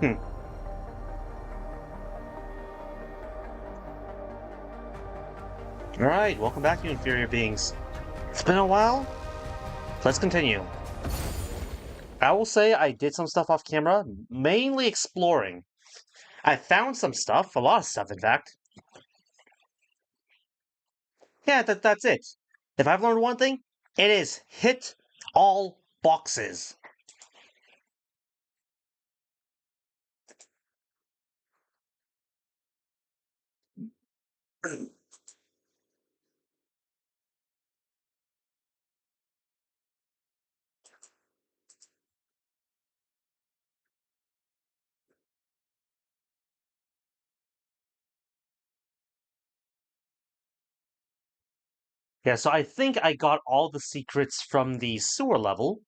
Hmm. Alright, welcome back, you inferior beings. It's been a while. Let's continue. I will say I did some stuff off camera, mainly exploring. I found some stuff, a lot of stuff, in fact. Yeah, that's it. If I've learned one thing, it is hit all boxes. Yeah, so I think I got all the secrets from the sewer level.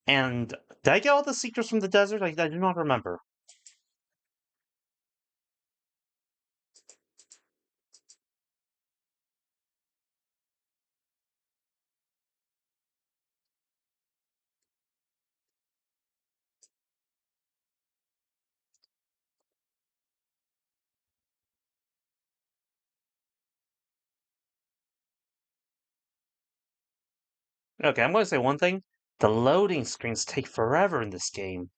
And did I get all the secrets from the desert? I do not remember. Okay, I'm going to say one thing. The loading screens take forever in this game.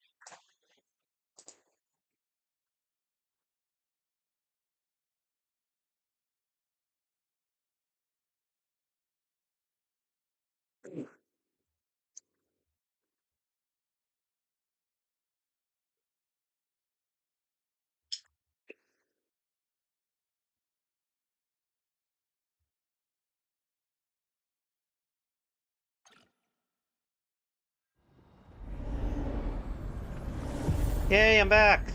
Yay, I'm back!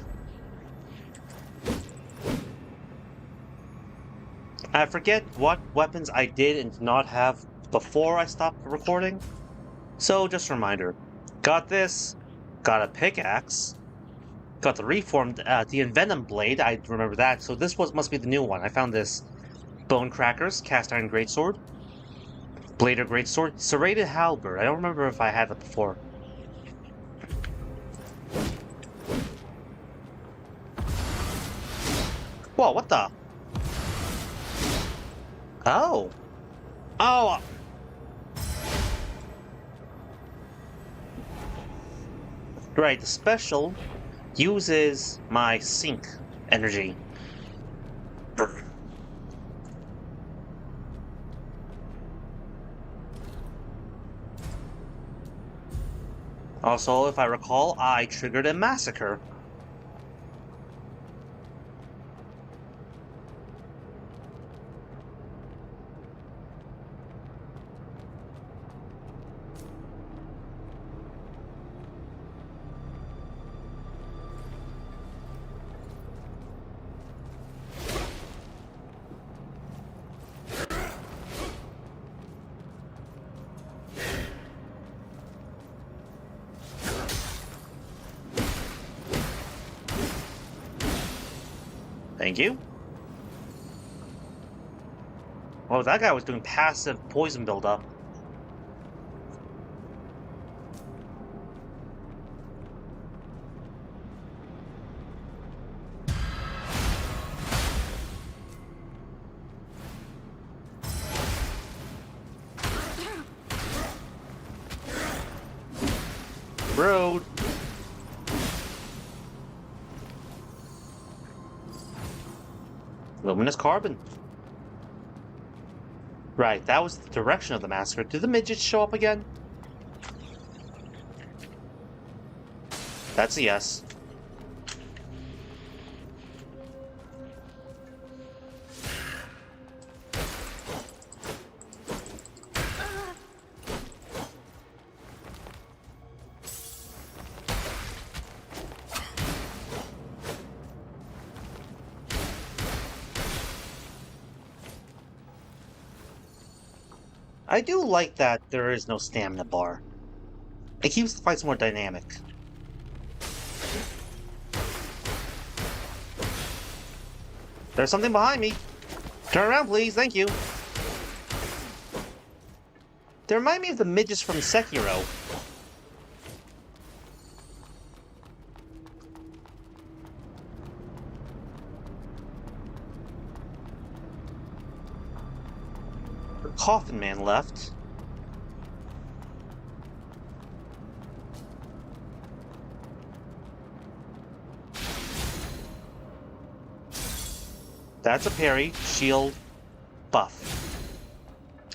I forget what weapons I did and did not have before I stopped recording. So, just a reminder. Got this, got a pickaxe, got the reformed, the envenom blade, I remember that, so this must be the new one. I found this. Bone crackers, cast iron greatsword, blader greatsword, serrated halberd. I don't remember if I had that before. Whoa, what the? Oh. Oh! Right, the special uses my sync energy. Also, if I recall, I triggered a massacre. Thank you. Oh, that guy was doing passive poison buildup. Road. Luminous carbon. Right, that was the direction of the massacre. Did the midgets show up again? That's a yes. I do like that there is no stamina bar. It keeps the fights more dynamic. There's something behind me. Turn around, please. Thank you. They remind me of the midgets from Sekiro. Coffin Man left. That's a parry, shield, buff.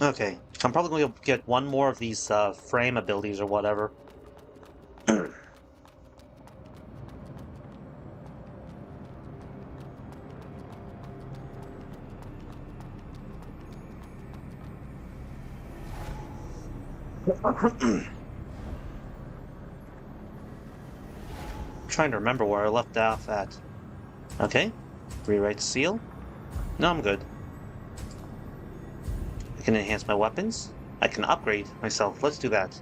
Okay, I'm probably going to get one more of these frame abilities or whatever. Trying to remember where I left off at. Okay, rewrite seal. No, I'm good. I can enhance my weapons. I can upgrade myself. Let's do that.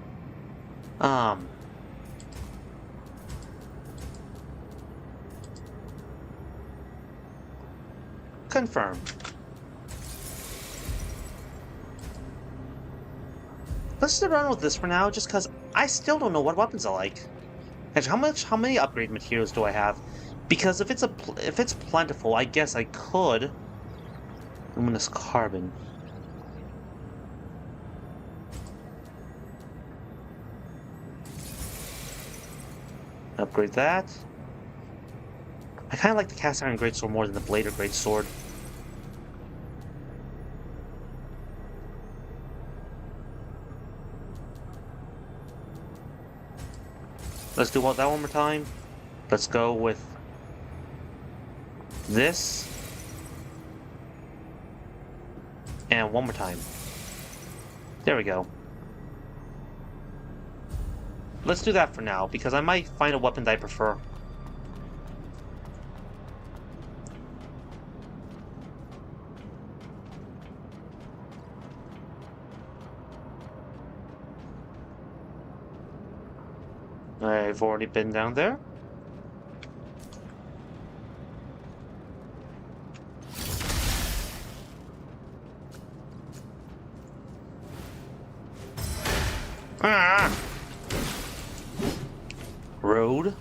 Confirm. Let's sit around with this for now, just because I still don't know what weapons I like. Actually, how many upgrade materials do I have? Because if it's plentiful, I guess I could. Luminous carbon. Upgrade that. I kind of like the cast iron greatsword more than the blade or greatsword. Let's do that one more time. Let's go with this. And one more time. There we go. Let's do that for now, because I might find a weapon that I prefer. I've already been down there. Ah! Road.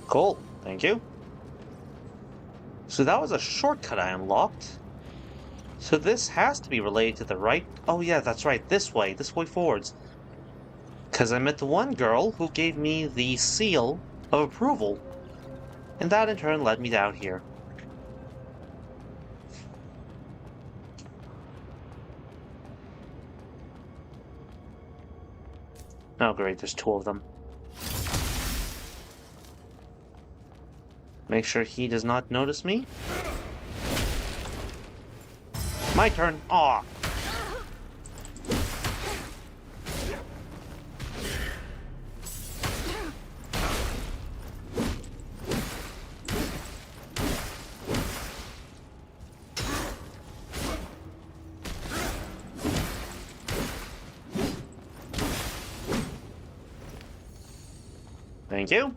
Cool, thank you. So that was a shortcut I unlocked. So this has to be related to the right... Oh yeah, that's right, this way forwards. Because I met the one girl who gave me the seal of approval. And that in turn led me down here. Oh great, there's two of them. Make sure he does not notice me. My turn. Aw. Thank you.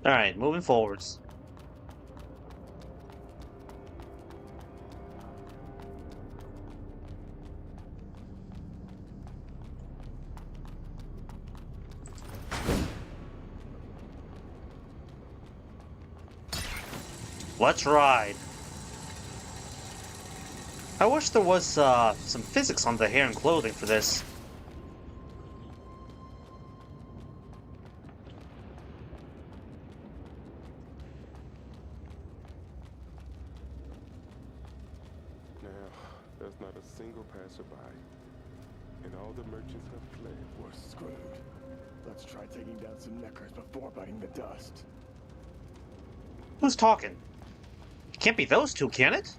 Alright, moving forwards. Let's ride. I wish there was some physics on the hair and clothing for this. Now, there's not a single passerby, and all the merchants have fled. We're screwed. Let's try taking down some neckers before biting the dust. Who's talking? It can't be those two, can it?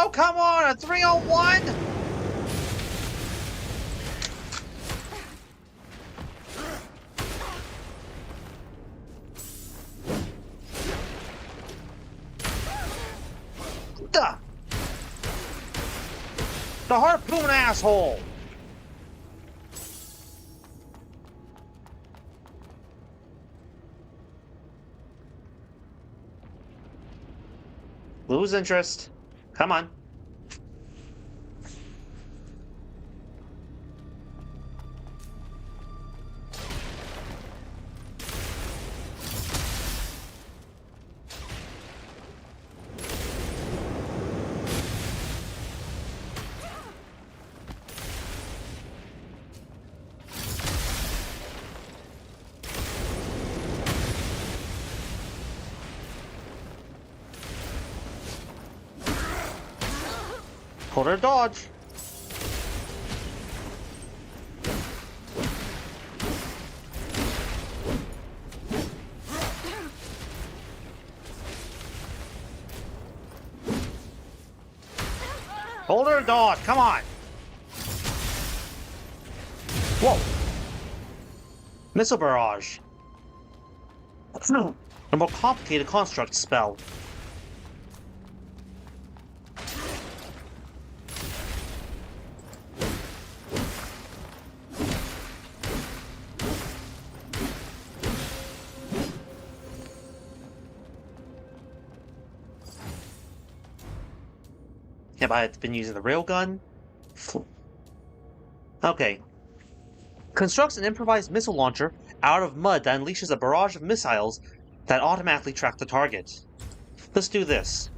Oh, come on! A 301? Duh! The harpoon asshole! Lose interest. Come on. Hold her dodge. Hold her dodge, come on. Whoa. Missile barrage. A more complicated construct spell. Have I been using the railgun? Okay. Constructs an improvised missile launcher out of mud that unleashes a barrage of missiles that automatically track the target. Let's do this.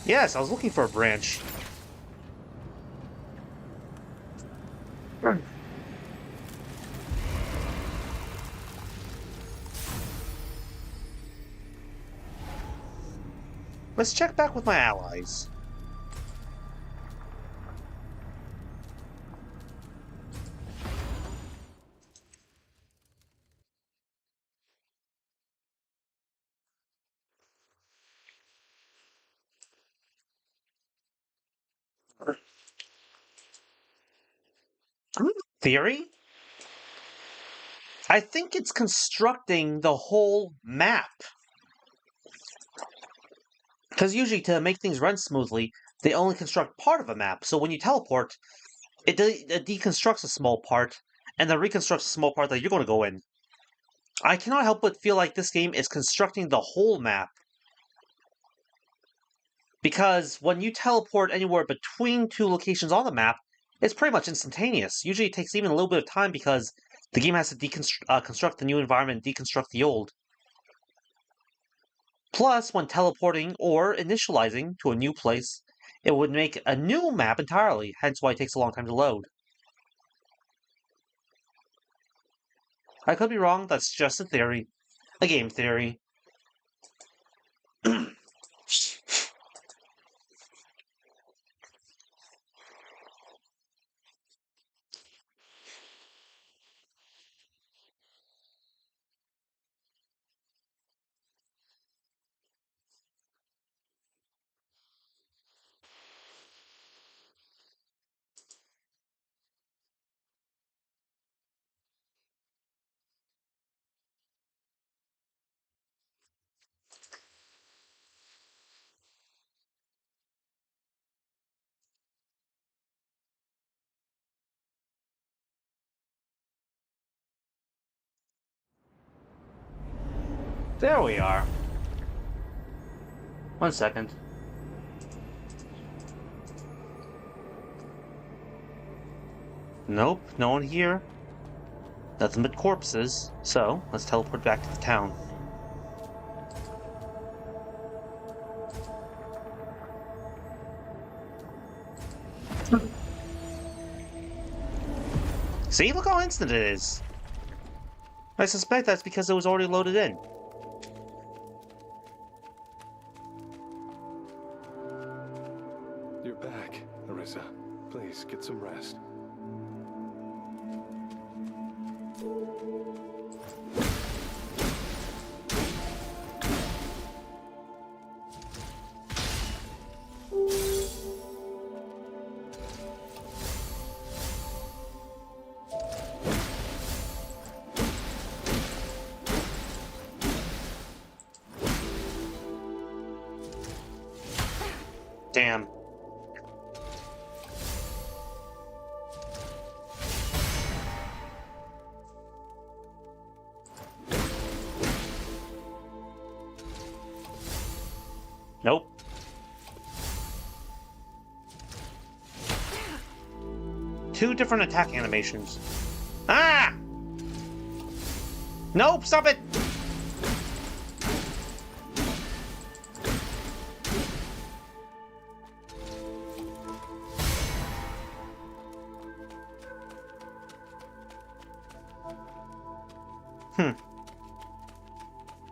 Yes, I was looking for a branch. Let's check back with my allies. Theory? I think it's constructing the whole map. Because usually to make things run smoothly, they only construct part of a map. So when you teleport, it deconstructs a small part, and then reconstructs a small part that you're going to go in. I cannot help but feel like this game is constructing the whole map. Because when you teleport anywhere between two locations on the map, it's pretty much instantaneous. Usually it takes even a little bit of time because the game has to construct the new environment and deconstruct the old. Plus, when teleporting or initializing to a new place, it would make a new map entirely, hence why it takes a long time to load. I could be wrong, that's just a theory. A game theory. There we are. 1 second. Nope, no one here. Nothing but corpses. So, let's teleport back to the town. See, look how instant it is. I suspect that's because it was already loaded in. You're back, Arisa. Please. Relax, get some rest. Damn. Nope. Two different attack animations. Ah! Nope, stop it!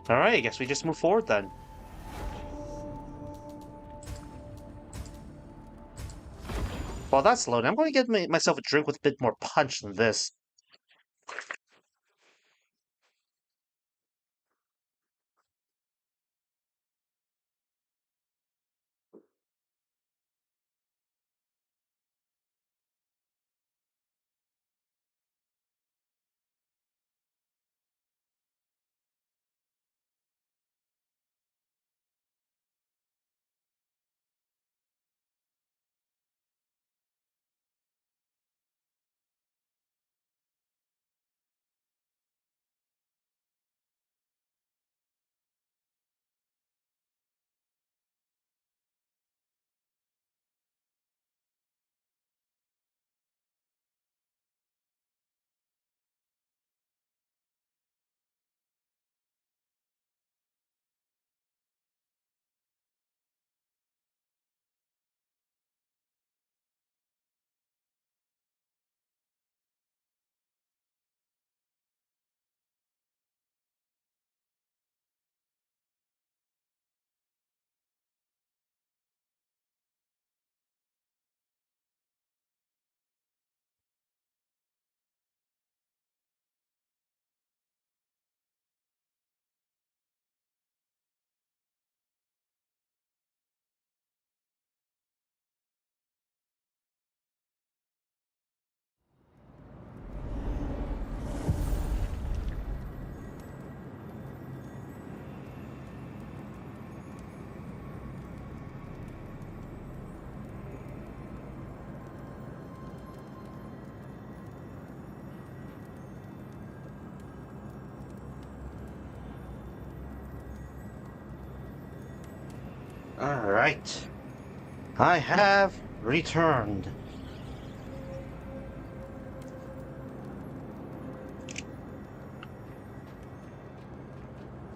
Alright, I guess we just move forward then. While that's loading, I'm going to get myself a drink with a bit more punch than this. Alright. I have returned.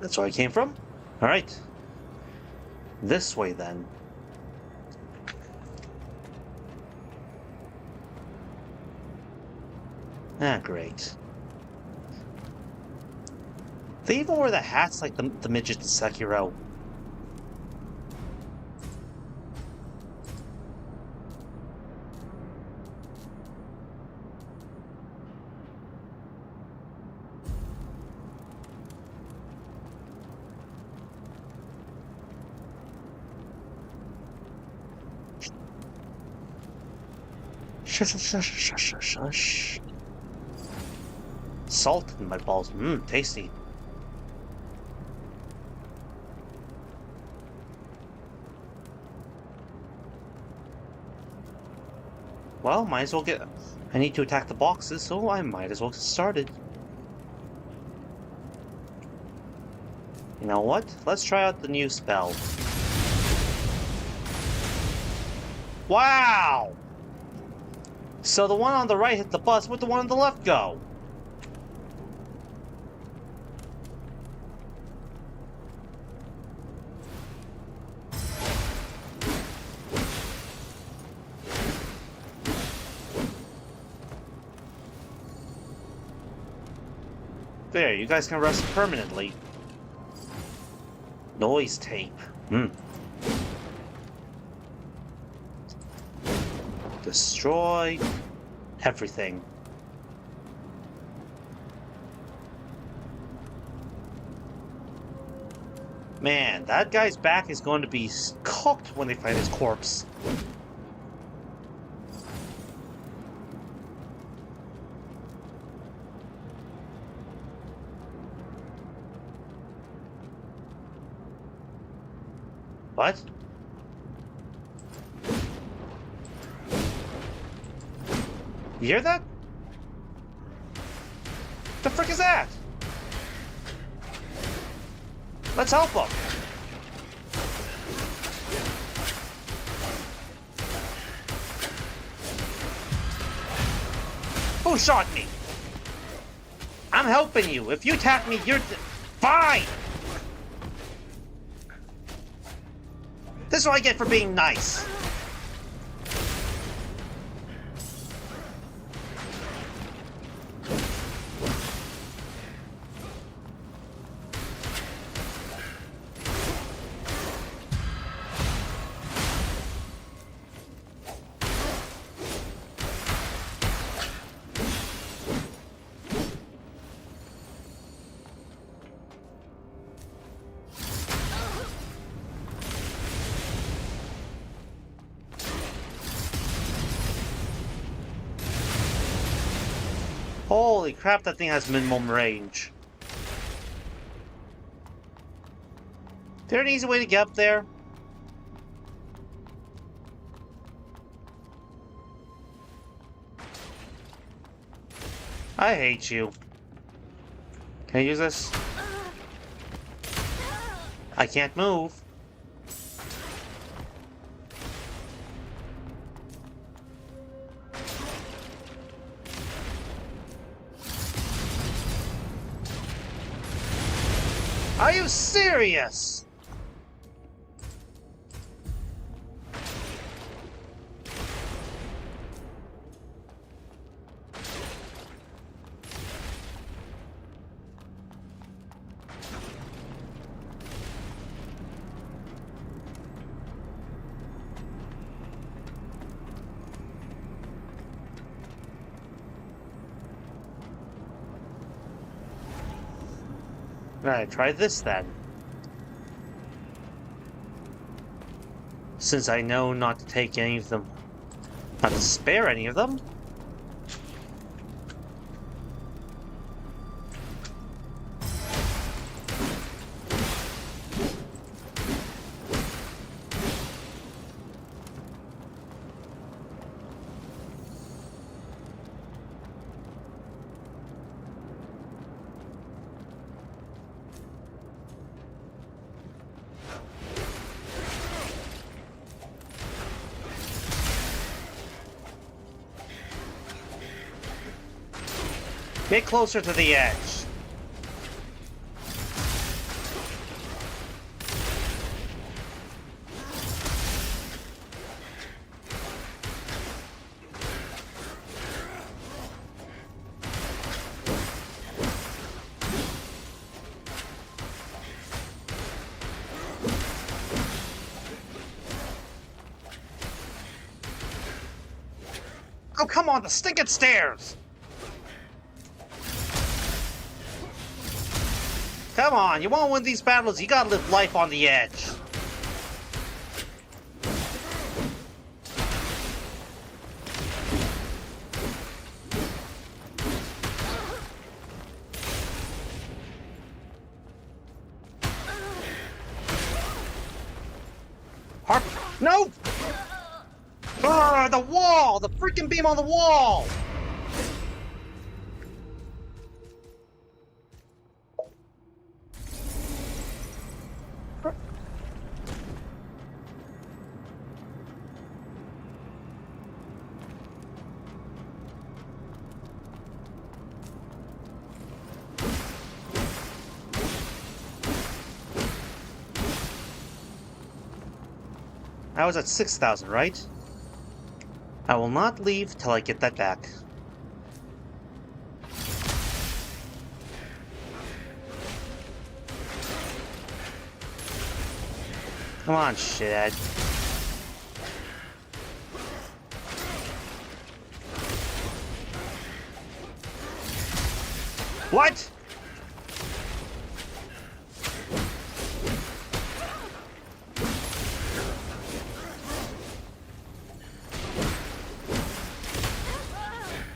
That's where I came from? Alright. This way then. Ah, great. They even wear the hats like the midget in Sekiro. Shush, shush, shush, shush, shush. Salt in my balls. Mmm, tasty. Well, might as well get... I need to attack the boxes, so I might as well get started. You know what? Let's try out the new spell. Wow! So the one on the right hit the bus, where'd the one on the left go? There, you guys can rest permanently. Noise tape. Destroy everything. Man, that guy's back is going to be cooked when they find his corpse. What? You hear that? The frick is that? Let's help him. Who shot me? I'm helping you. If you attack me, you're fine. This is what I get for being nice. Holy crap, that thing has minimum range. Is there an easy way to get up there? I hate you. Can I use this? I can't move. Are you serious? Alright, try this then. Since I know not to take any of them. Not to spare any of them. Get closer to the edge. Oh, come on, the stinking stairs! Come on, you want to win these battles, you gotta live life on the edge. Harp, no! Ah, the wall! The freaking beam on the wall! I was at 6,000, right? I will not leave till I get that back. Come on, shithead. What?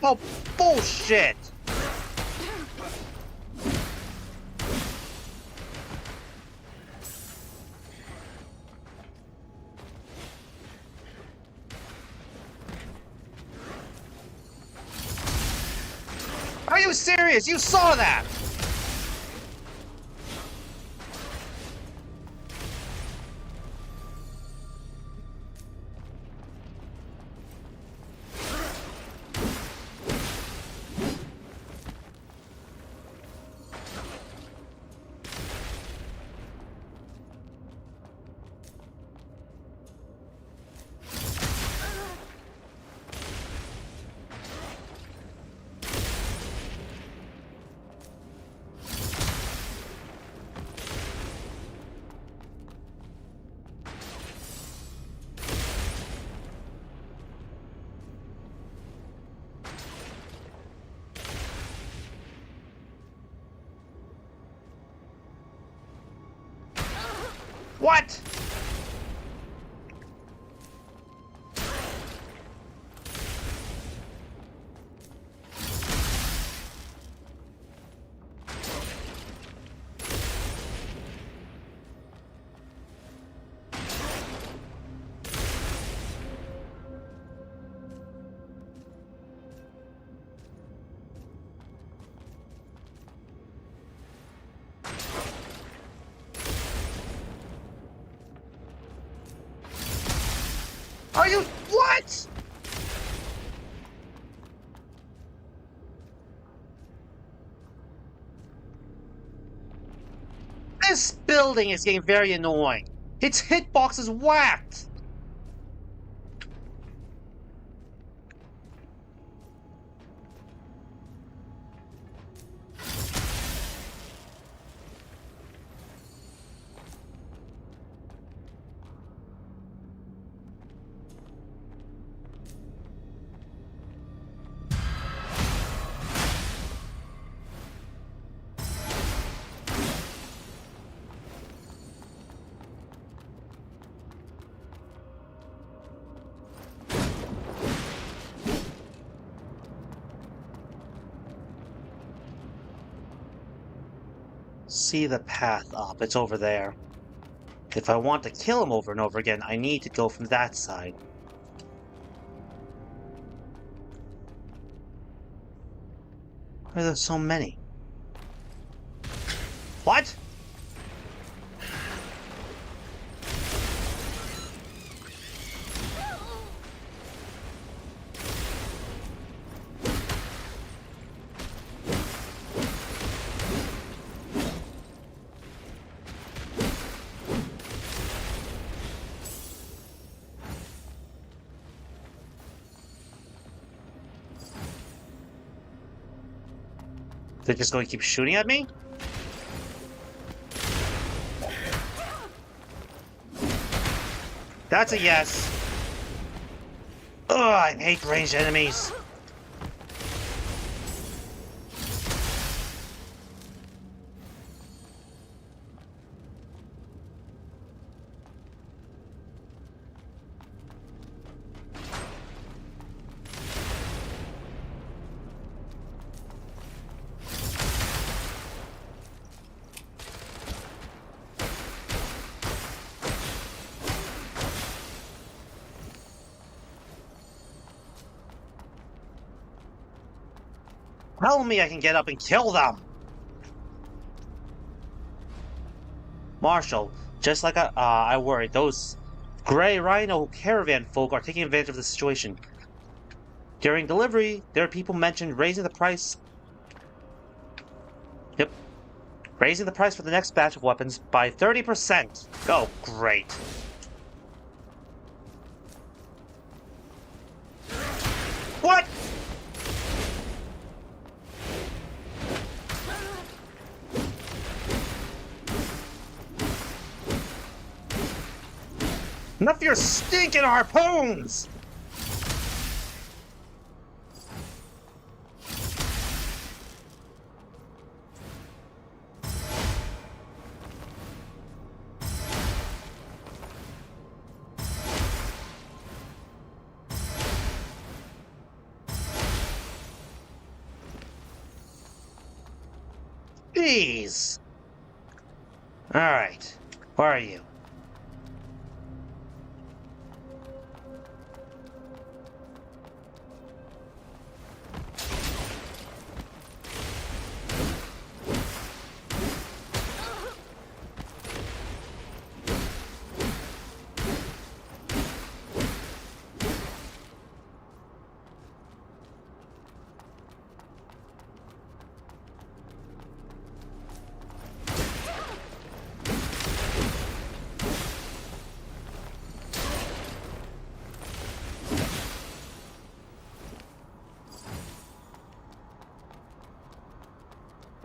Oh, bullshit! Are you serious? You saw that! What? Are you... What? This building is getting very annoying. Its hitbox is whacked. See the path up. It's over there. If I want to kill him over and over again, I need to go from that side. Why are there so many? What? They're just going to keep shooting at me? That's a yes. Ugh, I hate ranged enemies. Tell me I can get up and kill them! Marshal, just like I worried, those Grey Rhino caravan folk are taking advantage of the situation. During delivery, there are people mentioned raising the price... Yep. Raising the price for the next batch of weapons by 30%! Oh, great. What?! Enough of your stinking harpoons! Jeez. Alright. Where are you?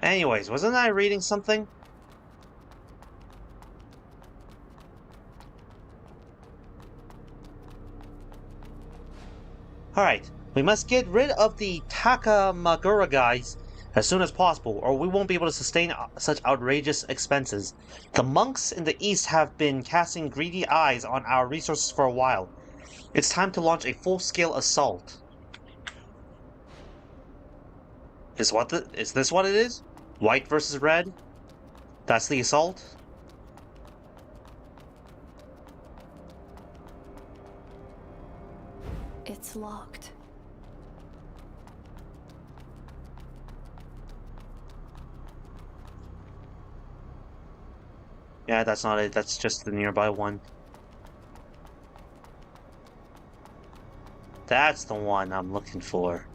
Anyways, wasn't I reading something? Alright, we must get rid of the Takamagura guys as soon as possible, or we won't be able to sustain such outrageous expenses. The monks in the east have been casting greedy eyes on our resources for a while. It's time to launch a full-scale assault. Is this what it is? White versus red? That's the assault? It's locked. Yeah, that's not it. That's just the nearby one. That's the one I'm looking for.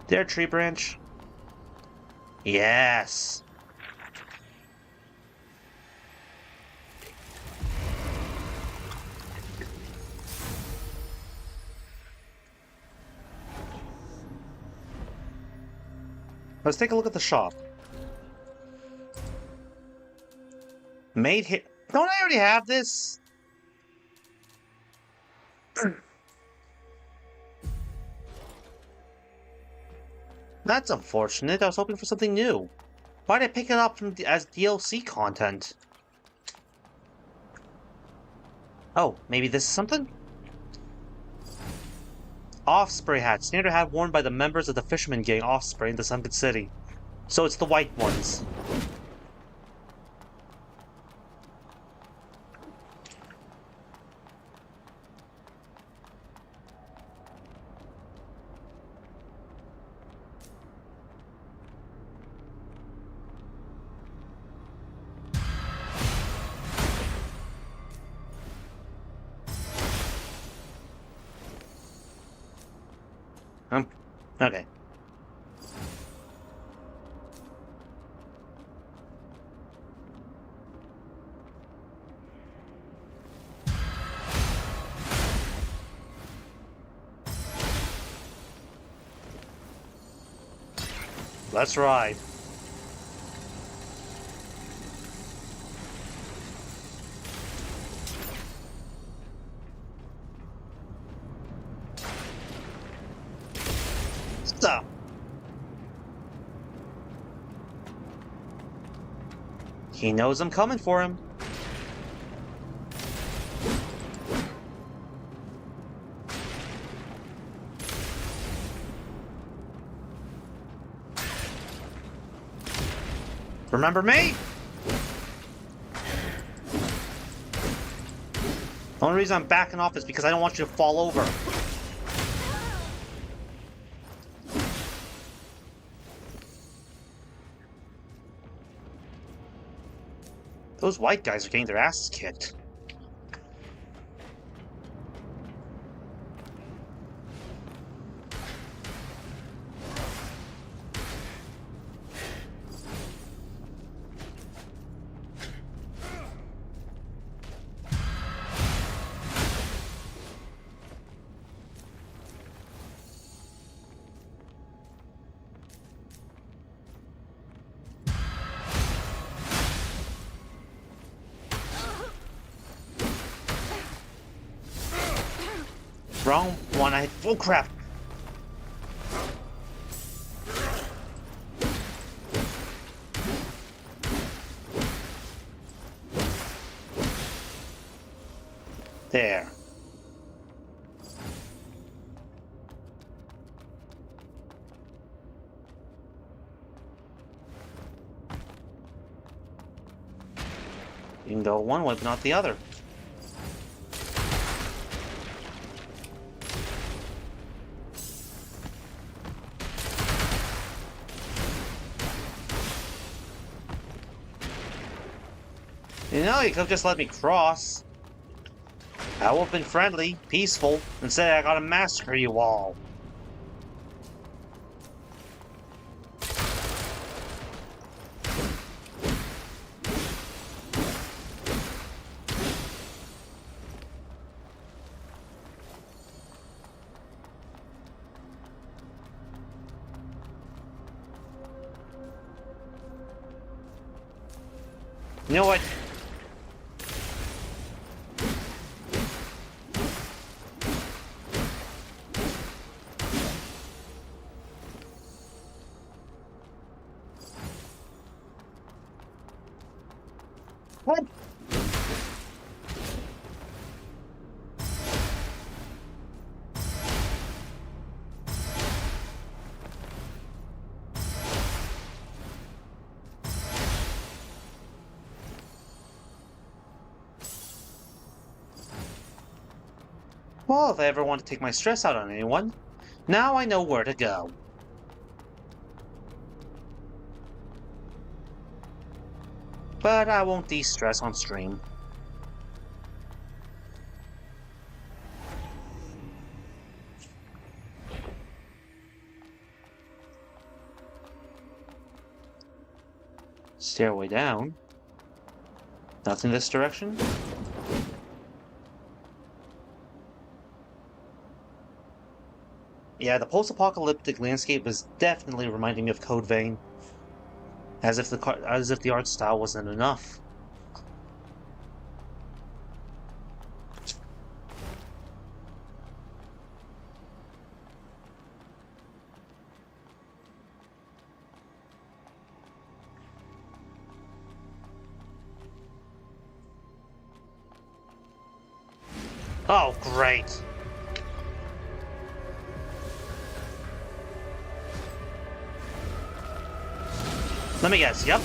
There, tree branch. Yes. Let's take a look at the shop. Made here. Don't I already have this? That's unfortunate. I was hoping for something new. Why did I pick it up as DLC content? Oh, maybe this is something? Offspray hat. Standard hat worn by the members of the Fisherman Gang Offspray in the Sunken City. So it's the white ones. Okay. Let's ride. Stop. He knows I'm coming for him. Remember me? The only reason I'm backing off is because I don't want you to fall over. Those white guys are getting their asses kicked. Wrong one. Oh crap. There. You can go one way, but not the other. You know, you could have just let me cross. I would have been friendly, peaceful. Instead, I gotta massacre you all. You know what? What? Well, if I ever want to take my stress out on anyone, now I know where to go. But I won't de-stress on stream. Stairway down. Nothing this direction? Yeah, the post-apocalyptic landscape is definitely reminding me of Code Vein. As if the art style wasn't enough. Oh, great. Let me guess, yep.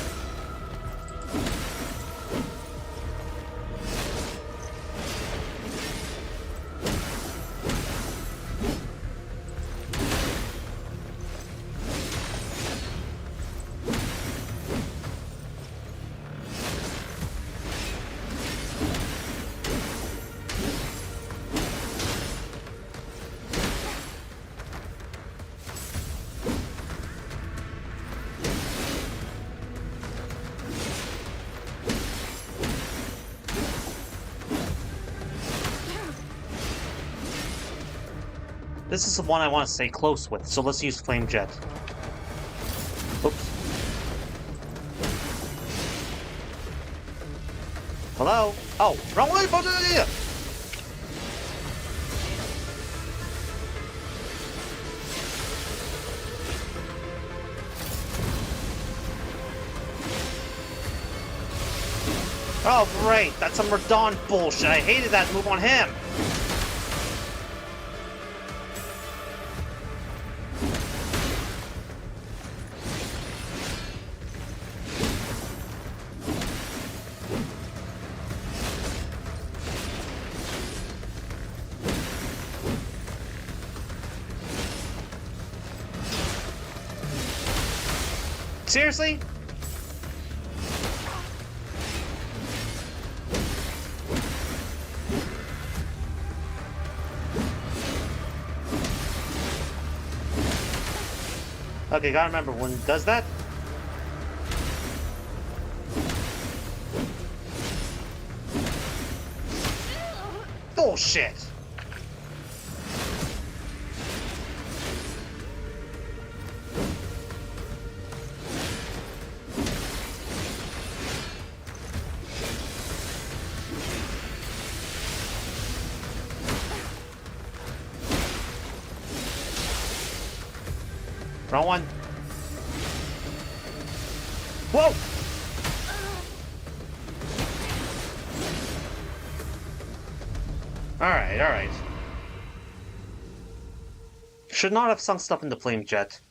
This is the one I want to stay close with, so let's use Flame Jet. Oops. Hello? Oh, wrong way! Oh, great! That's some Radon bullshit! I hated that move on him! Seriously? Okay, gotta remember, when it does that... Bullshit! Wrong one. Whoa! Alright, alright. Should not have sunk stuff into Flame Jet.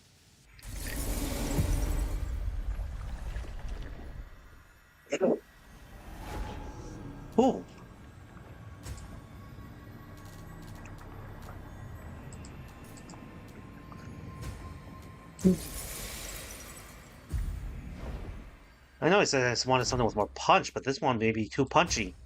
Ooh. I know I said I just wanted something with more punch, but this one may be too punchy.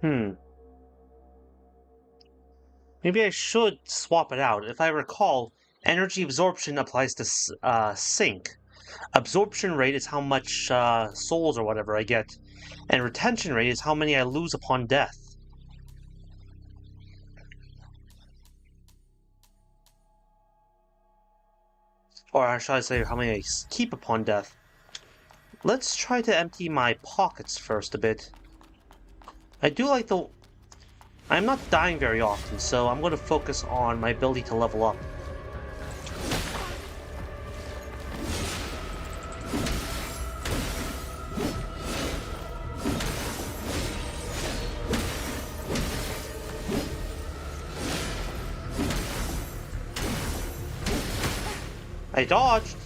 Hmm. Maybe I should swap it out. If I recall, energy absorption applies to sync. Absorption rate is how much souls or whatever I get, and retention rate is how many I lose upon death. Or should I say how many I keep upon death. Let's try to empty my pockets first a bit. I do like the... I'm not dying very often, so I'm going to focus on my ability to level up. I dodged!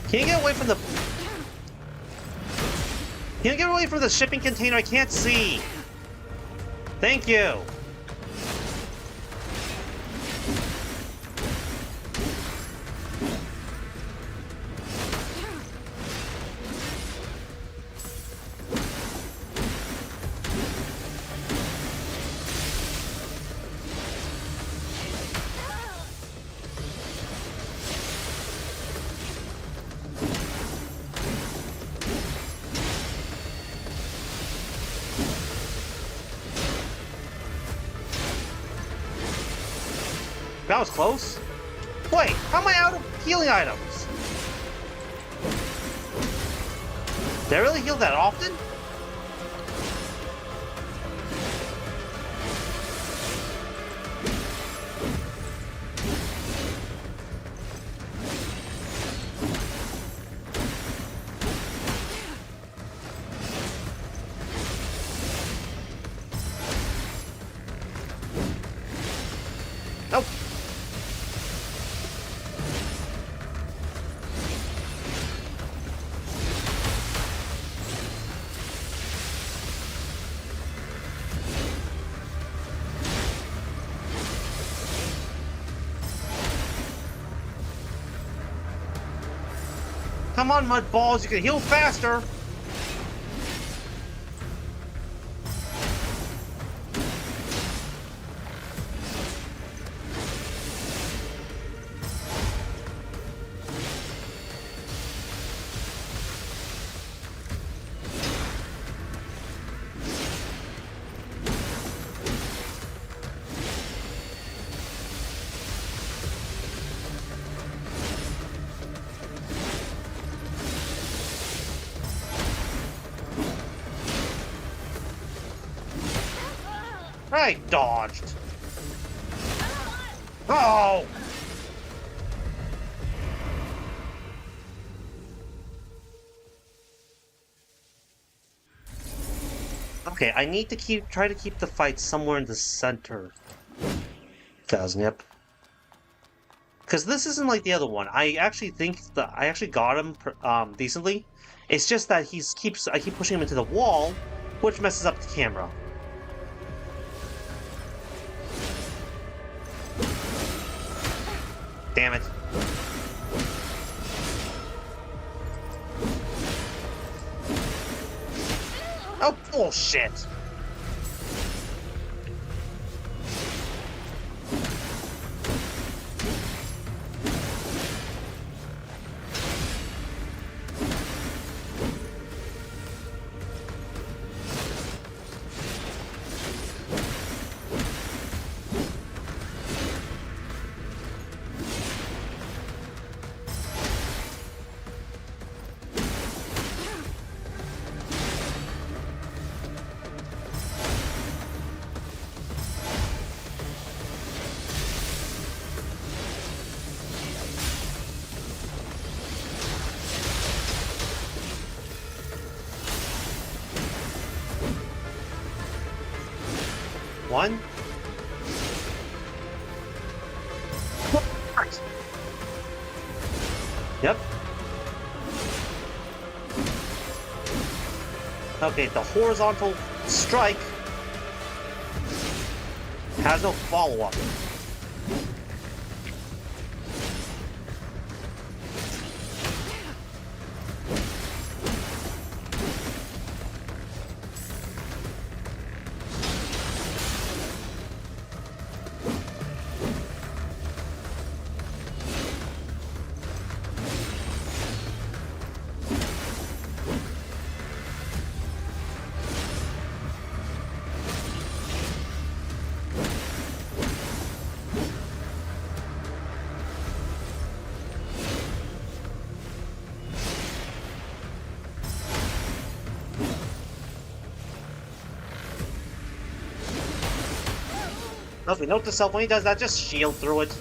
Can you get away from the... Can you get away from the shipping container? I can't see! Thank you! That was close. Wait, how am I out of healing items? Did I really heal that often? Nope. Come on, mud balls, you can heal faster! I dodged. Oh! Okay, I need to try to keep the fight somewhere in the center. 1,000, yep. Because this isn't like the other one. I actually think that I actually got him decently. It's just that I keep pushing him into the wall, which messes up the camera. Damn it. Oh, bullshit! One. Yep. Okay, the horizontal strike has no follow-up. Okay, note to self, when he does that, just shield through it.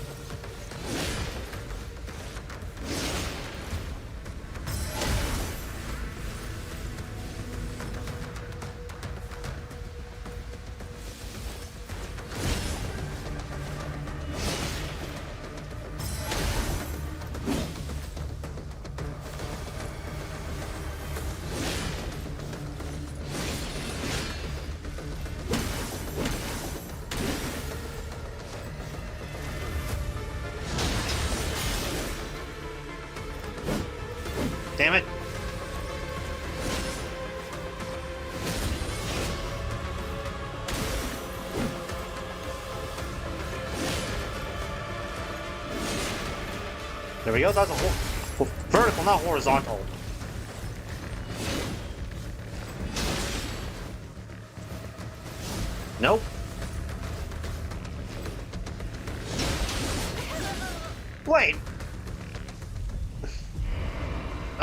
Damn it. There we go, that's a vertical, not horizontal. Nope. Wait!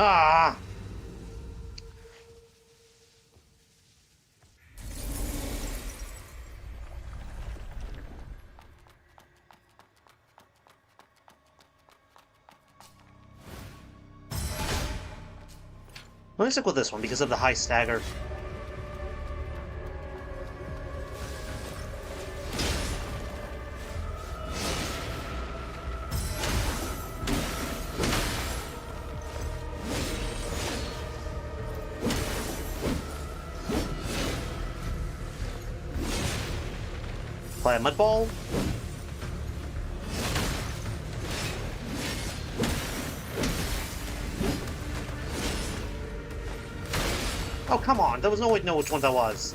Ah! Let me stick with this one because of the high stagger. Play a mud ball. Oh, come on. There was no way to know which one that was.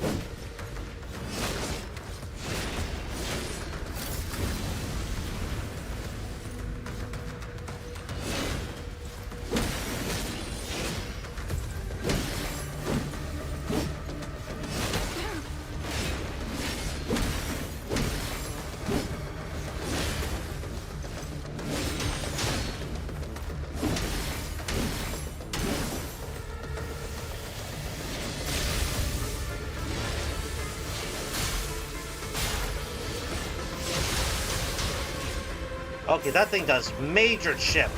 Okay, that thing does major chip.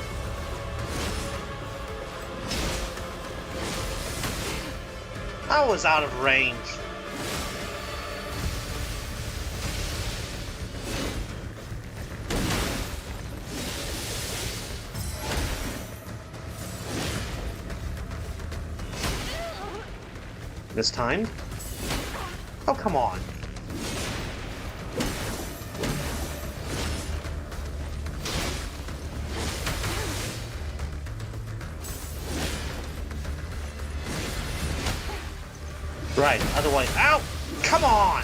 I was out of range. This time? Oh, come on. Right, otherwise, ow! Come on!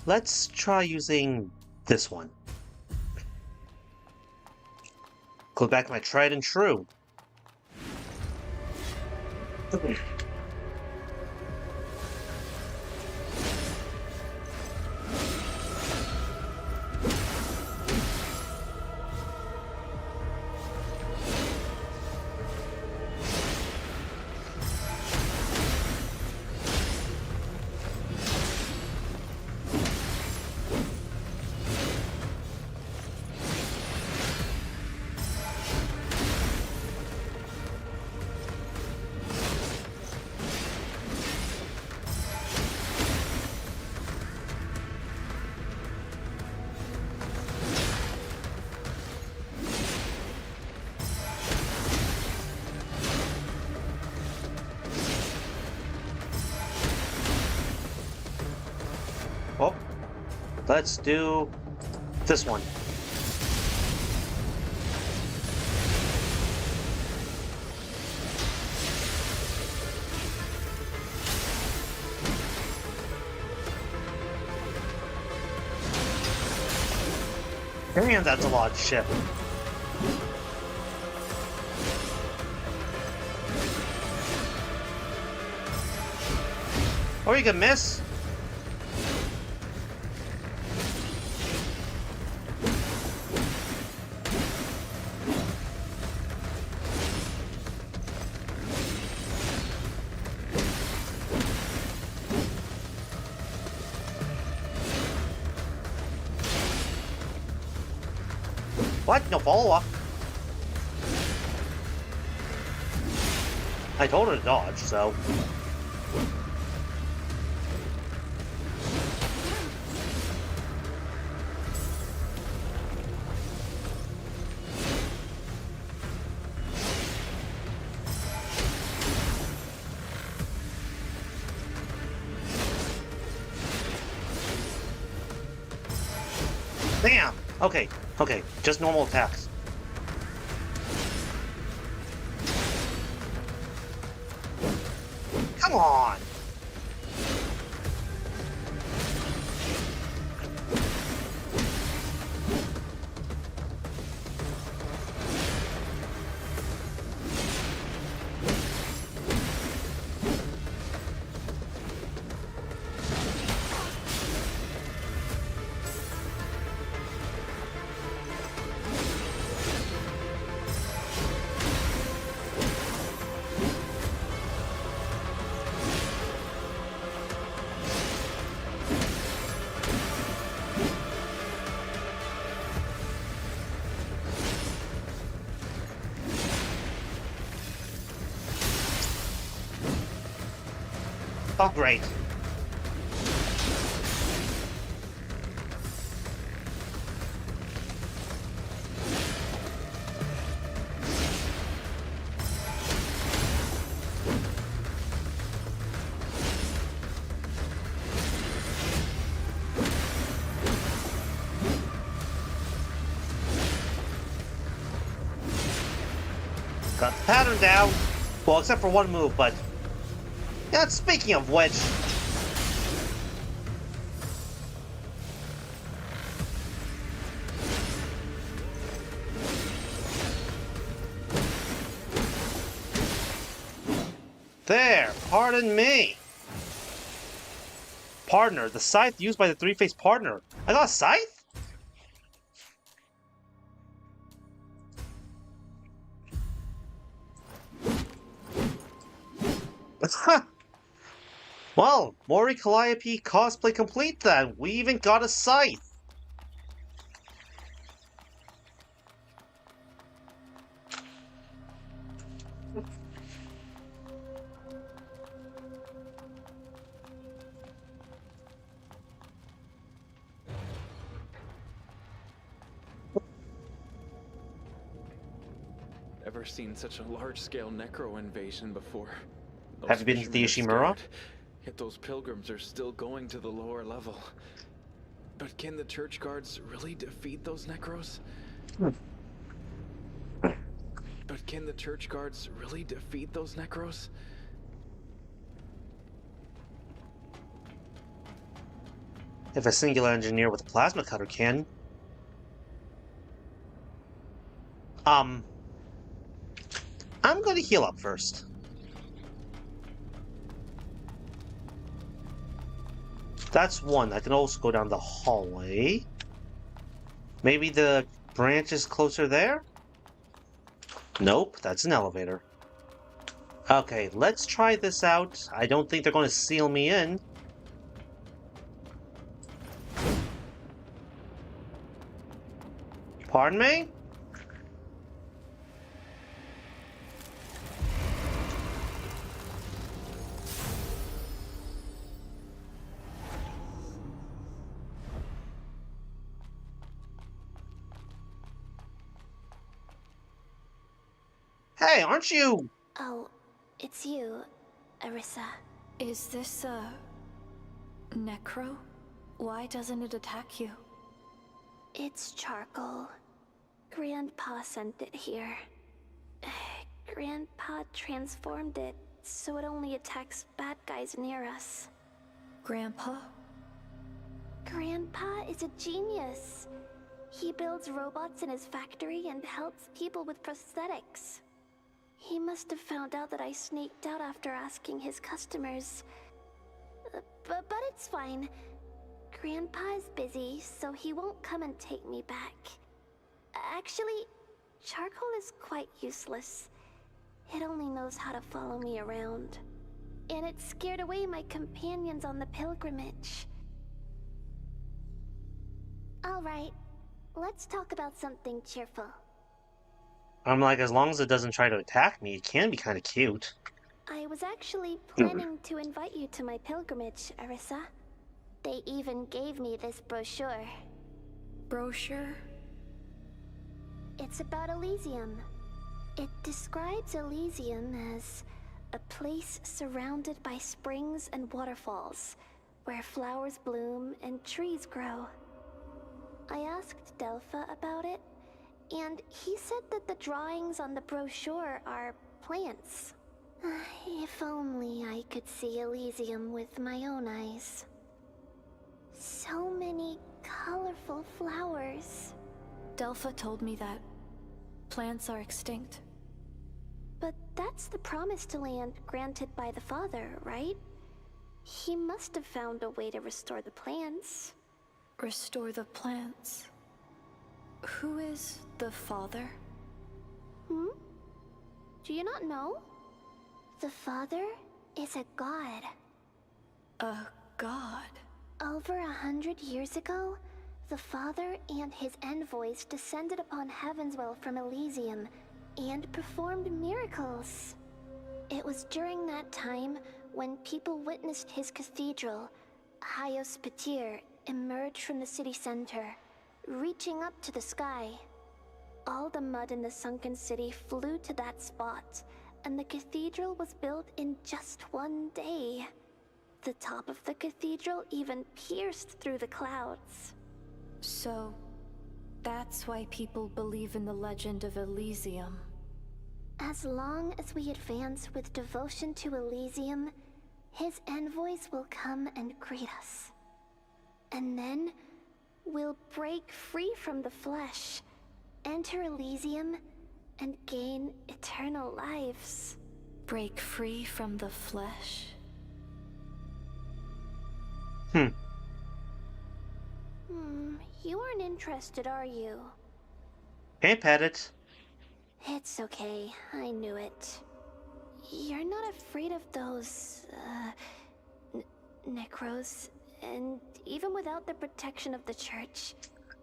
Let's try using this one. Go back to my tried and true. Let's do this one. Damn, that's a lot of shit. Or you can miss. What? No follow-up? I told her to dodge, so... Damn! Okay, okay, just normal attacks. Come on! Oh, great. Got the pattern down. Well, except for one move, but... Yeah, speaking of which... There! Pardon me! Partner. The scythe used by the three-faced partner. I got a scythe? Well, Mori Calliope cosplay complete then. We even got a scythe. Never seen such a large-scale necro invasion before. Have you been to the Ishimura? Yet those pilgrims are still going to the lower level. But can the church guards really defeat those necros? But can the church guards really defeat those necros? If a singular engineer with a plasma cutter can. I'm gonna heal up first. That's one. I can also go down the hallway. Maybe the branch is closer there? Nope, that's an elevator. Okay, let's try this out. I don't think they're going to seal me in. Pardon me? Hey, aren't you? Oh, it's you, Arissa. Is this a... necro? Why doesn't it attack you? It's charcoal. Grandpa sent it here. Grandpa transformed it so it only attacks bad guys near us. Grandpa? Grandpa is a genius. He builds robots in his factory and helps people with prosthetics. He must have found out that I sneaked out after asking his customers. But it's fine. Grandpa is busy, so he won't come and take me back. Actually, charcoal is quite useless. It only knows how to follow me around. And it scared away my companions on the pilgrimage. Alright, let's talk about something cheerful. I'm like, as long as it doesn't try to attack me, it can be kind of cute. I was actually planning to invite you to my pilgrimage, Arissa. They even gave me this brochure. Brochure? It's about Elysium. It describes Elysium as a place surrounded by springs and waterfalls, where flowers bloom and trees grow. I asked Delpha about it, and he said that the drawings on the brochure are plants. If only I could see Elysium with my own eyes. So many colorful flowers. Delpha told me that plants are extinct. But that's the promised land granted by the Father, right? He must have found a way to restore the plants. Restore the plants. Who is the Father? Do you not know? The Father is a god. A god? Over 100 years ago, the Father and his envoys descended upon Heavenswell from Elysium and performed miracles. It was during that time when people witnessed his cathedral, Hyos Patir, emerge from the city center, reaching up to the sky. All the mud in the sunken city flew to that spot, and the cathedral was built in just one day. The top of the cathedral even pierced through the clouds. So, that's why people believe in the legend of Elysium. As long as we advance with devotion to Elysium, his envoys will come and greet us. And then, we'll break free from the flesh, enter Elysium, and gain eternal lives. Break free from the flesh? You aren't interested, are you? Can't pet it. It's okay, I knew it. You're not afraid of those, necros, and even without the protection of the church,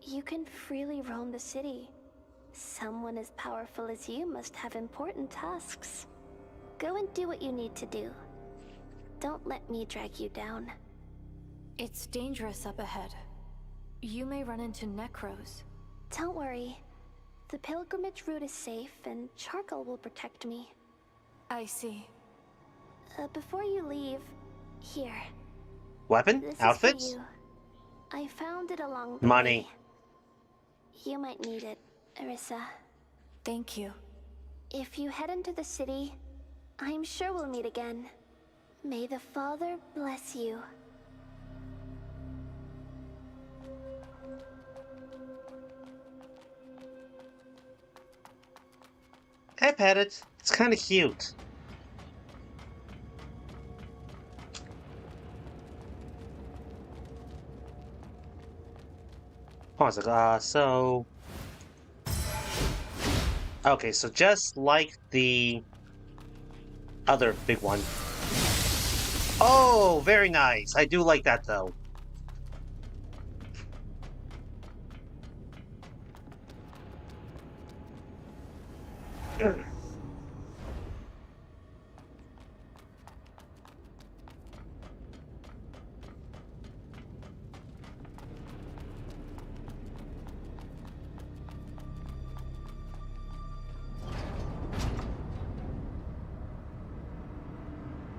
you can freely roam the city. Someone as powerful as you must have important tasks. Go and do what you need to do. Don't let me drag you down. It's dangerous up ahead. You may run into necros. Don't worry. The pilgrimage route is safe, and charcoal will protect me. I see. Before you leave, here. Weapon? This Outfits? is for you. I found it along the Money. way. You might need it, Arissa. Thank you. If you head into the city, I'm sure we'll meet again. May the Father bless you. I pet it. It's kind of cute. Hold on a sec. So... Okay, so just like the other big one. Oh, very nice. I do like that, though.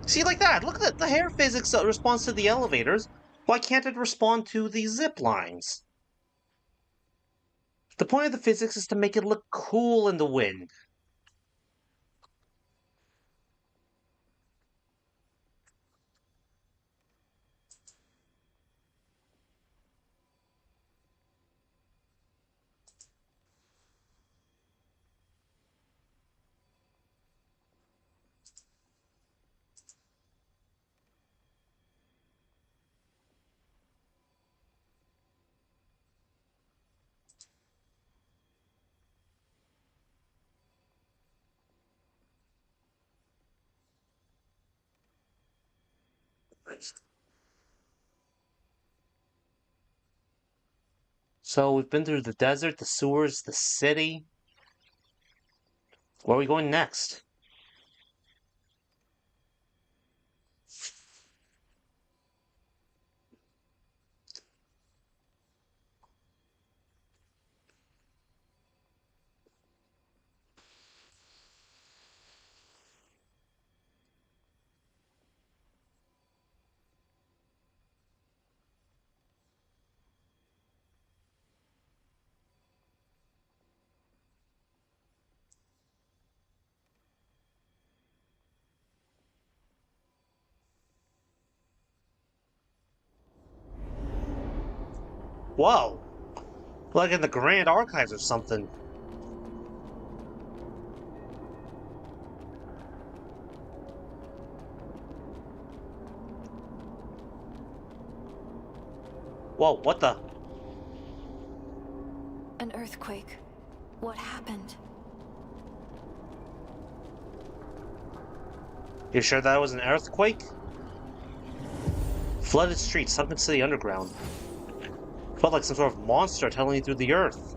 See, like that. Look at the hair physics response to the elevators. Why can't it respond to the zip lines? The point of the physics is to make it look cool in the wind. So we've been through the desert, the sewers, the city. Where are we going next? Whoa! Like in the Grand Archives or something. Whoa, what the? An earthquake. What happened? You sure that was an earthquake? Flooded streets sunk into the underground. Felt like some sort of monster tunneling through the earth.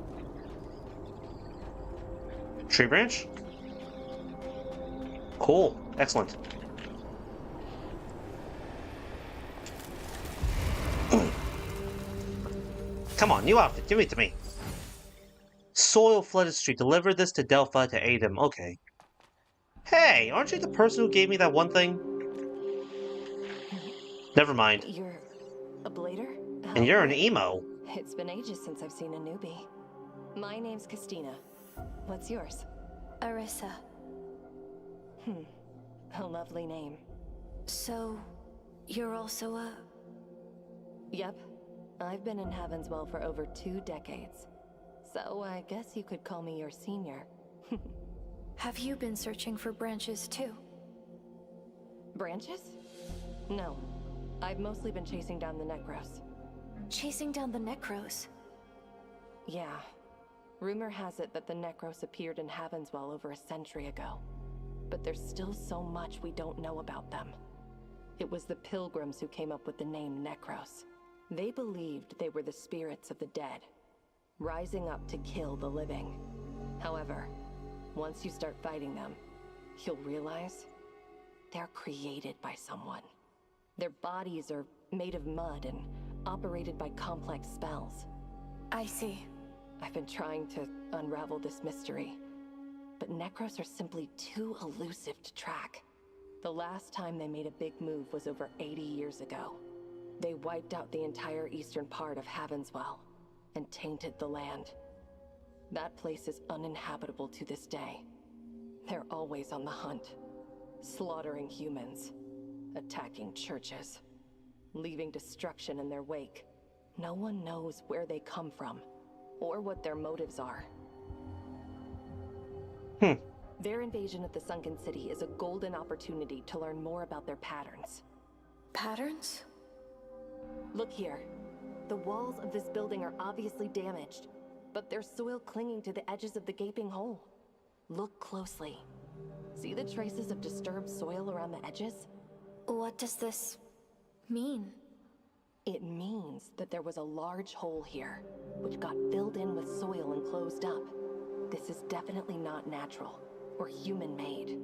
Tree branch? Cool. Excellent. Come on, new outfit. Give it to me. Soil flooded street. Deliver this to Delphi to aid him. Okay. Hey, aren't you the person who gave me that one thing? Never mind. You're a blader? And you're an emo. It's been ages since I've seen a newbie. My name's Christina. What's yours? Arissa. A lovely name. So, you're also a... Yep. I've been in Heavenswell for over 2 decades. So I guess you could call me your senior. Have you been searching for branches too? Branches? No. I've mostly been chasing down the Necros. Chasing down the Necros? Yeah. Rumor has it that the Necros appeared in Heavenswell over a century ago. But there's still so much we don't know about them. It was the Pilgrims who came up with the name Necros. They believed they were the spirits of the dead, rising up to kill the living. However, once you start fighting them, you'll realize they're created by someone. Their bodies are made of mud and operated by complex spells. I see. I've been trying to unravel this mystery, but Necros are simply too elusive to track. The last time they made a big move was over 80 years ago. They wiped out the entire eastern part of Heavenswell and tainted the land. That place is uninhabitable to this day. They're always on the hunt, slaughtering humans, attacking churches, leaving destruction in their wake. No one knows where they come from, or what their motives are. Their invasion of the sunken city is a golden opportunity to learn more about their patterns. Patterns? Look here. The walls of this building are obviously damaged, but there's soil clinging to the edges of the gaping hole. Look closely. See the traces of disturbed soil around the edges? What does this mean? It means that there was a large hole here, which got filled in with soil and closed up. This is definitely not natural, or human-made.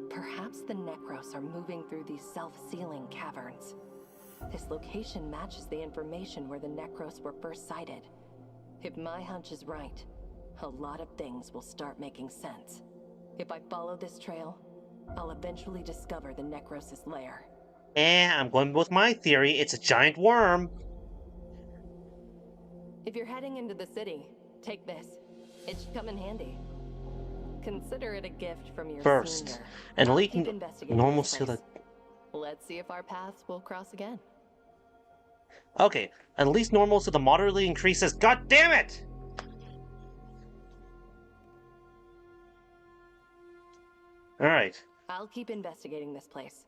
Perhaps the Necros are moving through these self-sealing caverns. This location matches the information where the Necros were first sighted. If my hunch is right, a lot of things will start making sense. If I follow this trail, I'll eventually discover the Necros' lair. I'm going with my theory. It's a giant worm. If you're heading into the city, take this. It should come in handy. Consider it a gift from your First, senior. an I'll elite keep investigating normal this seal place. that. Let's see if our paths will cross again. Okay, at least normal so the moderately increases. God damn it! Alright. I'll keep investigating this place.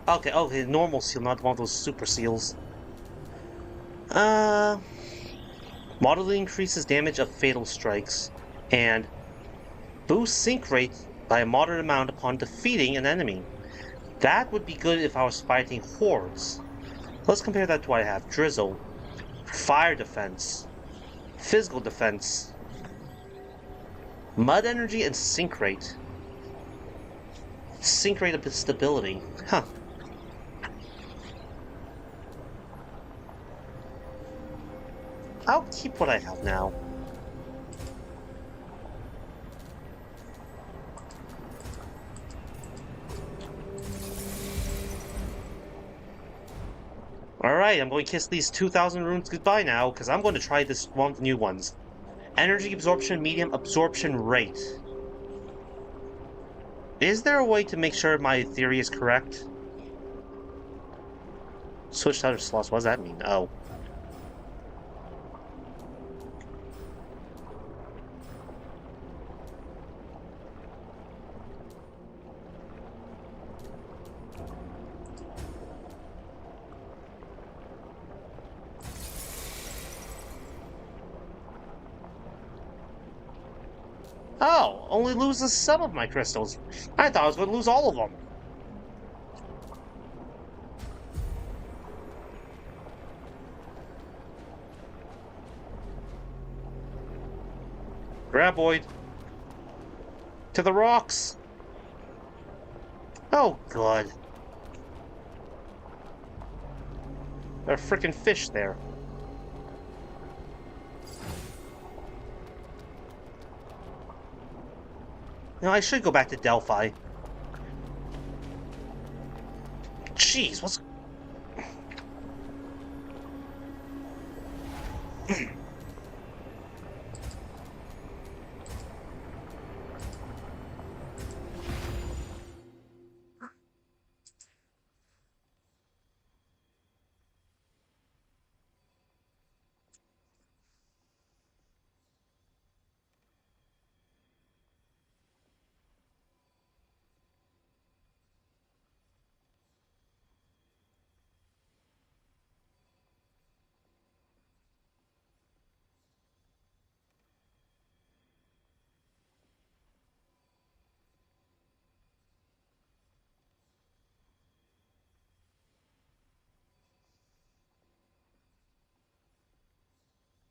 Okay, normal seal, not one of those super seals. Moderately increases damage of fatal strikes, and boosts sync rate by a moderate amount upon defeating an enemy. That would be good if I was fighting hordes. Let's compare that to what I have. Drizzle, fire defense, physical defense, mud energy, and sync rate. Sync rate of stability. Huh. I'll keep what I have now. Alright, I'm going to kiss these 2,000 runes goodbye now, because I'm going to try this one of the new ones. Energy absorption, medium absorption rate. Is there a way to make sure my theory is correct? Switch to other slots, what does that mean? Oh. Oh, only loses some of my crystals. I thought I was going to lose all of them. Graboid. To the rocks. Oh, God. There are frickin' fish there. You know, I should go back to Delphi. Jeez, what's...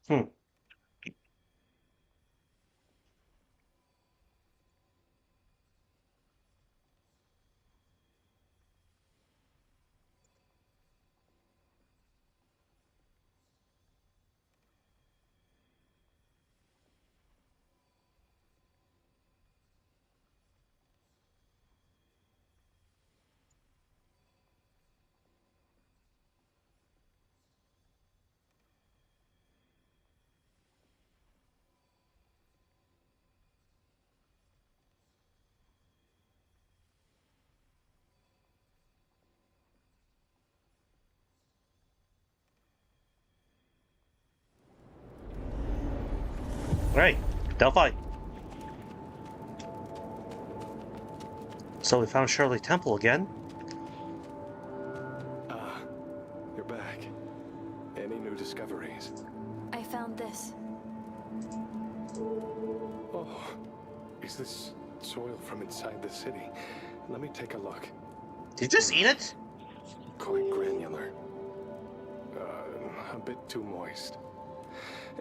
Hmm. Right, Delphi. So we found Shirley Temple again. Ah, you're back. Any new discoveries? I found this. Oh, is this soil from inside the city? Let me take a look. Did you just eat it? Quite granular. A bit too moist.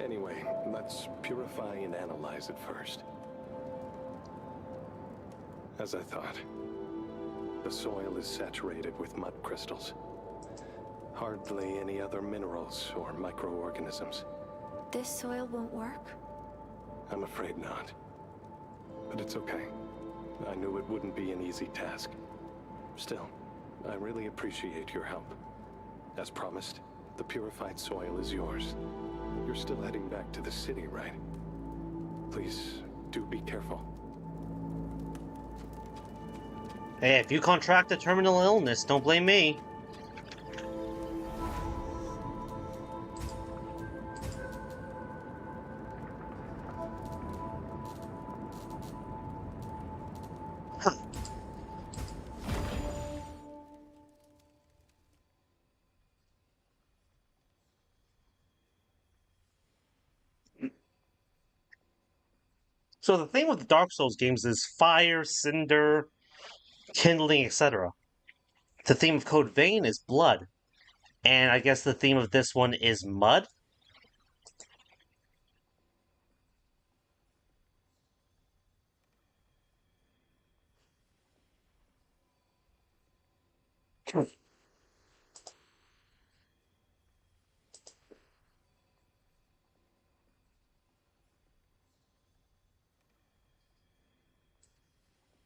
Anyway, let's purify and analyze it first. As I thought. The soil is saturated with mud crystals. Hardly any other minerals or microorganisms. This soil won't work? I'm afraid not. But it's okay. I knew it wouldn't be an easy task. Still, I really appreciate your help. As promised, the purified soil is yours. You're still heading back to the city, right? Please, do be careful. Hey, if you contract a terminal illness, don't blame me. So the thing with the Dark Souls games is fire, cinder, kindling, etc. The theme of Code Vein is blood. And I guess the theme of this one is mud?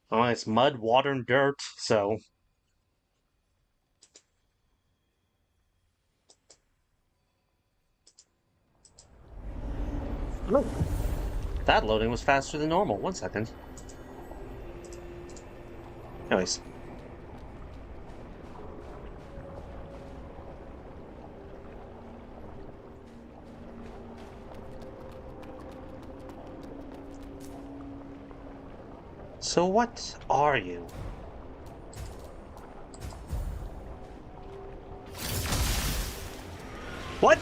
Well, it's mud, water, and dirt, so... That loading was faster than normal. 1 second. Anyways. So what are you? What?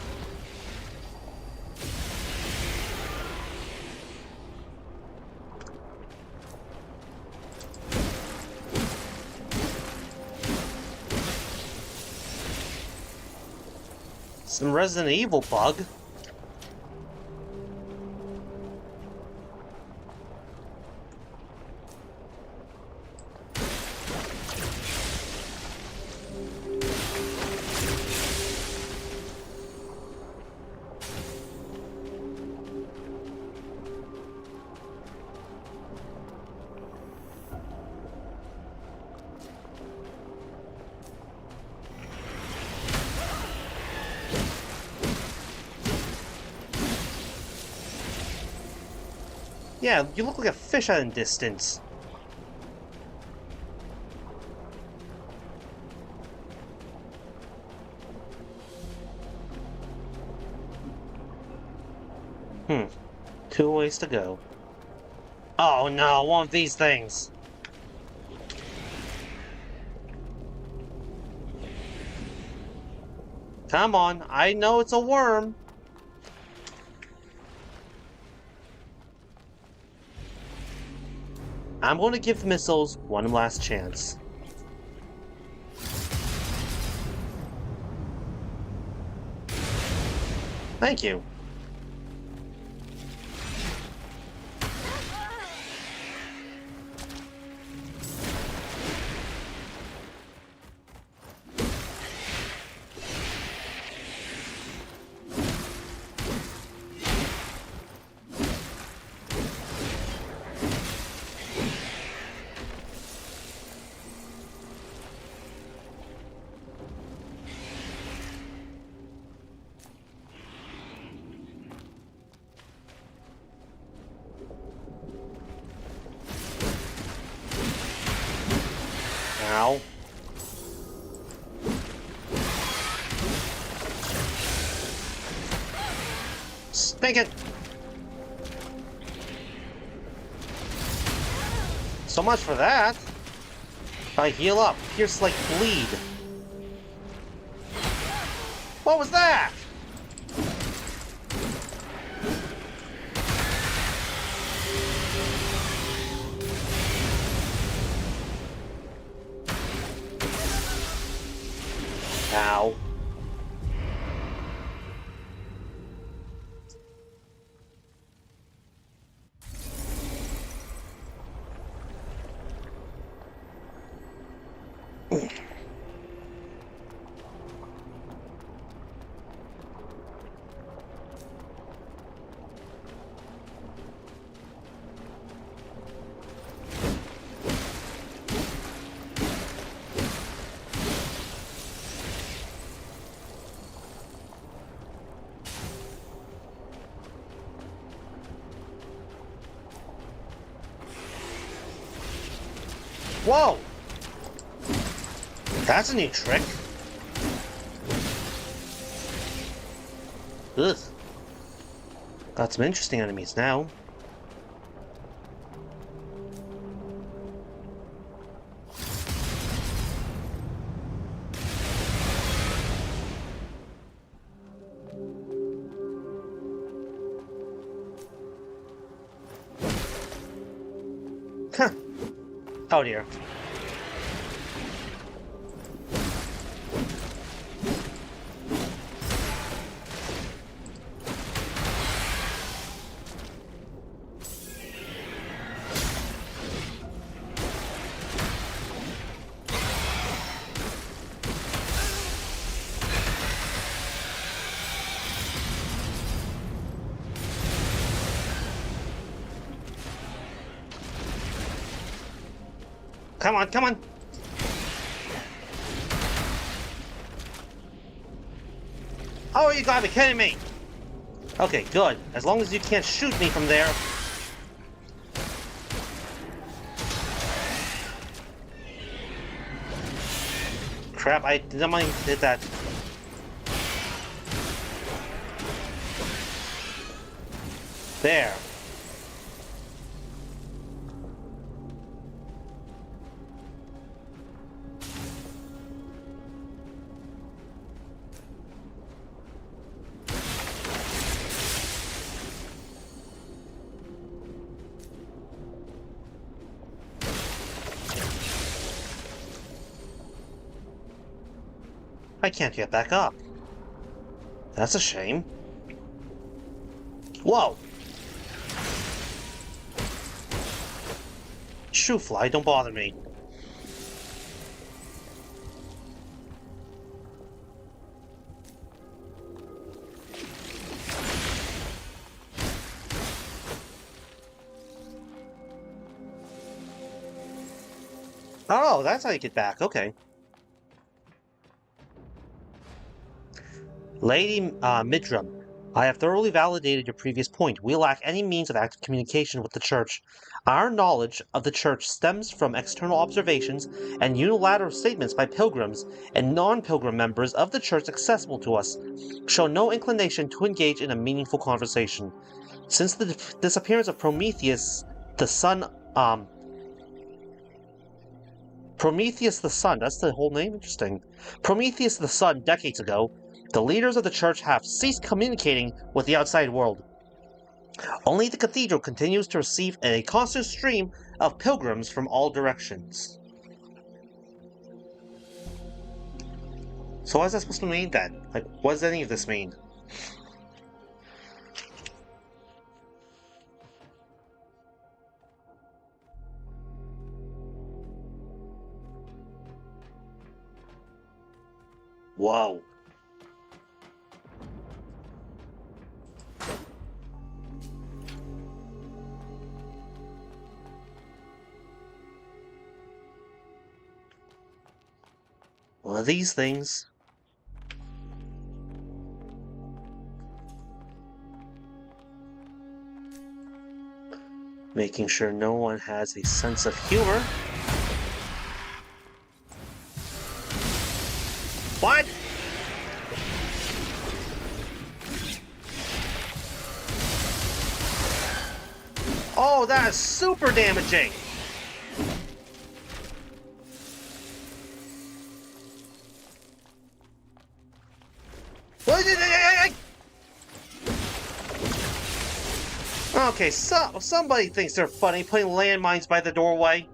Some Resident Evil bug. Yeah, you look like a fish at a distance. Hmm. 2 ways to go. Oh no, one of these things. Come on, I know it's a worm. I'm going to give the missiles one last chance. Thank you. Ow. Spank it! So much for that. I heal up, pierce like bleed. What was that? Ow. Whoa! That's a new trick. Ugh. Got some interesting enemies now. Huh. Oh dear. Come on, come on! Oh, you gotta be kidding me! Okay, good. As long as you can't shoot me from there. Crap, I didn't mind hit that. There. I can't get back up. That's a shame. Whoa! Shoo fly, don't bother me. Oh, that's how you get back, okay. Lady Midram, I have thoroughly validated your previous point. We lack any means of active communication with the Church. Our knowledge of the Church stems from external observations and unilateral statements by pilgrims and non-pilgrim members of the Church accessible to us. Show no inclination to engage in a meaningful conversation. Since the disappearance of Prometheus the Sun, that's the whole name? Interesting. Prometheus the Sun decades ago, the leaders of the Church have ceased communicating with the outside world. Only the cathedral continues to receive a constant stream of pilgrims from all directions. So what is that supposed to mean then? Like, what does any of this mean? Whoa. One of these things. Making sure no one has a sense of humor. What? Oh, that is super damaging! Okay, so somebody thinks they're funny putting landmines by the doorway.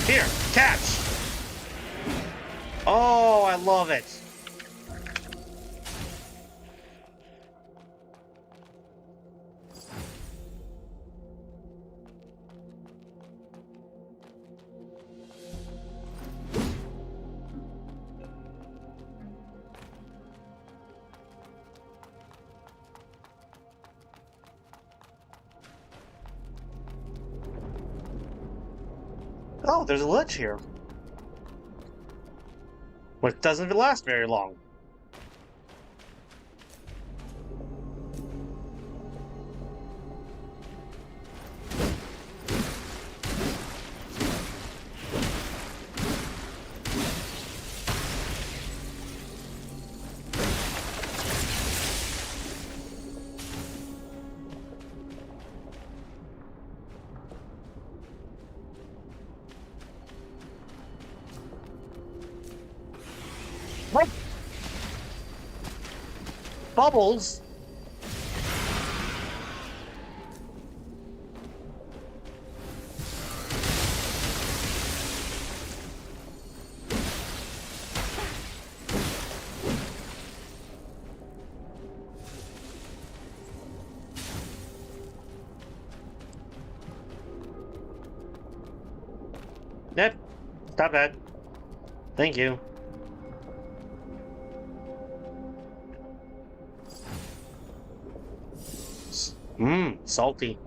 Here, catch! Oh, I love it. Oh, there's a lich here. Which doesn't last very long. What? Bubbles? Yep. Stop that. Thank you. Mmm, salty.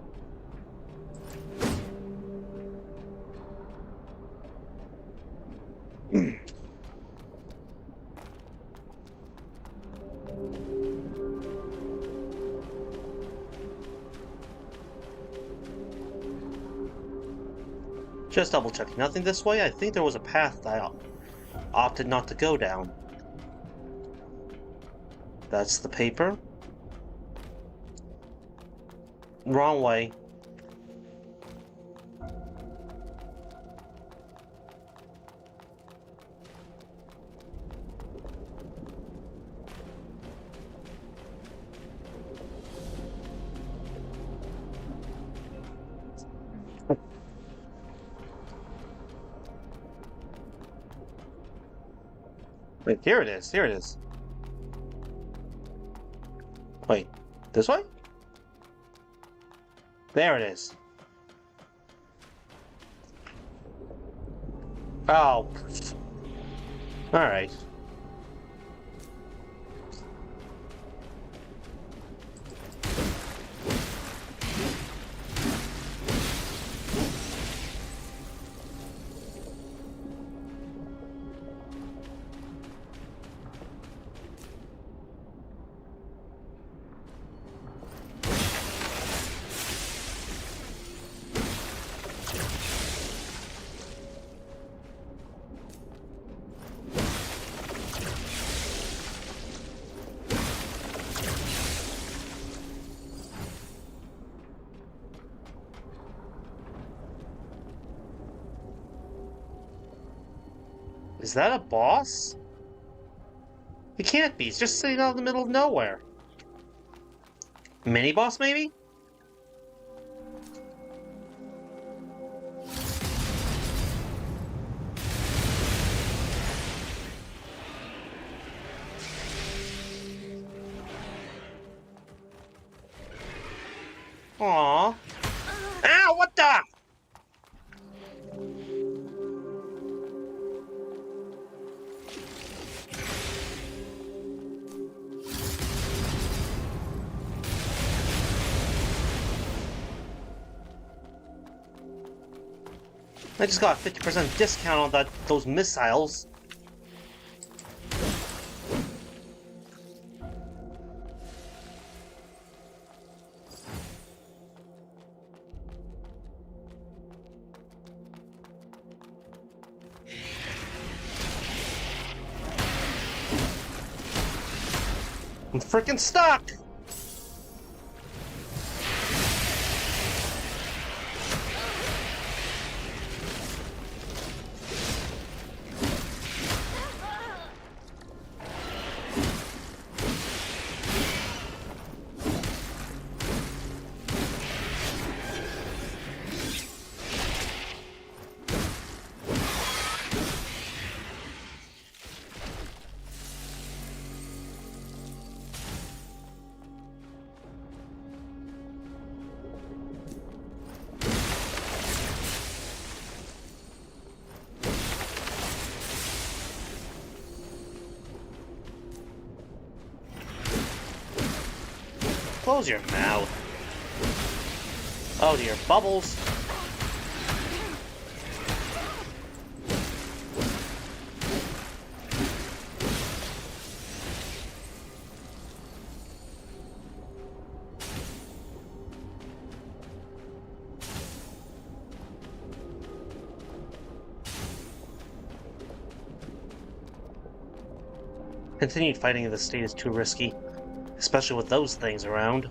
Just double checking. Nothing this way? I think there was a path that I opted not to go down. That's the paper. Wrong way. Wait, here it is. Here it is. Wait, this way? There it is. Oh. Alright. Is that a boss? It can't be. It's just sitting out in the middle of nowhere. Mini boss, maybe? Aww. Ow, what the? I just got a 50% discount on those missiles. I'm freaking stuck! Close your mouth. Oh dear, bubbles. Continued fighting in the state is too risky, especially with those things around.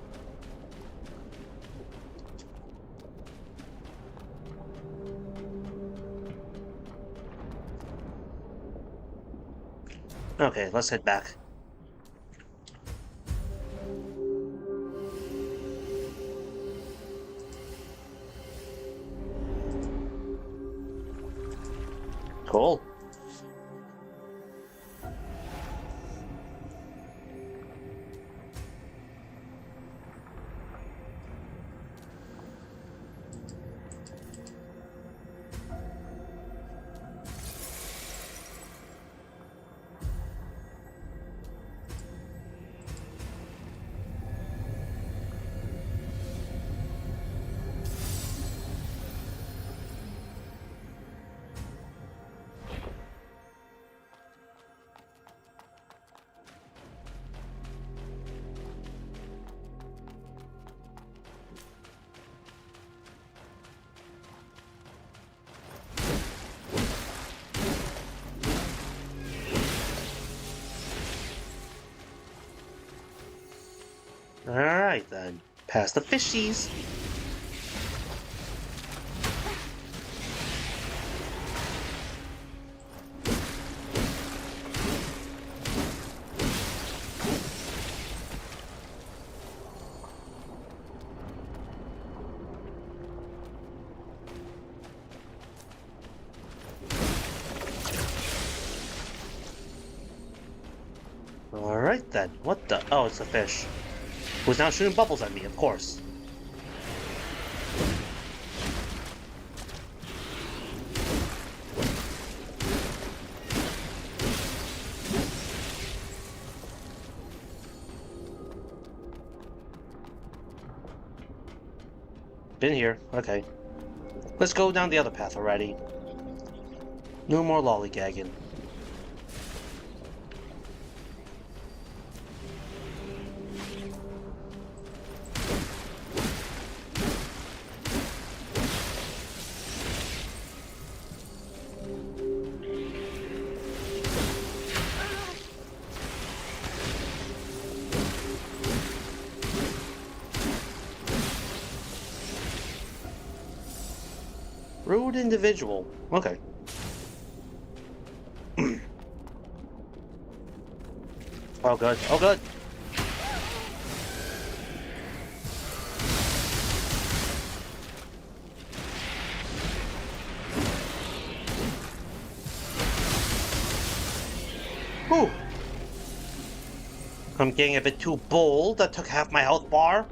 Okay, let's head back. Cool. Alright then, past the fishies. Alright then, what the? Oh, it's a fish. Who's now shooting bubbles at me, of course. Been here, okay. Let's go down the other path already. No more lollygagging. Rude individual. Okay. Oh good. Oh good. Whew. I'm getting a bit too bold. That took half my health bar.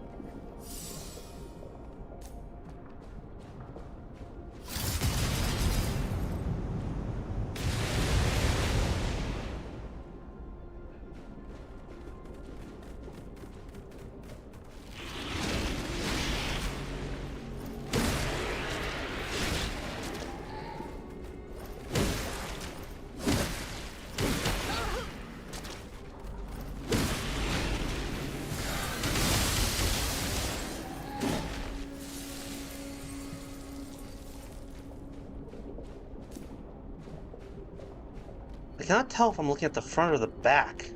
I cannot tell if I'm looking at the front or the back.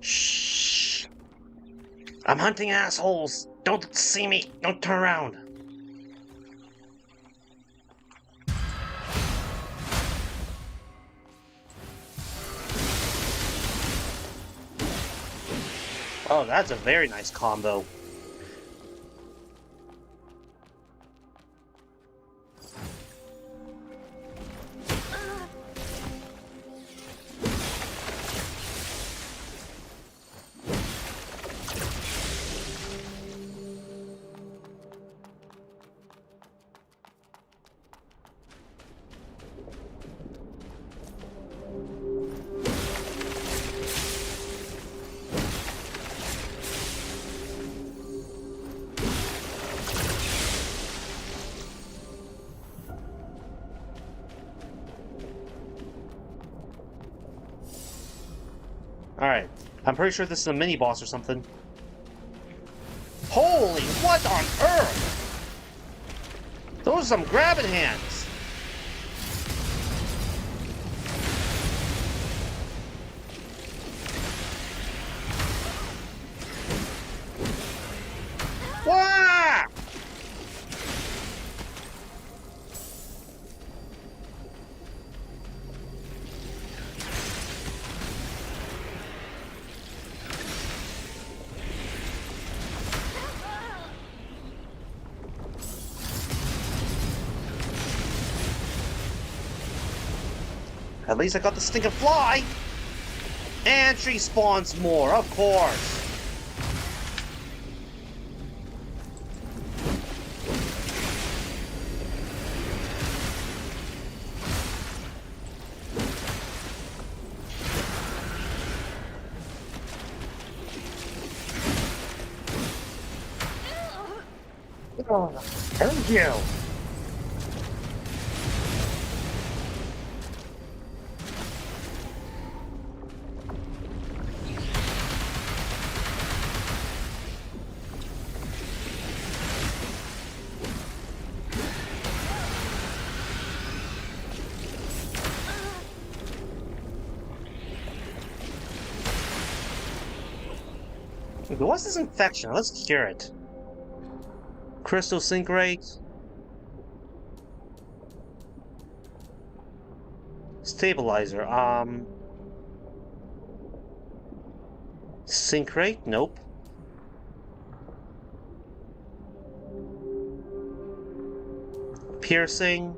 Shh. I'm hunting assholes. Don't see me. Don't turn around. Oh, that's a very nice combo. Alright, I'm pretty sure this is a mini-boss or something. Holy, what on earth? Those are some grabbing hands. Wah! At least I got the stinking fly! And she spawns more, of course! Oh, thank you! What's this infection? Let's cure it. Crystal sync rate. Stabilizer. Sync rate? Nope. Piercing.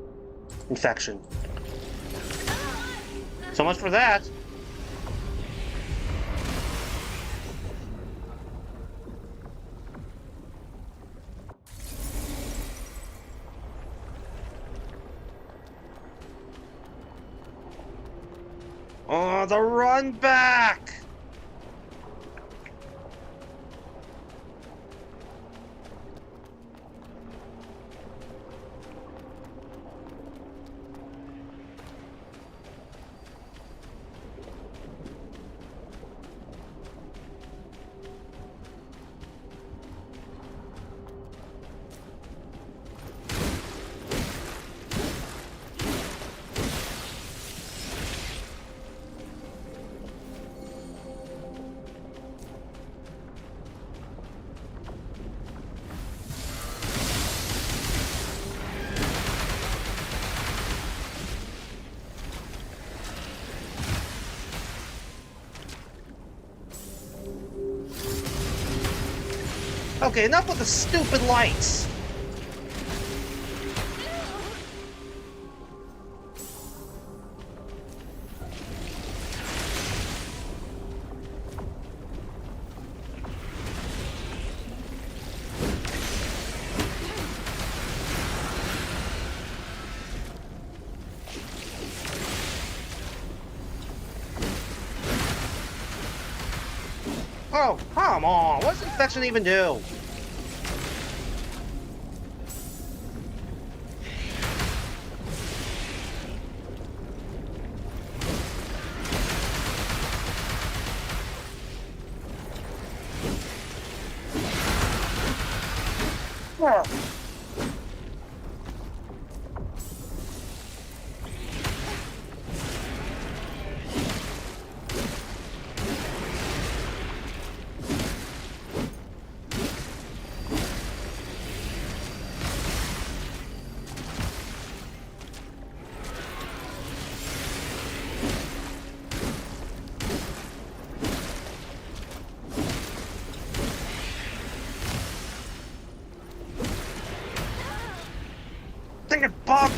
Infection. So much for that. Oh, the run back! Okay, enough with the stupid lights! Oh, come on! What does infection even do? Yeah. Dang it, Bob!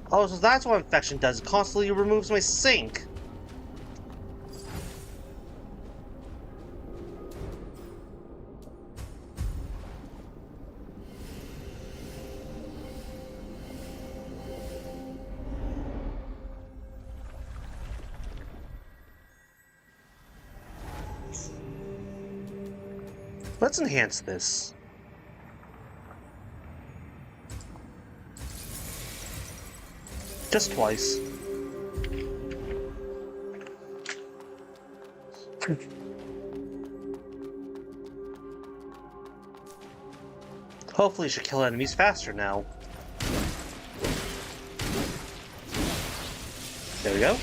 Oh, so that's what infection does. It constantly removes my sink. Let's enhance this. Just twice. Hopefully, she should kill enemies faster now. There we go.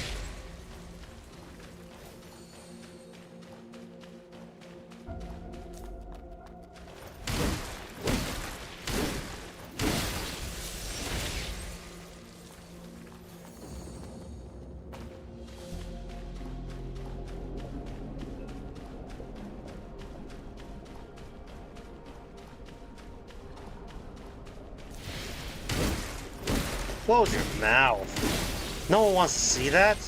Close your mouth. No one wants to see that.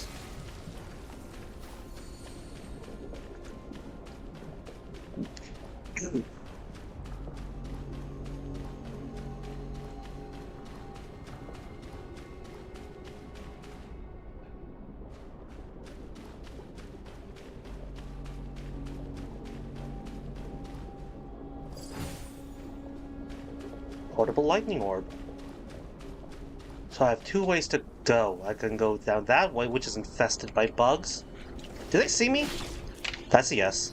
Portable lightning orb. So I have two ways to go. I can go down that way, which is infested by bugs. Do they see me? That's a yes.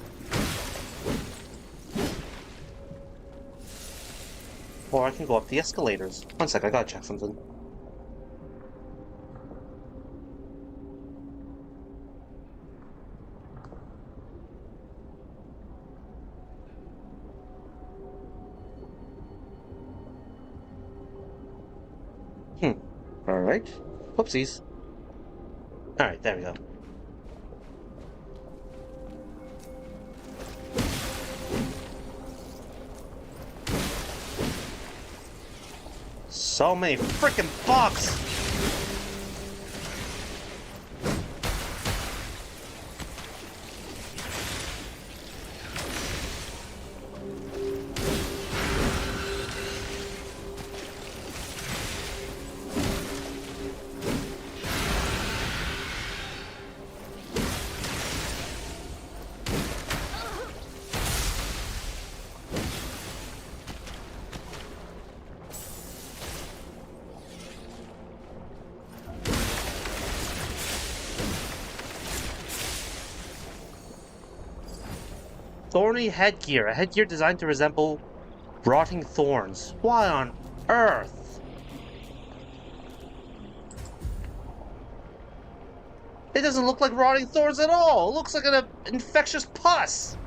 Or I can go up the escalators. One sec, I gotta check something. Alright. Whoopsies. Alright, there we go. So many freaking bugs! Thorny headgear. A headgear designed to resemble rotting thorns. Why on earth? It doesn't look like rotting thorns at all. It looks like an infectious pus.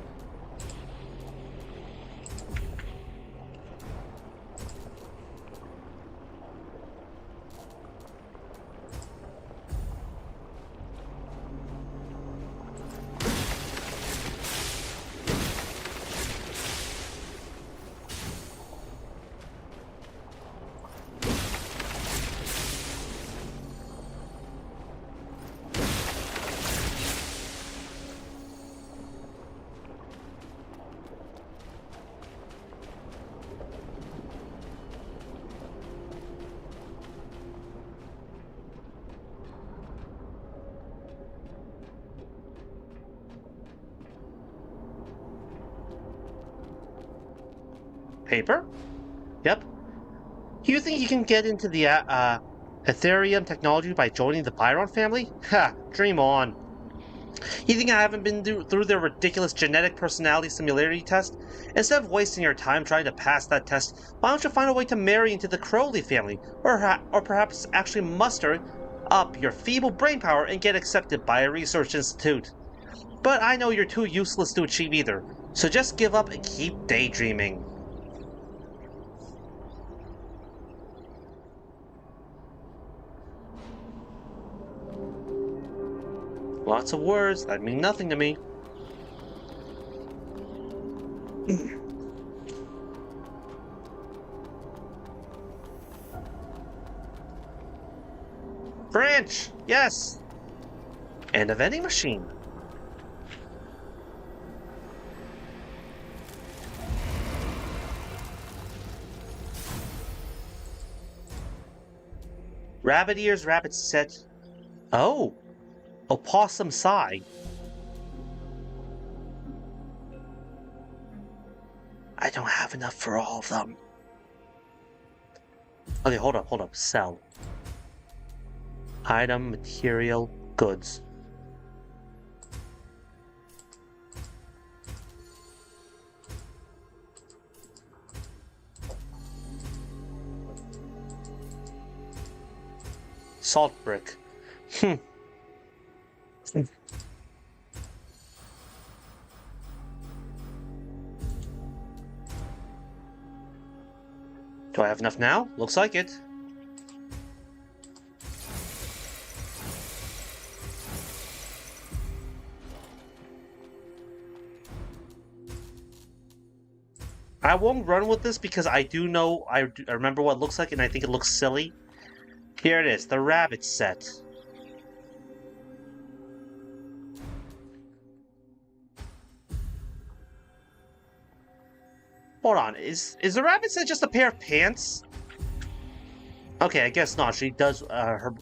Paper? Yep. You think you can get into the Ethereum technology by joining the Byron family? Ha! Dream on. You think I haven't been through their ridiculous genetic personality similarity test? Instead of wasting your time trying to pass that test, why don't you find a way to marry into the Crowley family? Or perhaps actually muster up your feeble brain power and get accepted by a research institute. But I know you're too useless to achieve either, so just give up and keep daydreaming. Lots of words that mean nothing to me. Branch! Yes! And a vending machine. Rabbit ears, rabbit set. Oh! Opossum sigh. I don't have enough for all of them. Okay, hold up. Sell. Item, material, goods. Salt brick. Do I have enough now? Looks like it. I won't run with this because I do know, I remember what it looks like and I think it looks silly. Here it is, the rabbit set. Hold on, is the rabbit set just a pair of pants? Okay, I guess not. She does, her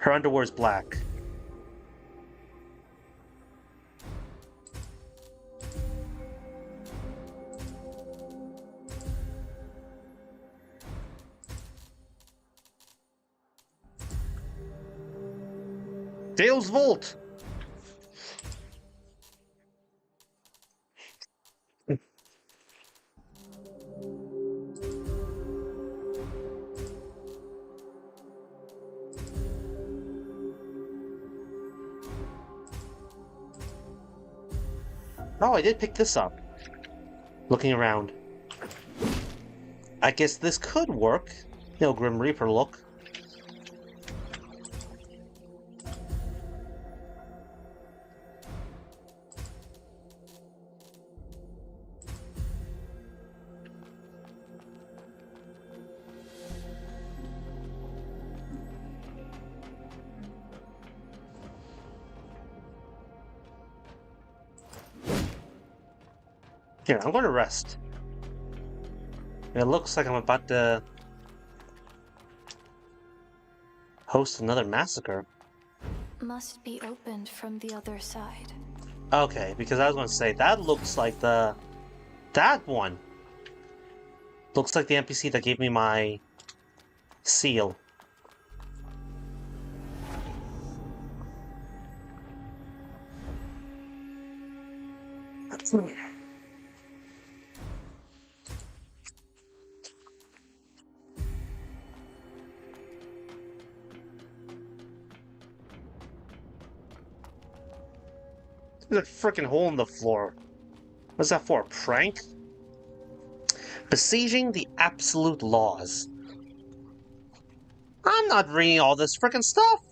underwear is black. Dale's Vault! Oh, I did pick this up. Looking around. I guess this could work. No Grim Reaper look. Here, I'm going to rest. It looks like I'm about to host another massacre. Must be opened from the other side. Okay, because I was going to say, that looks like the... That one! Looks like the NPC that gave me my seal. There's a freaking hole in the floor. What's that for? A prank? Besieging the absolute laws. I'm not reading all this freaking stuff.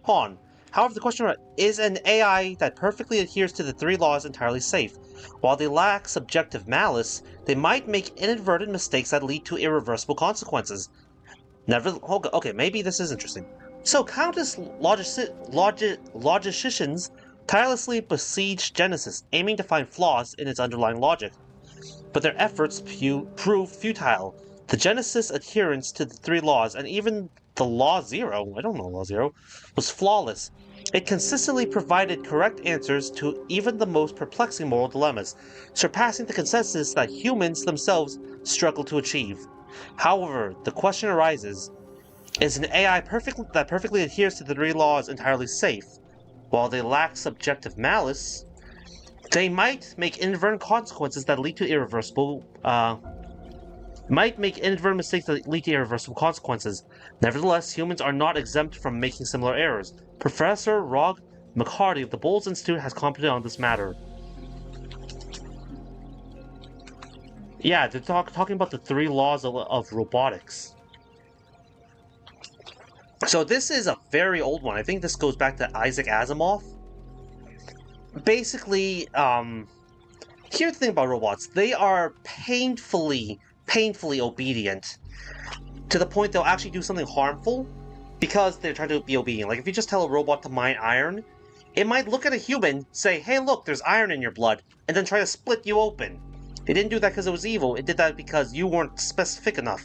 Hold on. However, the question is an AI that perfectly adheres to the 3 laws entirely safe? While they lack subjective malice, they might make inadvertent mistakes that lead to irreversible consequences. Okay, maybe this is interesting. So, countless logicians tirelessly besieged Genesis, aiming to find flaws in its underlying logic. But their efforts proved futile. The Genesis adherence to the 3 laws, and even the Law Zero, I don't know Law Zero, was flawless. It consistently provided correct answers to even the most perplexing moral dilemmas, surpassing the consensus that humans themselves struggle to achieve. However, the question arises, is an AI that perfectly adheres to the 3 laws entirely safe? While they lack subjective malice, they might make inadvertent consequences that lead to irreversible, mistakes that lead to irreversible consequences. Nevertheless, humans are not exempt from making similar errors. Professor Rog McCarty of the Bowles Institute has commented on this matter. Yeah, they're talking about the 3 laws of robotics. So this is a very old one. I think this goes back to Isaac Asimov. Basically, here's the thing about robots. They are painfully obedient. To the point they'll actually do something harmful because they're trying to be obedient. Like, if you just tell a robot to mine iron, it might look at a human, say, hey look, there's iron in your blood, and then try to split you open. It didn't do that because it was evil, it did that because you weren't specific enough.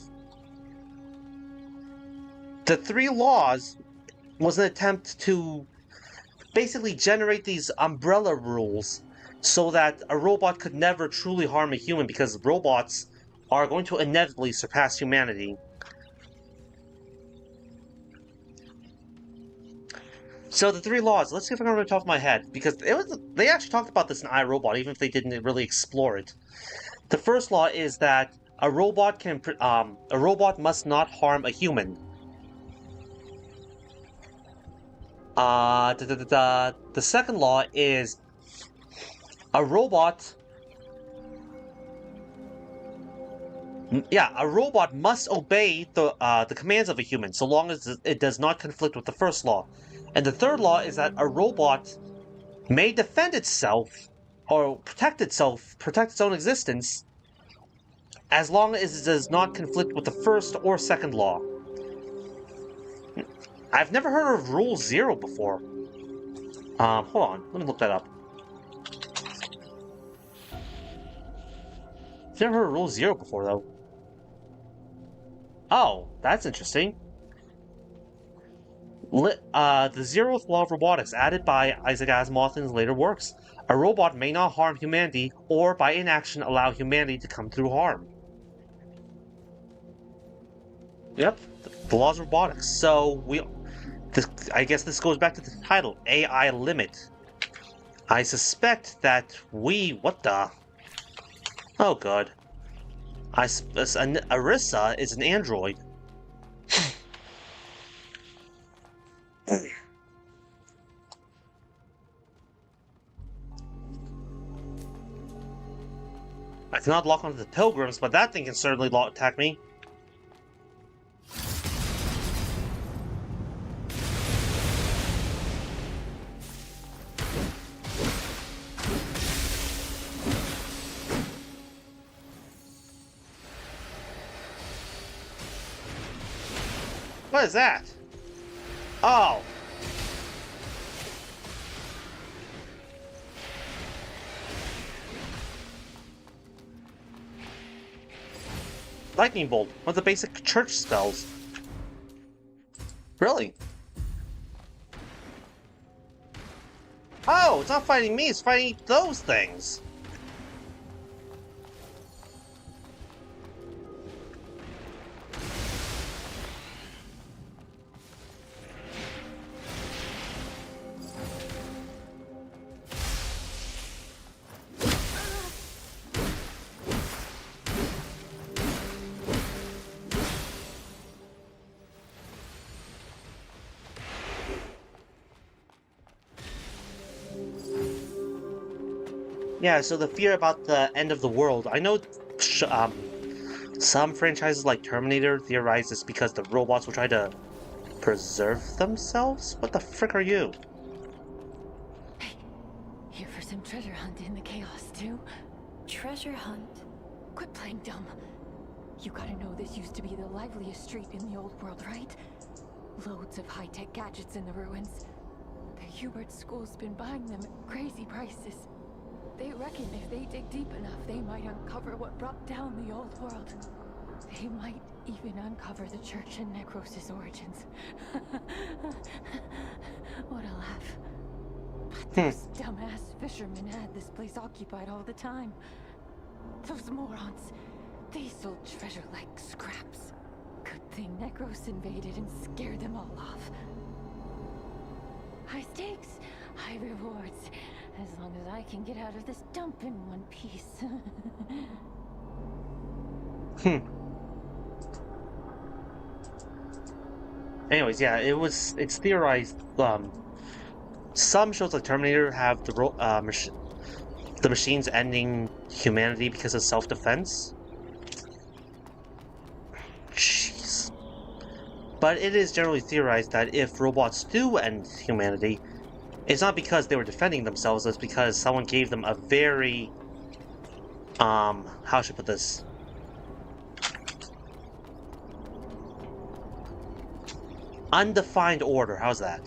The 3 laws was an attempt to basically generate these umbrella rules so that a robot could never truly harm a human, because robots are going to inevitably surpass humanity. So the 3 laws, let's see if I can remember off the top of my head, because they actually talked about this in iRobot, even if they didn't really explore it. The first law is that a robot must not harm a human. The second law is a robot must obey the commands of a human, so long as it does not conflict with the first law. And the third law is that a robot may defend itself or protect its own existence, as long as it does not conflict with the first or second law. I've never heard of Rule 0 before. Hold on, let me look that up. I've never heard of Rule 0 before, though. Oh, that's interesting. The 0th law of robotics, added by Isaac Asimov in his later works. A robot may not harm humanity, or by inaction allow humanity to come through harm. Yep, the laws of robotics. So, I guess this goes back to the title, AI Limit. I suspect that what the? Oh god. Arissa is an android. I cannot lock onto the pilgrims, but that thing can certainly attack me. What is that? Oh! Lightning Bolt, one of the basic church spells. Really? Oh, it's not fighting me, it's fighting those things! Yeah, so the fear about the end of the world. I know some franchises like Terminator theorize this because the robots will try to preserve themselves? What the frick are you? Hey, here for some treasure hunt in the chaos too? Treasure hunt? Quit playing dumb. You gotta know this used to be the liveliest street in the old world, right? Loads of high-tech gadgets in the ruins. The Hubert School's been buying them at crazy prices. They reckon if they dig deep enough, they might uncover what brought down the old world. They might even uncover the church and Necros' origins. What a laugh. But those dumbass fishermen had this place occupied all the time. Those morons, they sold treasure like scraps. Good thing Necros invaded and scared them all off. High stakes, high rewards. As long as I can get out of this dump in one piece. Anyways, yeah, it's theorized. Some shows like Terminator have the machines ending humanity because of self-defense. Jeez. But it is generally theorized that if robots do end humanity, it's not because they were defending themselves, it's because someone gave them a very, how should I put this? Undefined order, how's that?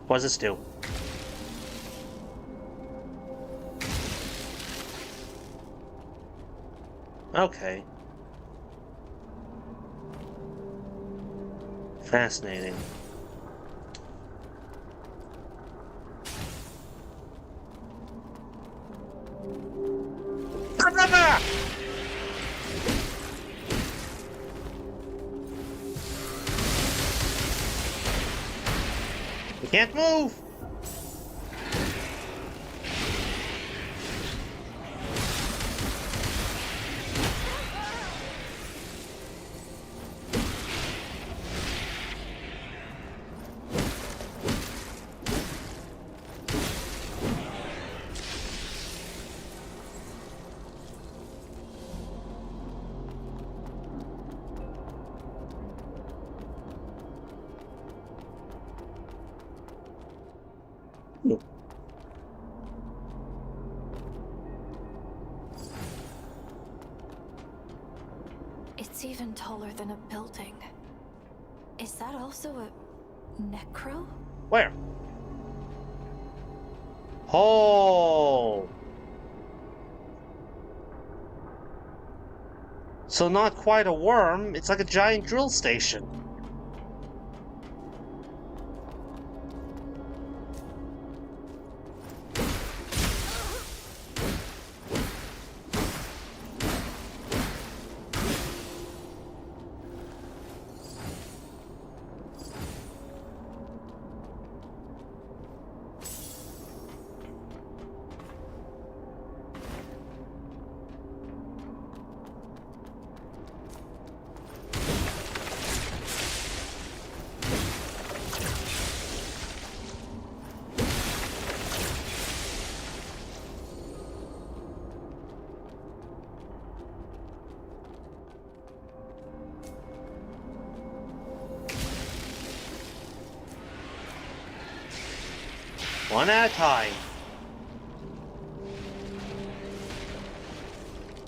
What does this do? Okay. Fascinating. We can't move! It's even taller than a building. Is that also a necro? Where? Oh! So not quite a worm, it's like a giant drill station. One at a time.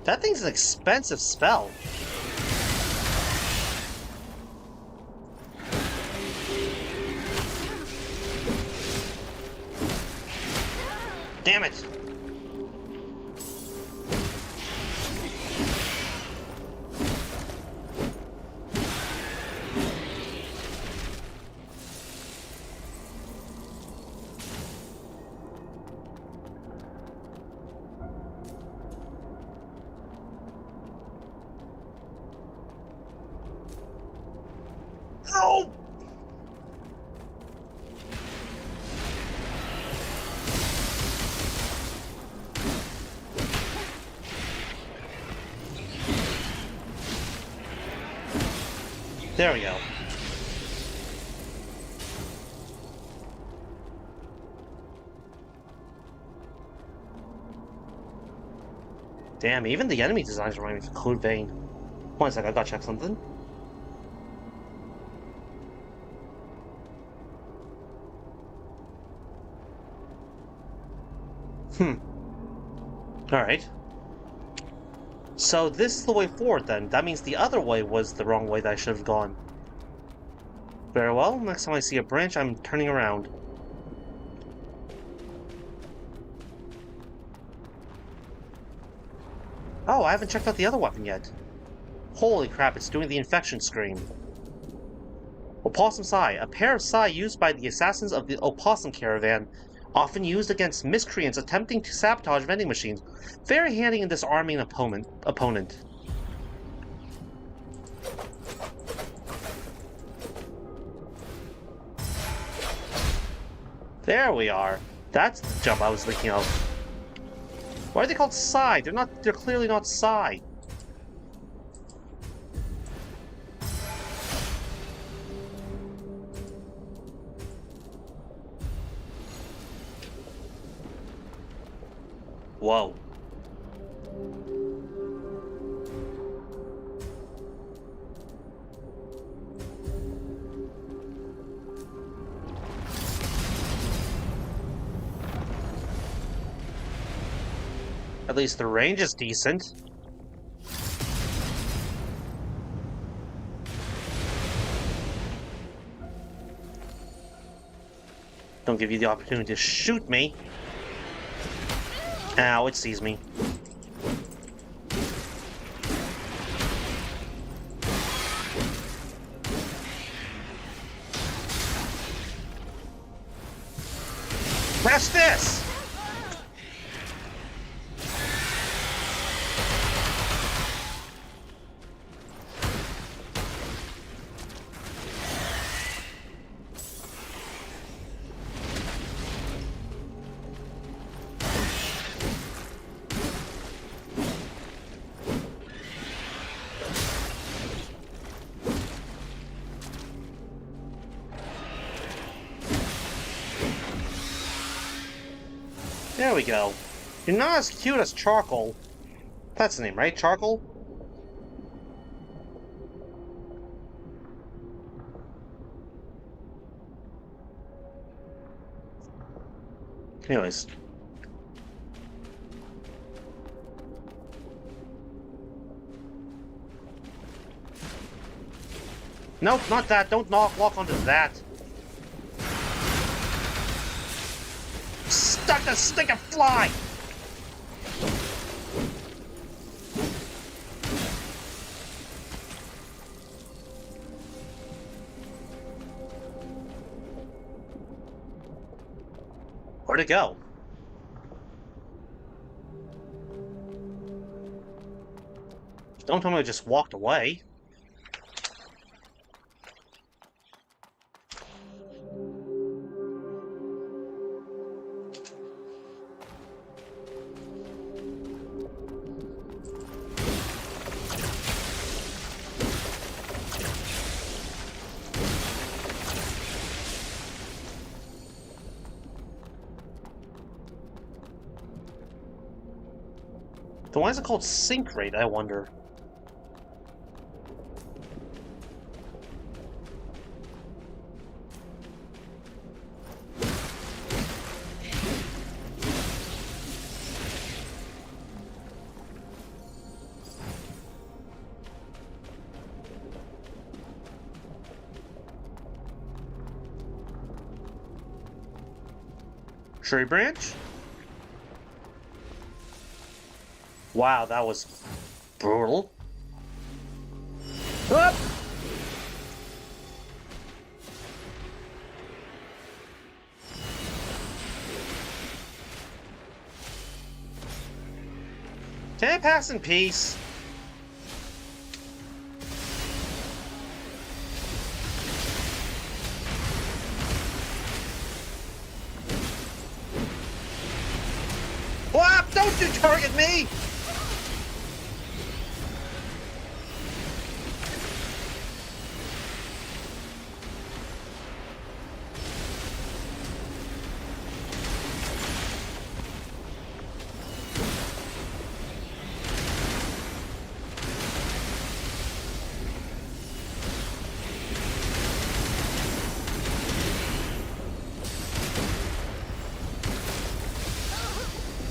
That thing's an expensive spell. Damn it! Oh! There we go. Damn, even the enemy designs remind me of Code Vein. One sec, I gotta check something. Alright. So this is the way forward then. That means the other way was the wrong way that I should have gone. Very well, next time I see a branch, I'm turning around. Oh, I haven't checked out the other weapon yet. Holy crap, it's doing the infection screen. Opossum Sai, a pair of sai used by the assassins of the Opossum Caravan, often used against miscreants attempting to sabotage vending machines. Very handy in disarming an opponent. There we are. That's the jump I was thinking of. Why are they called sai? They're clearly not sai. Whoa. At least the range is decent. Don't give you the opportunity to shoot me. Ow, it sees me. Press this! There we go. You're not as cute as Charcoal. That's the name, right? Charcoal? Anyways. Nope, not that. Don't lock onto that. Stuck the stinking fly! Where'd it go? Don't tell me it just walked away. Then why is it called Sync Rate, I wonder? Tree branch? Wow, that was brutal. Up! Can I pass in peace? Whap! Don't you target me!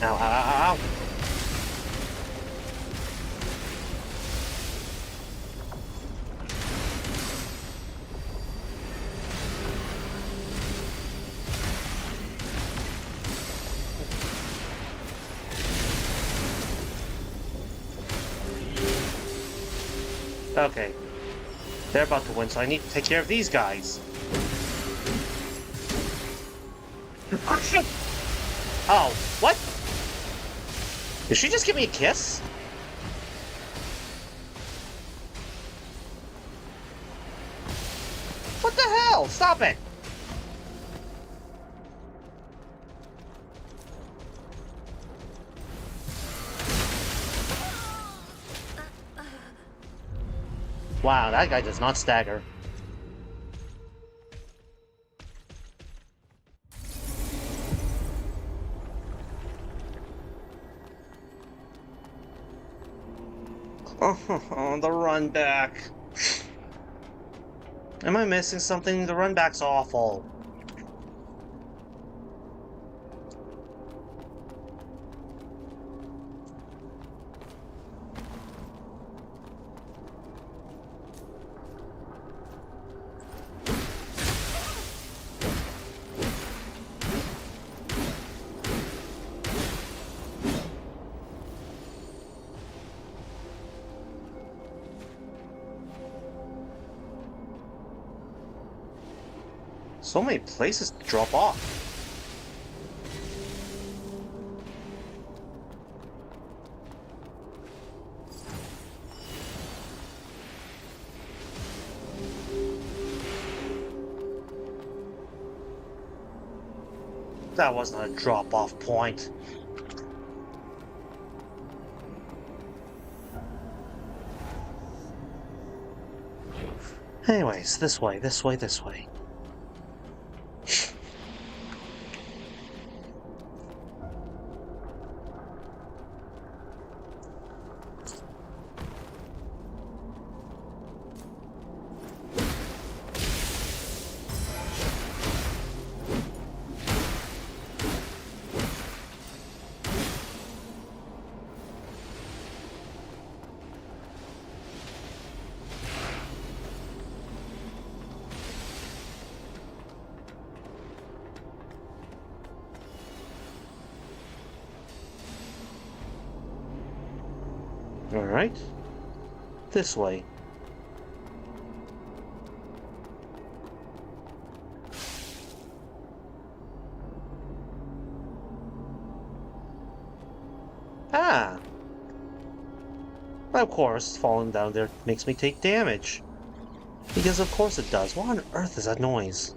Ow, ow, ow, ow. Okay. They're about to win, so I need to take care of these guys. Oh, shit! Oh, what? Did she just give me a kiss? What the hell? Stop it! Wow, that guy does not stagger. Oh, the run back. Am I missing something? The run back's awful. So many places to drop off. That wasn't a drop-off point. Anyways, this way, this way, this way. Alright. This way. Ah! Of course, falling down there makes me take damage. Because of course it does. What on earth is that noise?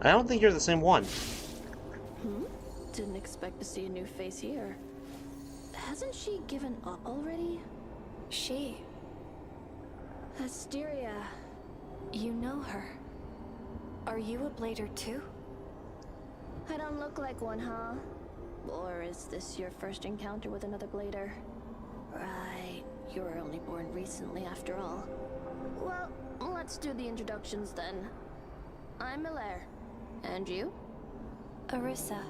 I don't think you're the same one. Didn't expect to see a new face here. Hasn't she given up already? She. Asteria. You know her. Are you a blader too? I don't look like one, huh? Or is this your first encounter with another blader? Right, you were only born recently after all. Well, let's do the introductions then. I'm Hilaire. And you? Arissa.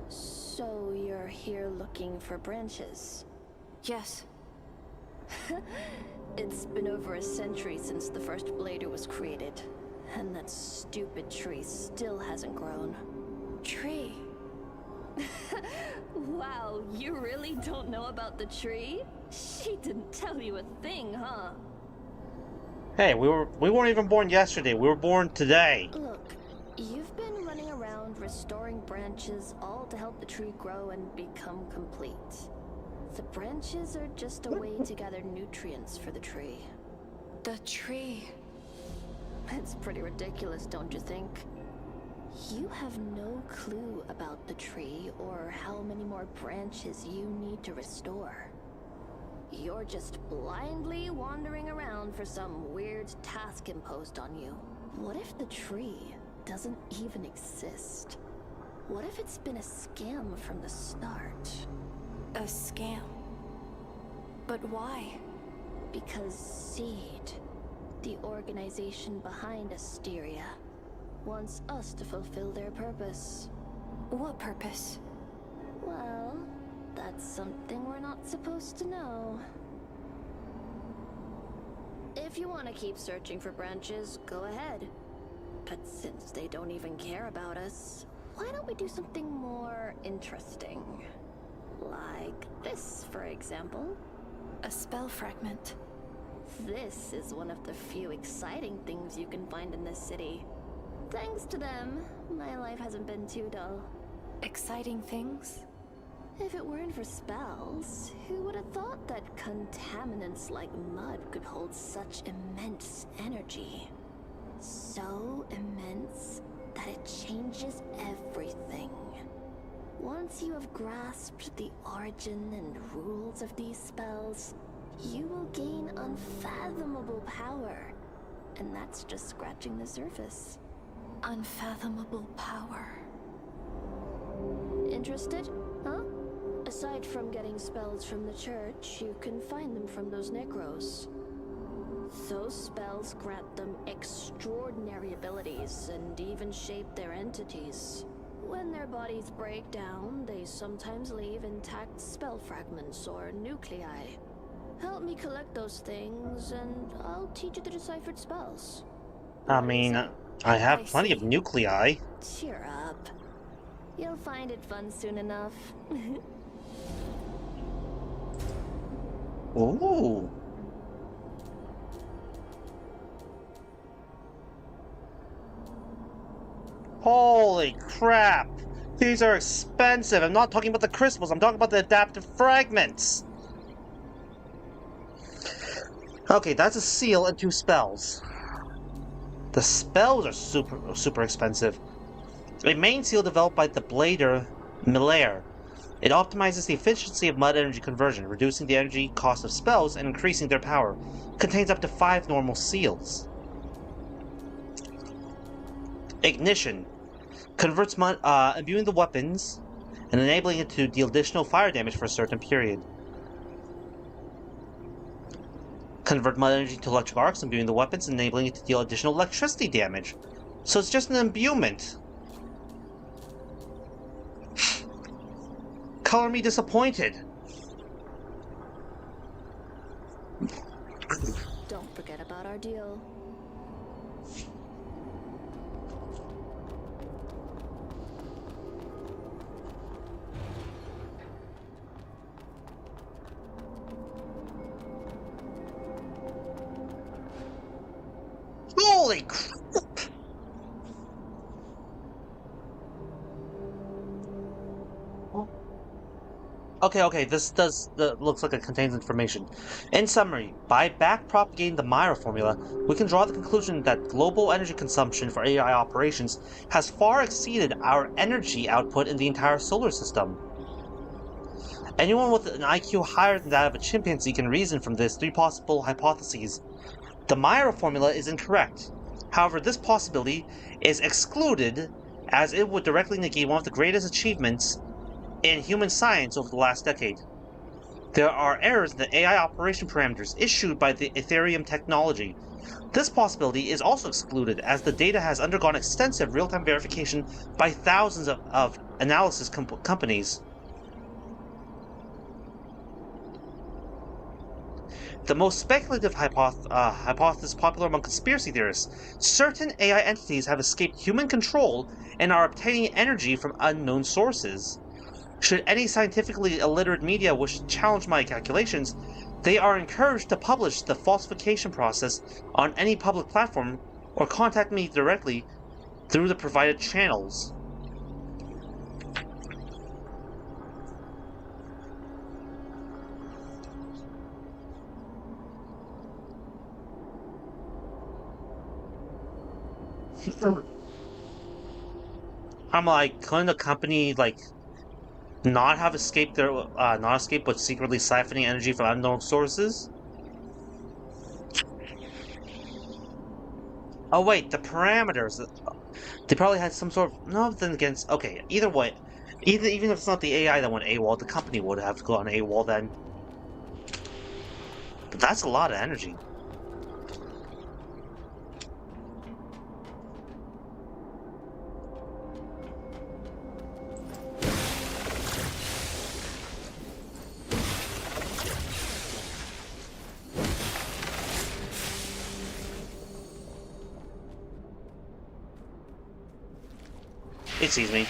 So you're here looking for branches? Yes. It's been over a century since the first blader was created. And that stupid tree still hasn't grown. Tree. Wow, you really don't know about the tree? She didn't tell you a thing, huh? Hey, we weren't even born yesterday. We were born today. Look, you've been running around restoring branches all to help the tree grow and become complete. The branches are just a way to gather nutrients for the tree. The tree. It's pretty ridiculous, don't you think? You have no clue about the tree or how many more branches you need to restore. You're just blindly wandering around for some weird task imposed on you. What if the tree doesn't even exist? What if it's been a scam from the start? A scam. But why? Because Seed, the organization behind Asteria, wants us to fulfill their purpose. What purpose? Well, that's something we're not supposed to know. If you want to keep searching for branches, go ahead. But since they don't even care about us, why don't we do something more interesting? Like this, for example. A spell fragment. This is one of the few exciting things you can find in this city. Thanks to them, my life hasn't been too dull. Exciting things? If it weren't for spells, who would have thought that contaminants like mud could hold such immense energy? So immense that it changes everything. Once you have grasped the origin and rules of these spells, you will gain unfathomable power. And that's just scratching the surface. Unfathomable power. Interested? Huh? Aside from getting spells from the church, you can find them from those Necros. Those spells grant them extraordinary abilities and even shape their entities. When their bodies break down, they sometimes leave intact spell fragments or nuclei. Help me collect those things, and I'll teach you the deciphered spells. I mean, I have plenty of nuclei. Cheer up. You'll find it fun soon enough. Ooh. Holy crap! These are expensive. I'm not talking about the crystals. I'm talking about the adaptive fragments. Okay, that's a seal and 2 spells. The spells are super expensive. A main seal developed by the blader Hilaire. It optimizes the efficiency of mud energy conversion, reducing the energy cost of spells and increasing their power. It contains up to 5 normal seals. Ignition. Converts mud, imbuing the weapons and enabling it to deal additional fire damage for a certain period. Convert mud energy to electric arcs, imbuing the weapons, enabling it to deal additional electricity damage. So it's just an imbuement. Color me disappointed. Don't forget about our deal. Holy crap! Okay, this looks like it contains information. In summary, by backpropagating the Myra formula, we can draw the conclusion that global energy consumption for AI operations has far exceeded our energy output in the entire solar system. Anyone with an IQ higher than that of a chimpanzee can reason from this three possible hypotheses. The Myra formula is incorrect. However, this possibility is excluded as it would directly negate one of the greatest achievements in human science over the last decade. There are errors in the AI operation parameters issued by the Ethereum technology. This possibility is also excluded as the data has undergone extensive real-time verification by thousands of analysis companies. The most speculative hypothesis popular among conspiracy theorists: certain AI entities have escaped human control and are obtaining energy from unknown sources. Should any scientifically illiterate media wish to challenge my calculations, they are encouraged to publish the falsification process on any public platform or contact me directly through the provided channels. I'm like, couldn't the company, like, not have escaped their, not escape, but secretly siphoning energy from unknown sources? Oh wait, the parameters. They probably had some sort of, no, then against, okay, either way, even if it's not the AI that went AWOL, the company would have gone AWOL then. But that's a lot of energy. It sees me.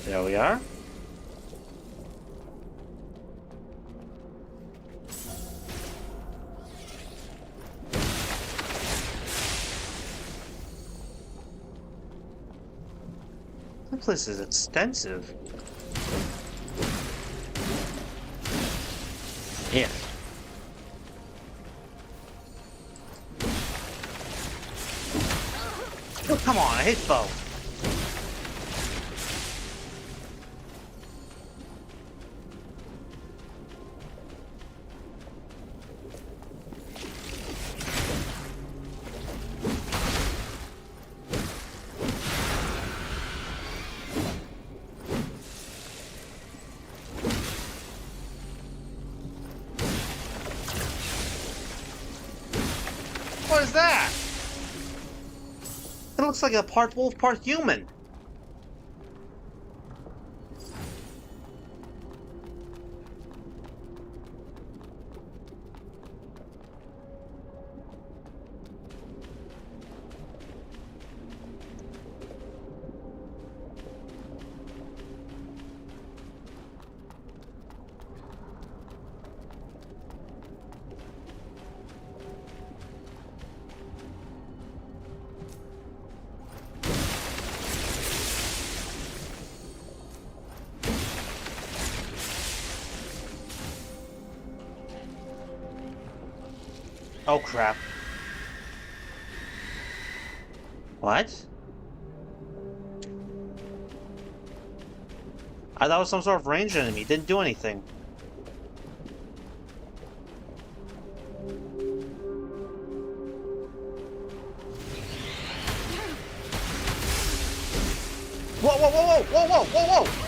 There we are. This place is extensive. Yeah. Oh, come on, I hate bow. What is that? It looks like a part wolf, part human. Oh crap. What? I thought it was some sort of ranged enemy. It didn't do anything. Whoa, whoa, whoa, whoa, whoa, whoa, whoa!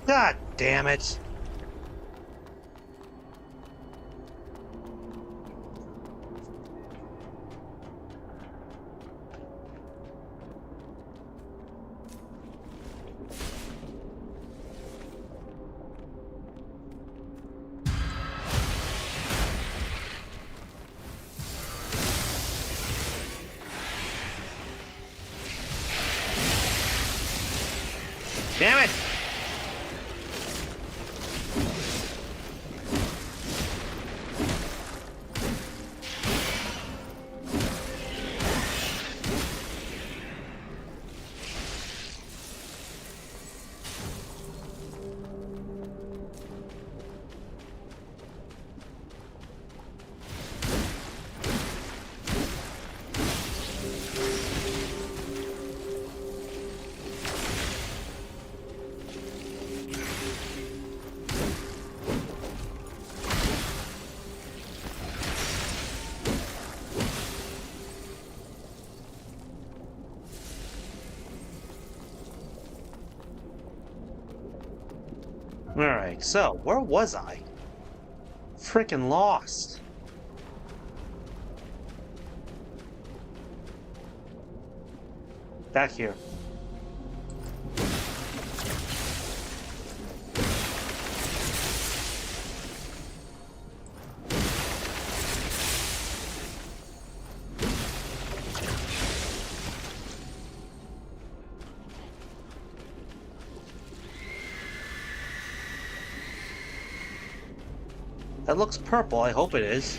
God damn it. think so. Where was I? Freaking lost. Back here. That looks purple. I hope it is.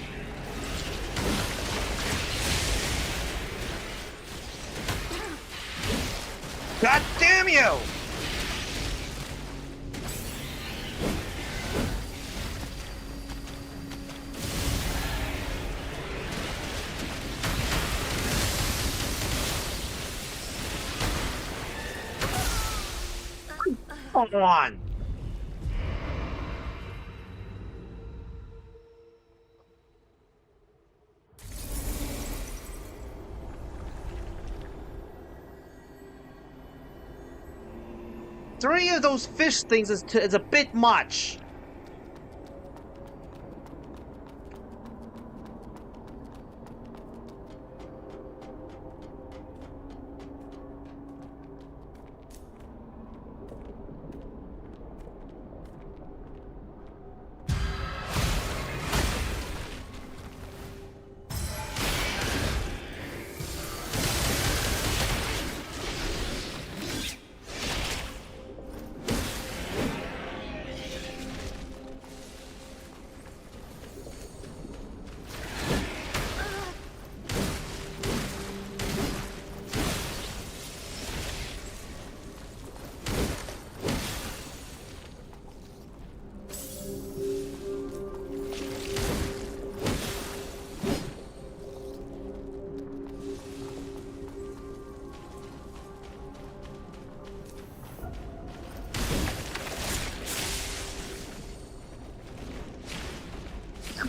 God damn you! Come on! Three of those fish things is a bit much.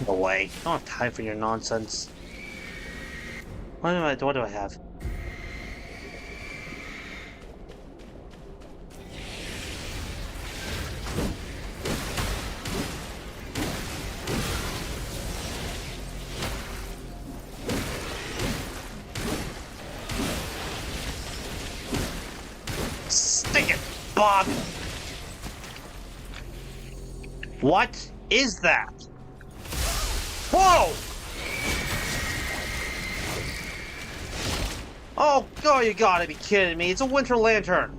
Go away. I don't have time for your nonsense. What do I have? Stick it, Bob! What is that? Whoa! Oh, God, you gotta be kidding me. It's a winter lantern.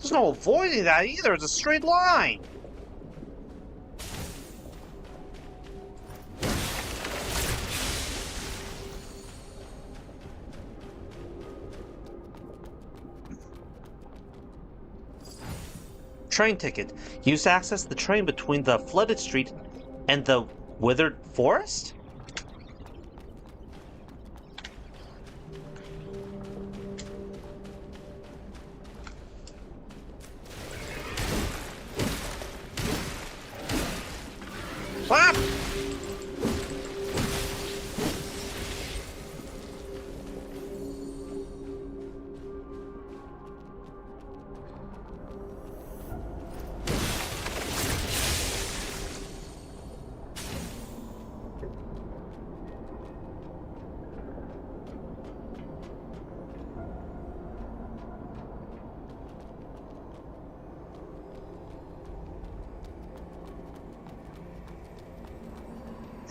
There's no avoiding that either. It's a straight line. Train ticket. Use to access the train between the flooded street and the withered forest? Ah!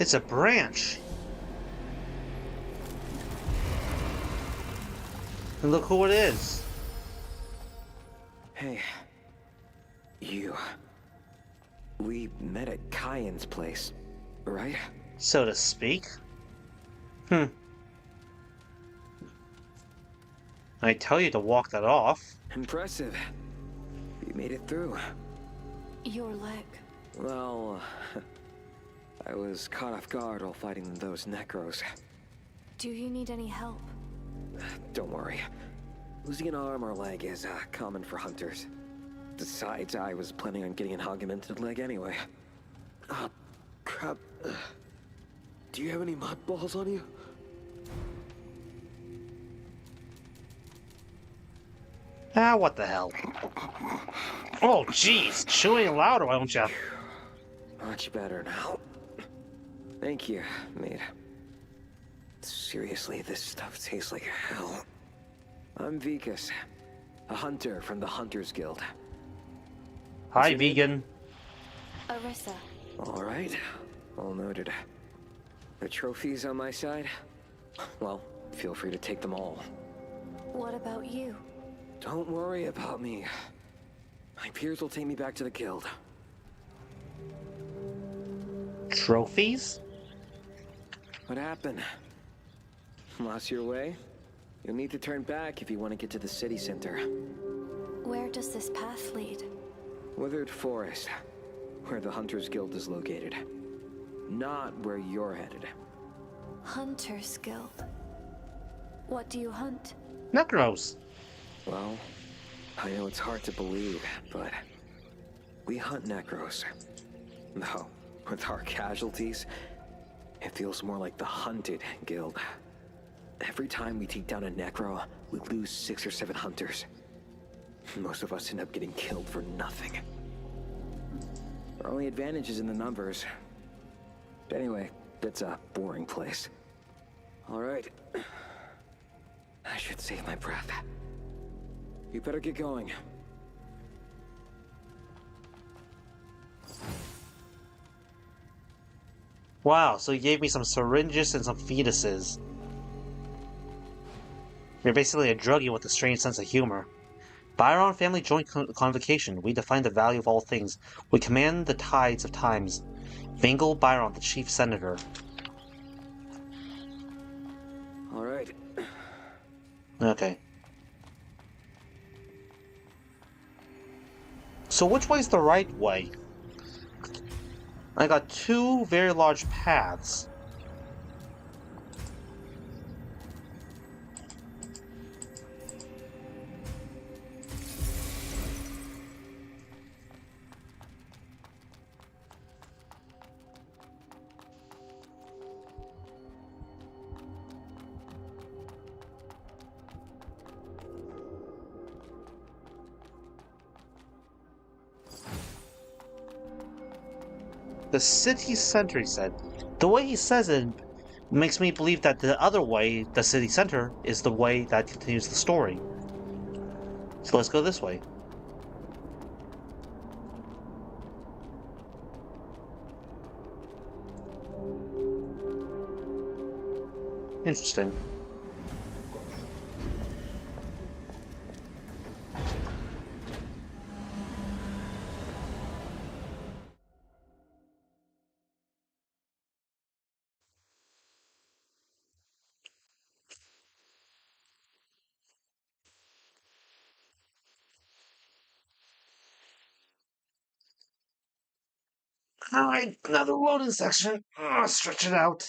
It's a branch. And look who it is. Hey. You. We met at Kyan's place, right? So to speak. I tell you to walk that off. Impressive. You made it through. Your leg. Well, I was caught off guard while fighting those Necros. Do you need any help? Don't worry. Losing an arm or leg is common for hunters. Besides, I was planning on getting an augmented leg anyway. Crap. Do you have any mud balls on you? Ah, what the hell? Oh, jeez. Chewing louder, why don't you? Much better now. Thank you, mate. Seriously, this stuff tastes like hell. I'm Vikas, a hunter from the Hunters Guild. Hi, vegan. Arissa. All right, all noted. The trophies on my side? Well, feel free to take them all. What about you? Don't worry about me. My peers will take me back to the guild. Trophies? What happened? Lost your way? You'll need to turn back if you want to get to the city center. Where does this path lead? Withered Forest, where the Hunters Guild is located. Not where you're headed. Hunter's Guild. What do you hunt? Necros. Well, I know it's hard to believe, but we hunt Necros. Though, with our casualties, it feels more like the Hunted Guild. Every time we take down a Necro, we lose 6 or 7 hunters. Most of us end up getting killed for nothing. Our only advantage is in the numbers. But anyway, it's a boring place. All right. I should save my breath. You better get going. Wow, so you gave me some syringes and some fetuses. You're basically a druggie with a strange sense of humor. Byron Family Joint Convocation. We define the value of all things. We command the tides of times. Bingle Byron, the Chief Senator. All right. Okay. So which way's the right way? I got 2 very large paths. The city center, he said. The way he says it makes me believe that the other way, the city center, is the way that continues the story. So let's go this way. Interesting. Alright, another loading section. Stretch it out.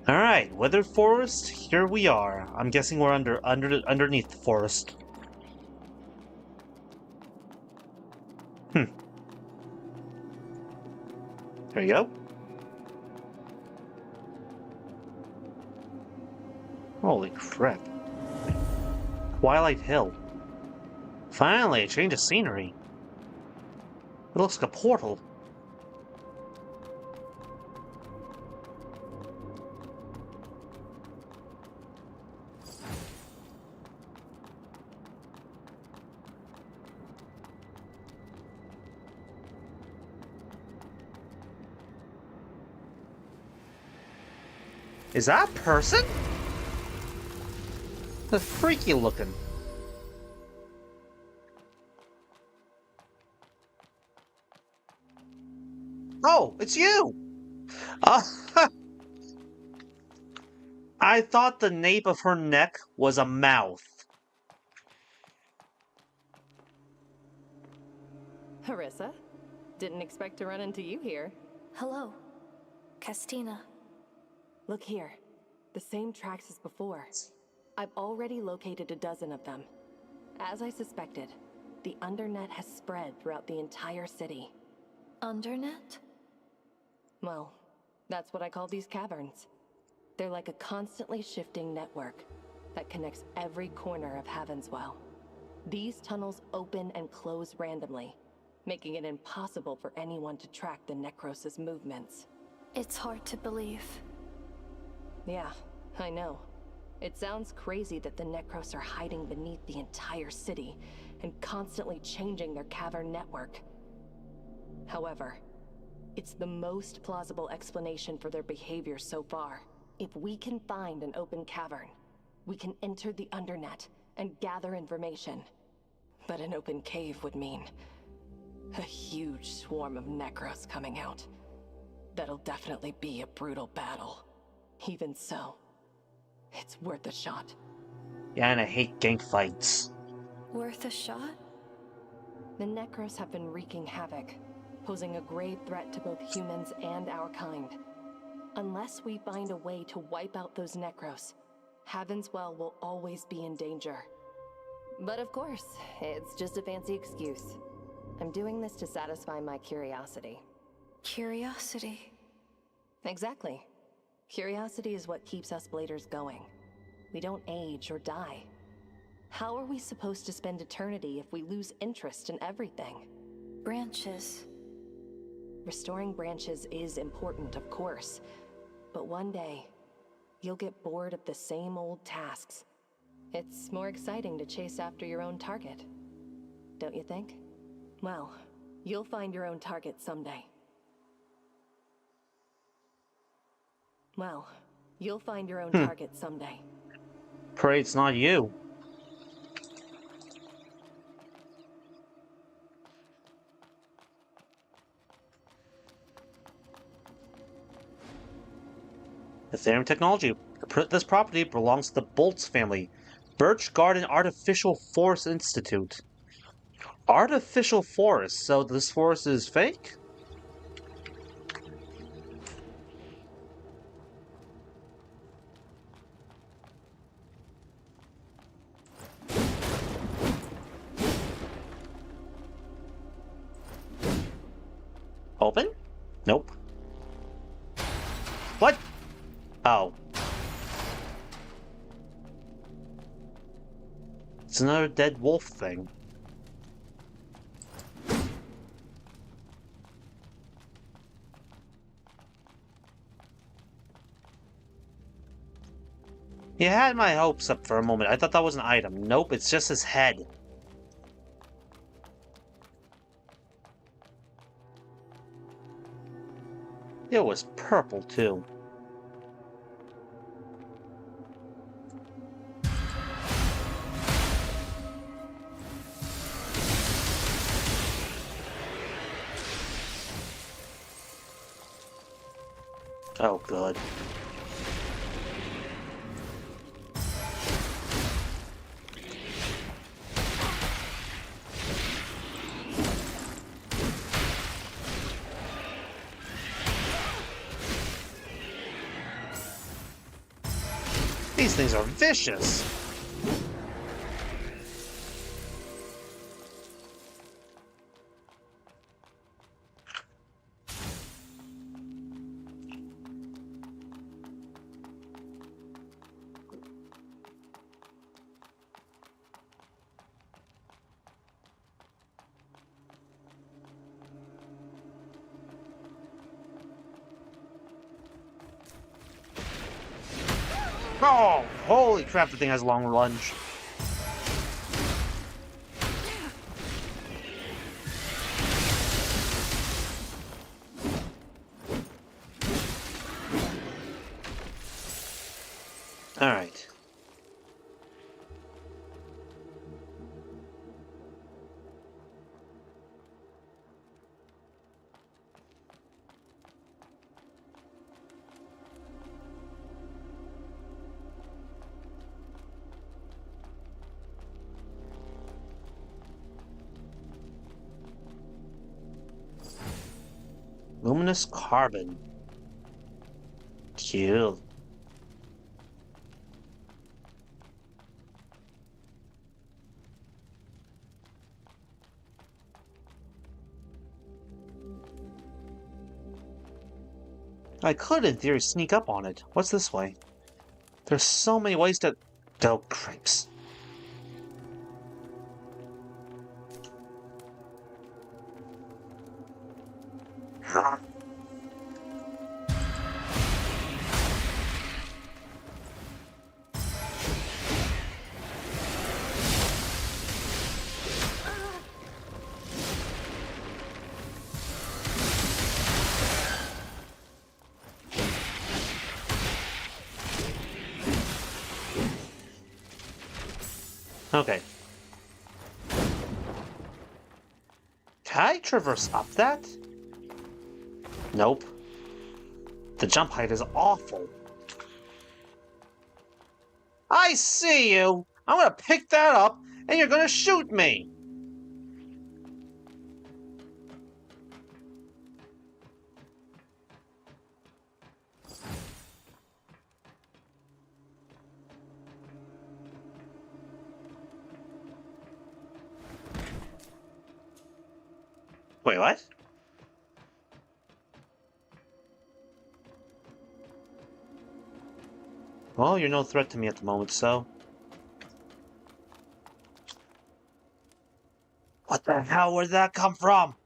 Alright, Withered Forest, here we are. I'm guessing we're underneath the forest. There you go. Holy crap. Twilight Hill. Finally, a change of scenery. It looks like a portal. Is that a person? That's freaky looking. Oh, it's you! I thought the nape of her neck was a mouth. Harissa? Didn't expect to run into you here. Hello, Castina. Look here. The same tracks as before. I've already located a dozen of them. As I suspected, the Undernet has spread throughout the entire city. Undernet? Well, that's what I call these caverns. They're like a constantly shifting network that connects every corner of Havenswell. These tunnels open and close randomly, making it impossible for anyone to track the Necros' movements. It's hard to believe. Yeah, I know. It sounds crazy that the Necros are hiding beneath the entire city and constantly changing their cavern network. However, it's the most plausible explanation for their behavior so far. If we can find an open cavern, we can enter the Undernet and gather information. But an open cave would mean a huge swarm of Necros coming out. That'll definitely be a brutal battle. Even so, it's worth a shot. Yeah, and I hate gank fights. Worth a shot? The Necros have been wreaking havoc, posing a grave threat to both humans and our kind. Unless we find a way to wipe out those Necros, Havenswell will always be in danger. But of course, it's just a fancy excuse. I'm doing this to satisfy my curiosity. Curiosity? Exactly. Curiosity is what keeps us Bladers going. We don't age or die. How are we supposed to spend eternity if we lose interest in everything? Branches. Restoring branches is important, of course. But one day, you'll get bored of the same old tasks. It's more exciting to chase after your own target. Don't you think? Well, you'll find your own target someday. Well, you'll find your own target someday. Pray it's not you. Ethereum technology. This property belongs to the Boltz family. Birch Garden Artificial Forest Institute. Artificial forest? So this forest is fake? Open? Nope. What? Oh. It's another dead wolf thing. You had my hopes up for a moment. I thought that was an item. Nope, it's just his head. It was purple, too. Oh, God. These things are vicious. Oh, holy crap, the thing has a long lunge. Alright. Luminous carbon. Cool. I could, in theory, sneak up on it. What's this way? There's so many ways to... Oh, cripes. Huh? Okay. Can I traverse up that? Nope. The jump height is awful. I see you! I'm gonna pick that up, and you're gonna shoot me! Wait, what? Well, you're no threat to me at the moment, so... What the hell? Where did that come from?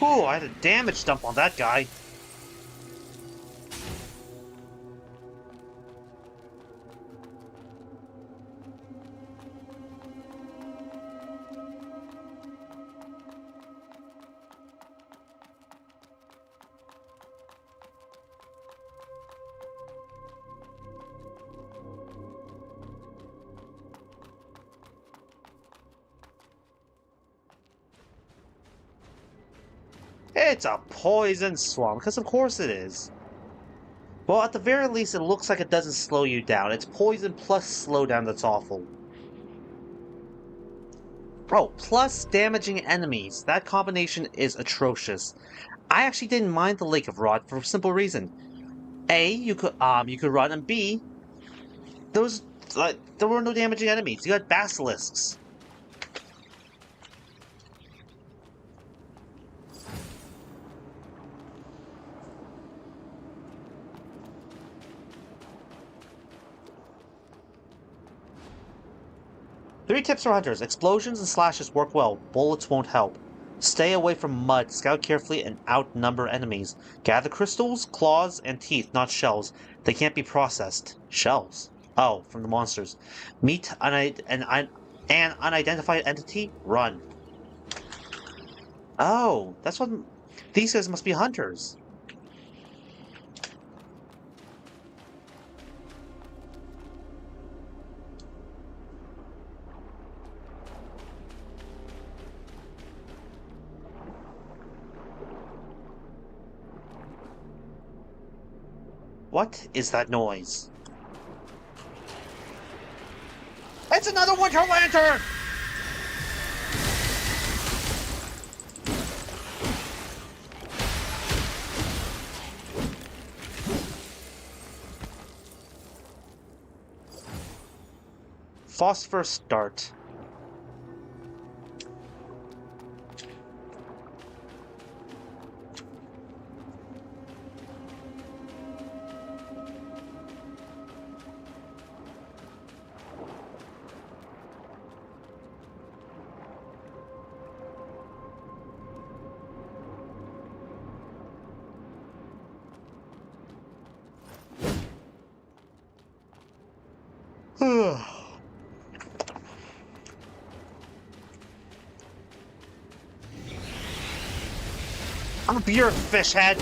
Ooh, I had a damage dump on that guy. It's a poison swamp, because of course it is. Well, at the very least, it looks like it doesn't slow you down. It's poison plus slowdown that's awful. Bro, plus damaging enemies. That combination is atrocious. I actually didn't mind the Lake of Rot for a simple reason. A, you could run, and B, there were no damaging enemies. You had basilisks. Three tips for hunters. Explosions and slashes work well. Bullets won't help. Stay away from mud, scout carefully, and outnumber enemies. Gather crystals, claws, and teeth, not shells. They can't be processed. Shells? Oh, from the monsters. Meet an unidentified entity? Run. Oh, that's what... These guys must be hunters. What is that noise? It's another winter lantern! Phosphor start. I'm a beer fish head.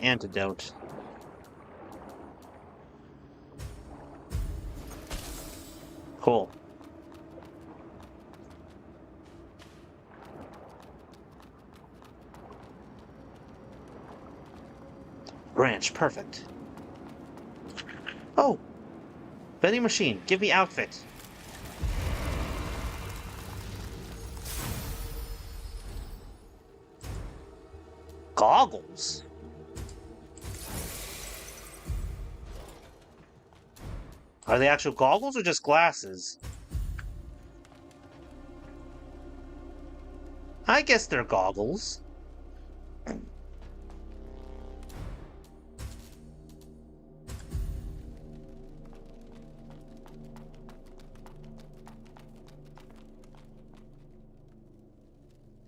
Antidote. Cool. Branch, perfect. Oh! Vending machine, give me outfit. Goggles? Are they actual goggles or just glasses? I guess they're goggles.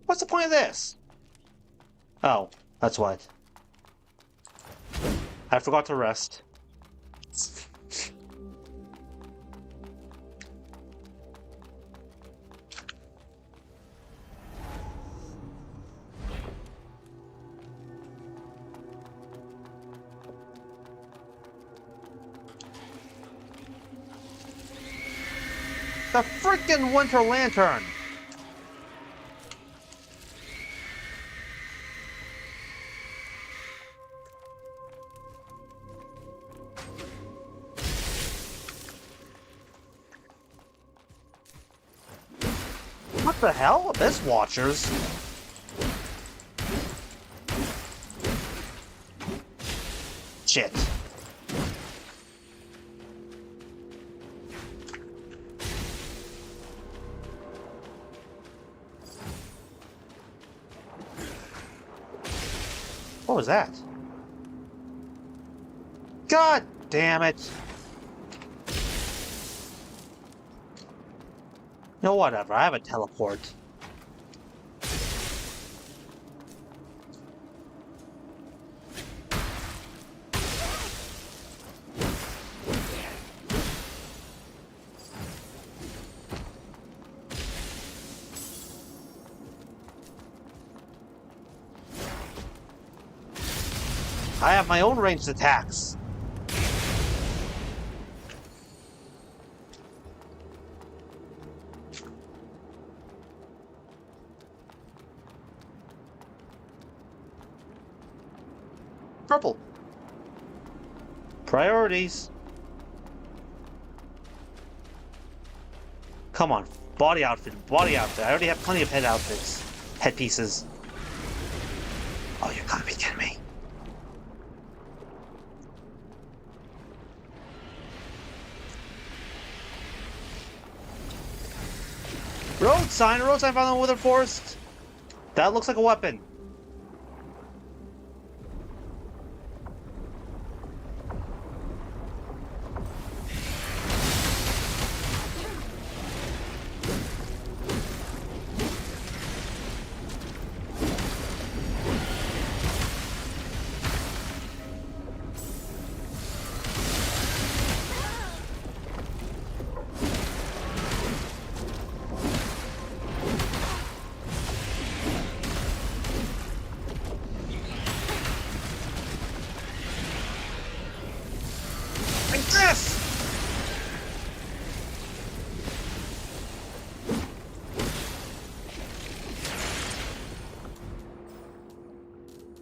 What's the point of this? Oh, that's what. I forgot to rest. The freaking Winter Lantern! What the hell? This Watchers? Shit. What was that? God damn it! No, whatever. I have a teleport. I have my own ranged attacks. Purple. Priorities. Come on. Body outfit. Body outfit. I already have plenty of head outfits. Headpieces. Oh, you gotta be kidding me. Road sign found in the Wither Forest. That looks like a weapon.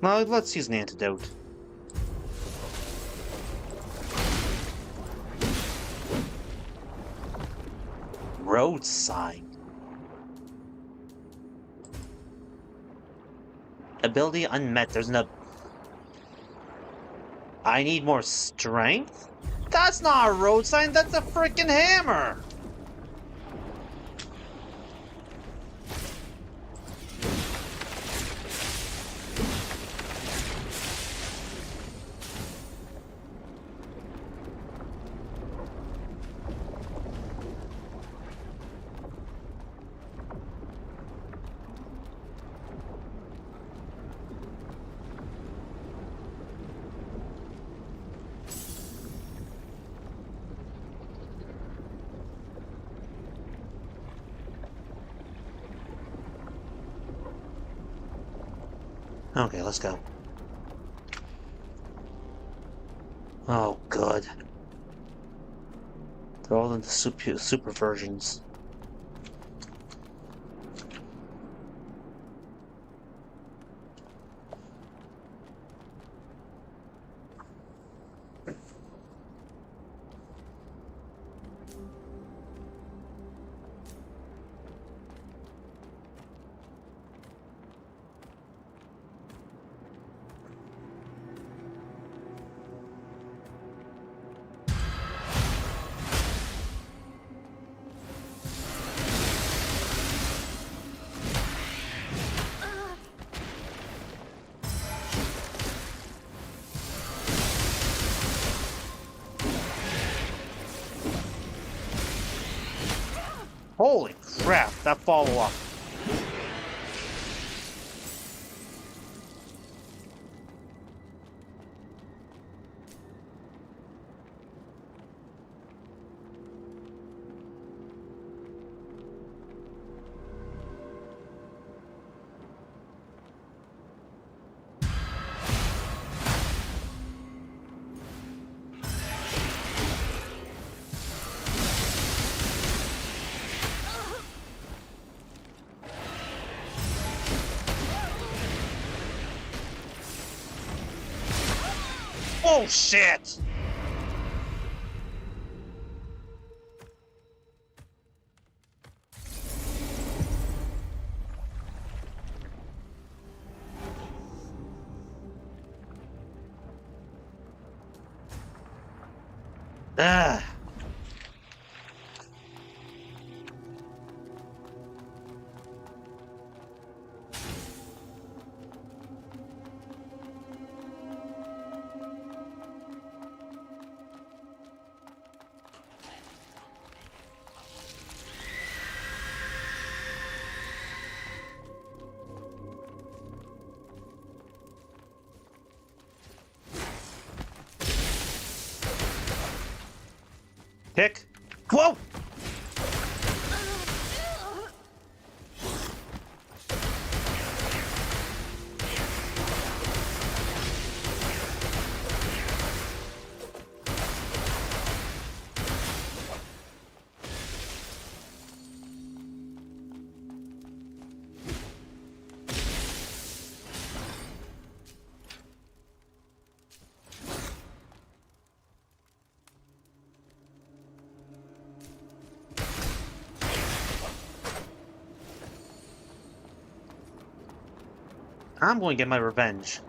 Well, let's use an antidote. Road sign. Ability unmet. There's no... I need more strength? That's not a road sign, that's a freaking hammer! Okay, let's go. Oh, good. They're all in the super versions. Holy crap, that follow-up. Oh shit! Ah. Pick. Whoa! I'm going to get my revenge.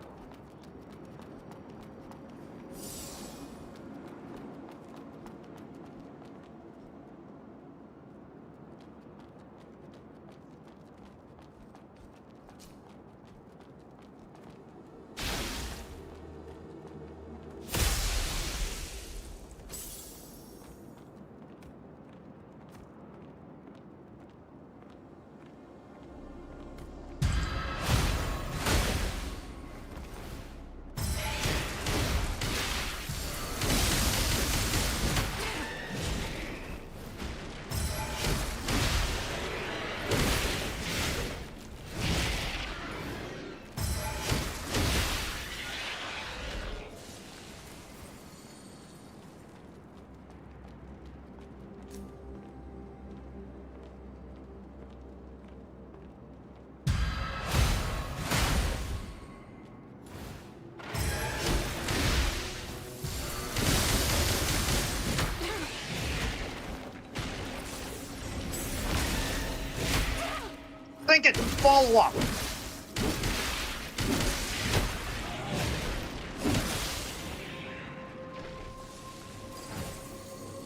thinking! Follow up!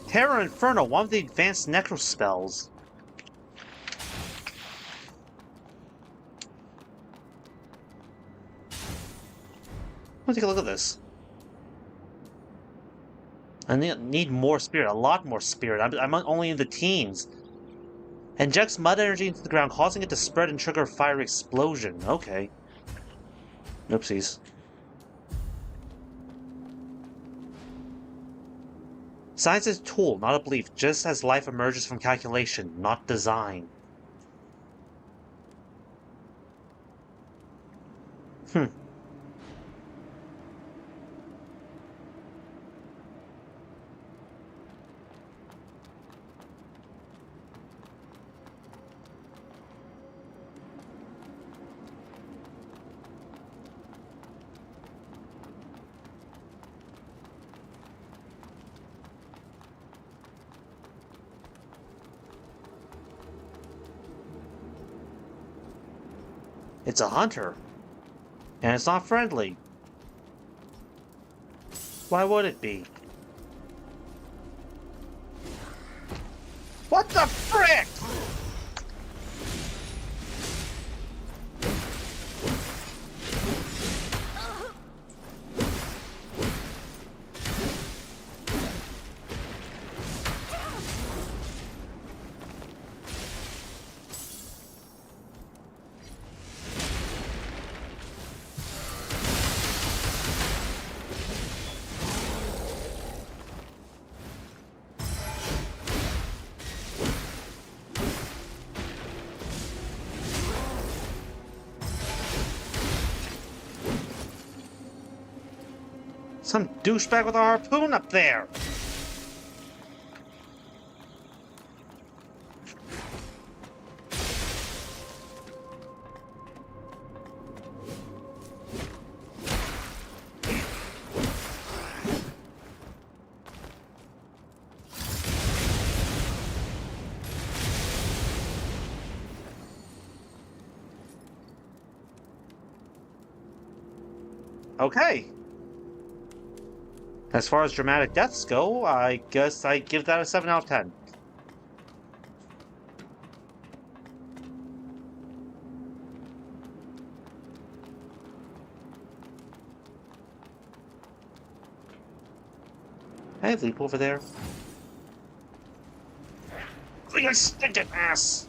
Terra Inferno, one of the advanced necro spells. Let's take a look at this. I need more spirit, a lot more spirit. I'm only in the teens. Injects mud energy into the ground, causing it to spread and trigger a fiery explosion. Okay. Oopsies. Science is a tool, not a belief, just as life emerges from calculation, not design. It's a hunter. And it's not friendly. Why would it be? What the frick?! Some douchebag with a harpoon up there! Okay. As far as dramatic deaths go, I guess I give that a 7 out of 10. Hey, leap over there. You stinking ass!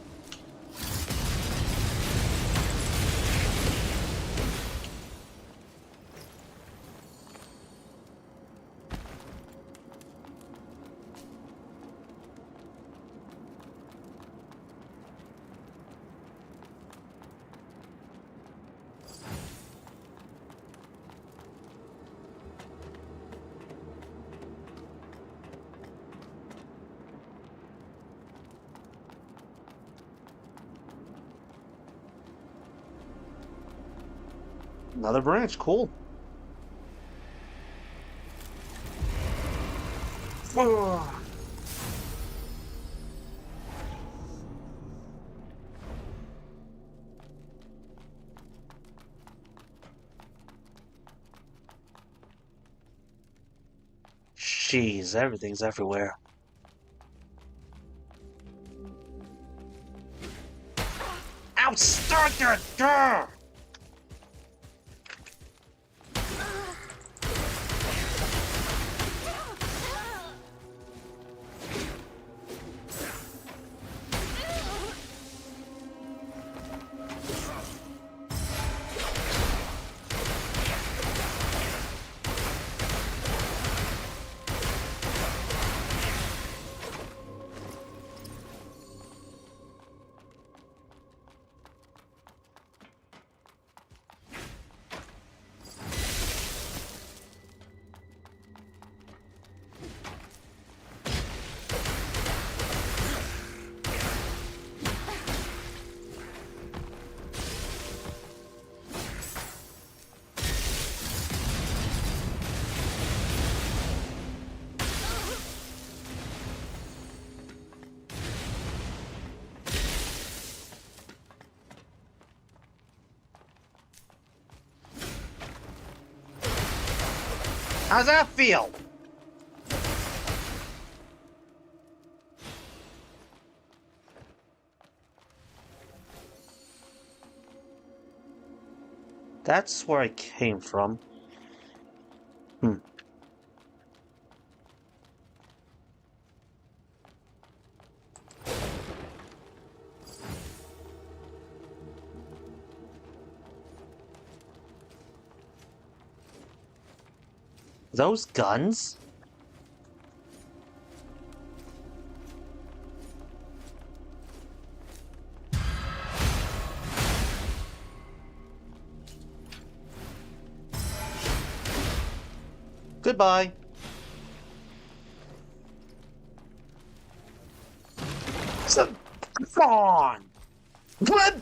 Another branch, cool. Ugh. Jeez, everything's everywhere. Outstart your door! How's that feel? That's where I came from. Those guns? Goodbye. So, come on! What?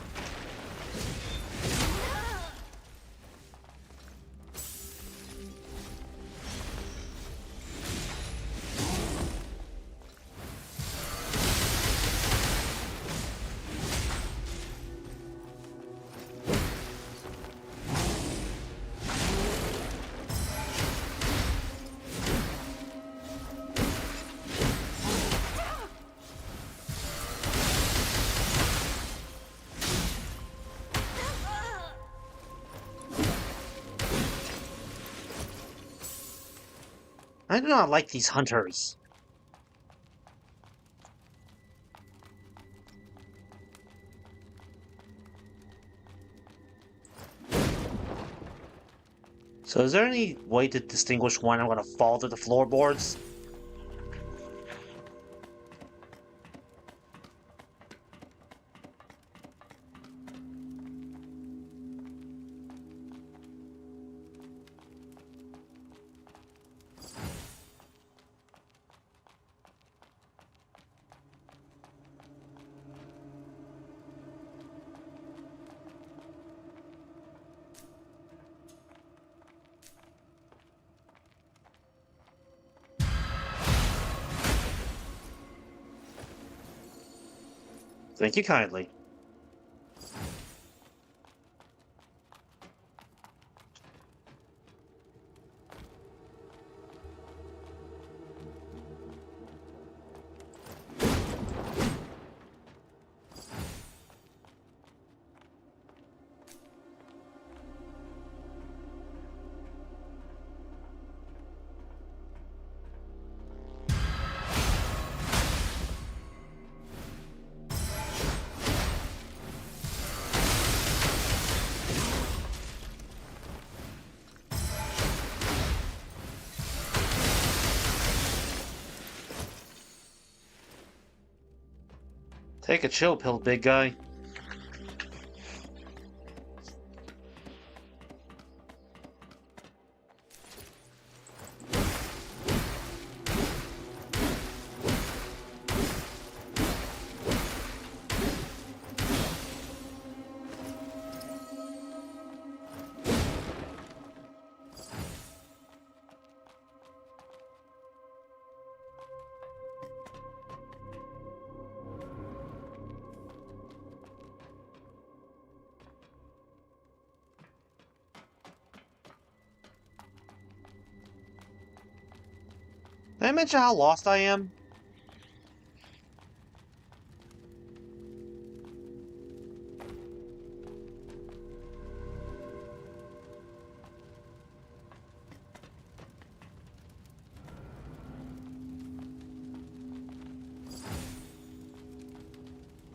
I do not like these hunters. So is there any way to distinguish when I'm going to fall to the floorboards? Thank you kindly. Take a chill pill, big guy. Did I mention how lost I am?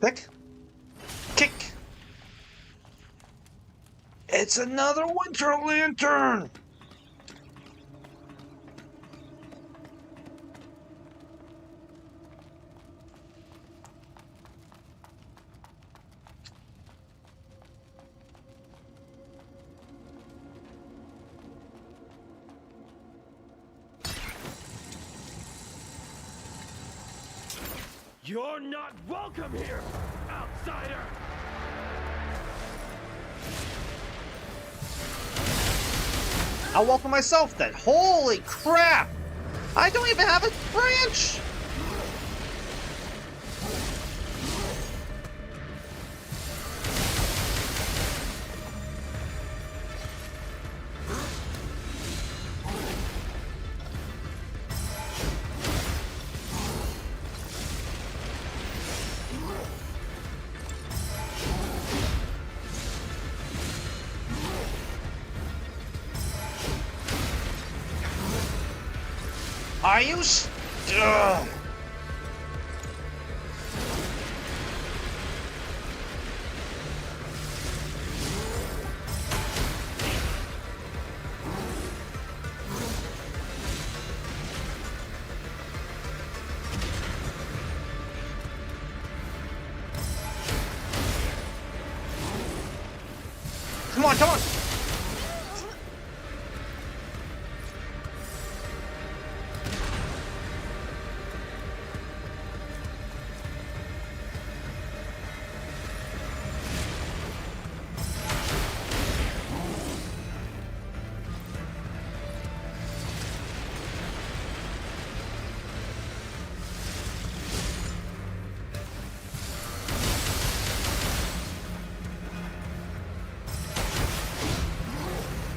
Kick. Kick. It's another winter lantern! You're not welcome here, outsider! I'll welcome myself then. Holy crap! I don't even have a branch! Are you Ugh. Come on, come on!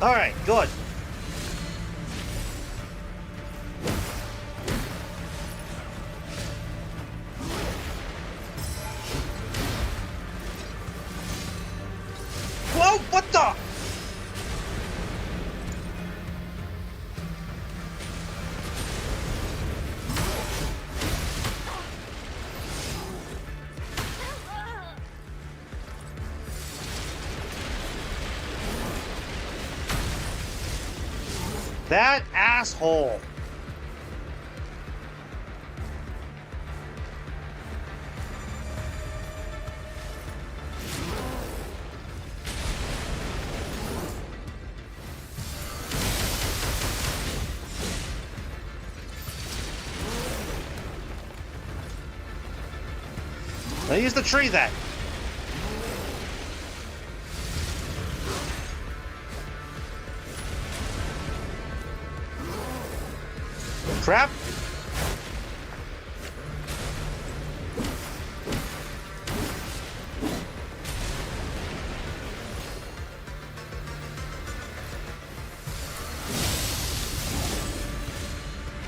Alright, good. Whoa, what the? That asshole. I'll use the tree then. Crap.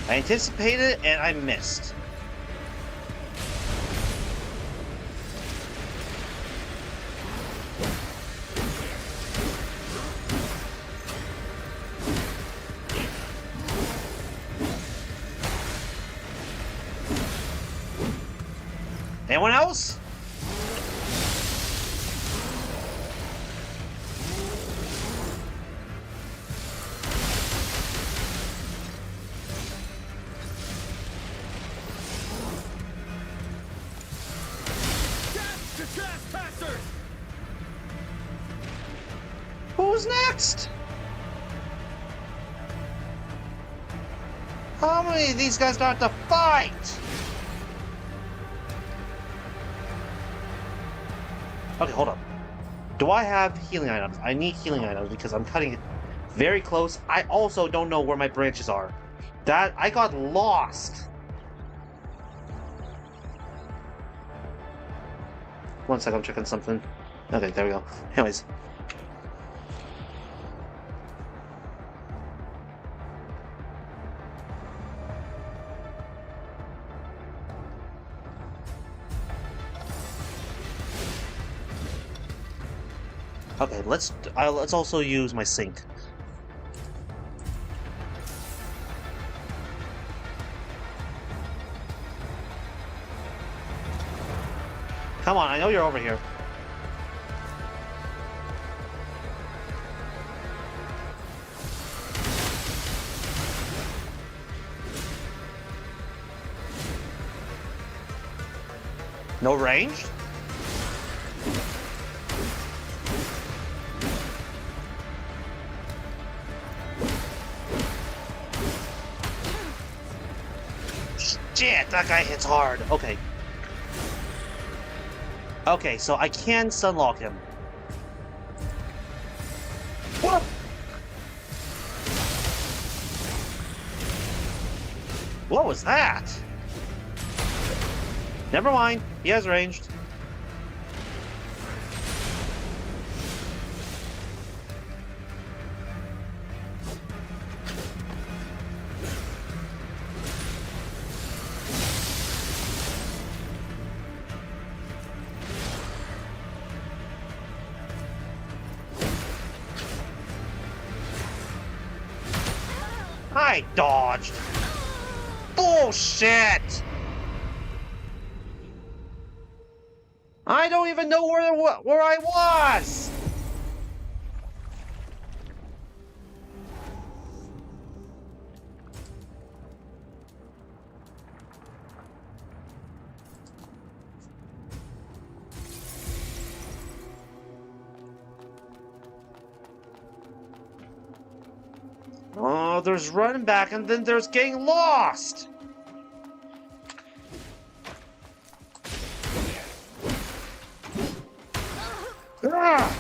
I anticipated and I missed. Anyone else? Death to trespassers! Who's next? How many of these guys got to fight? Okay, hold up. Do I have healing items? I need healing items because I'm cutting it very close. I also don't know where my branches are. That I got lost. One second, I'm checking something. Okay, there we go. Anyways. Okay, let's also use my sink. Come on, I know you're over here. No range? Shit, that guy hits hard. Okay. Okay, so I can sunlock him. What? What was that? Never mind. He has ranged. I dodged. Bullshit! I don't even know where I was! Oh, there's running back and then there's getting lost! Ah!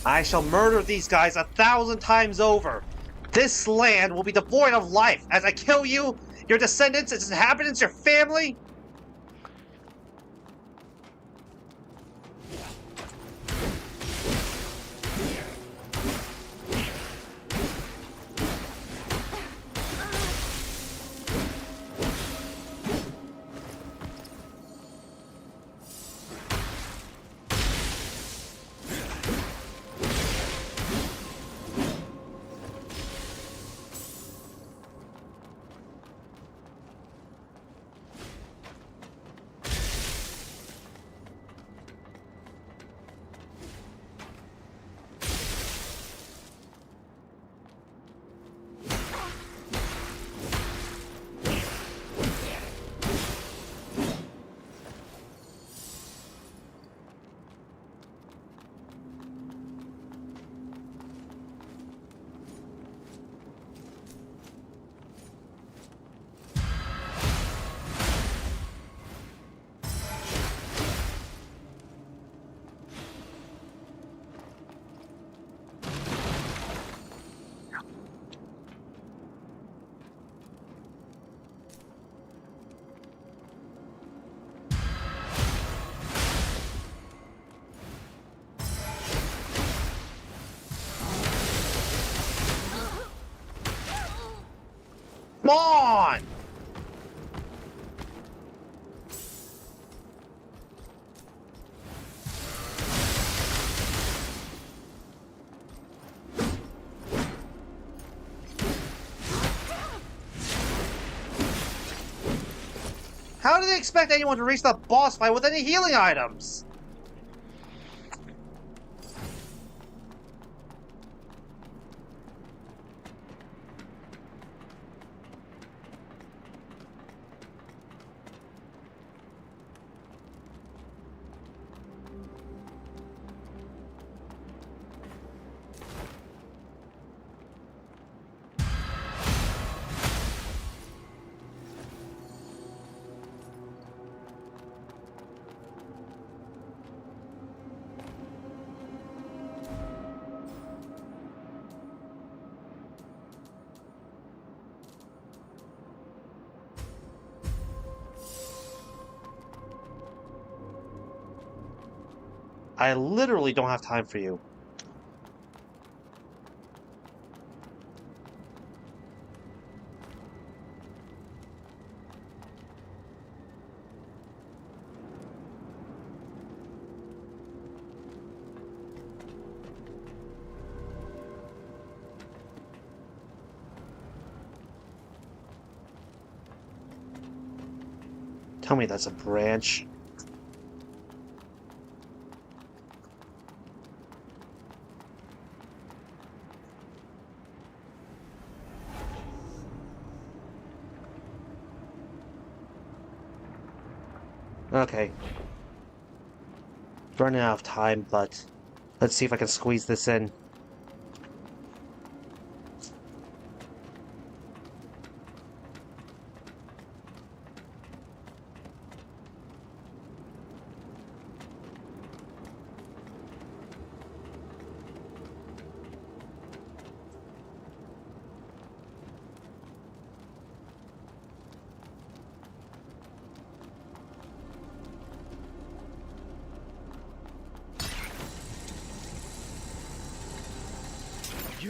I shall murder these guys 1,000 times over. This land will be devoid of life as I kill you, your descendants, its inhabitants, your family. Come on! How do they expect anyone to reach the boss fight with any healing items? I literally don't have time for you. Tell me that's a branch. Okay. Running out of time, but let's see if I can squeeze this in.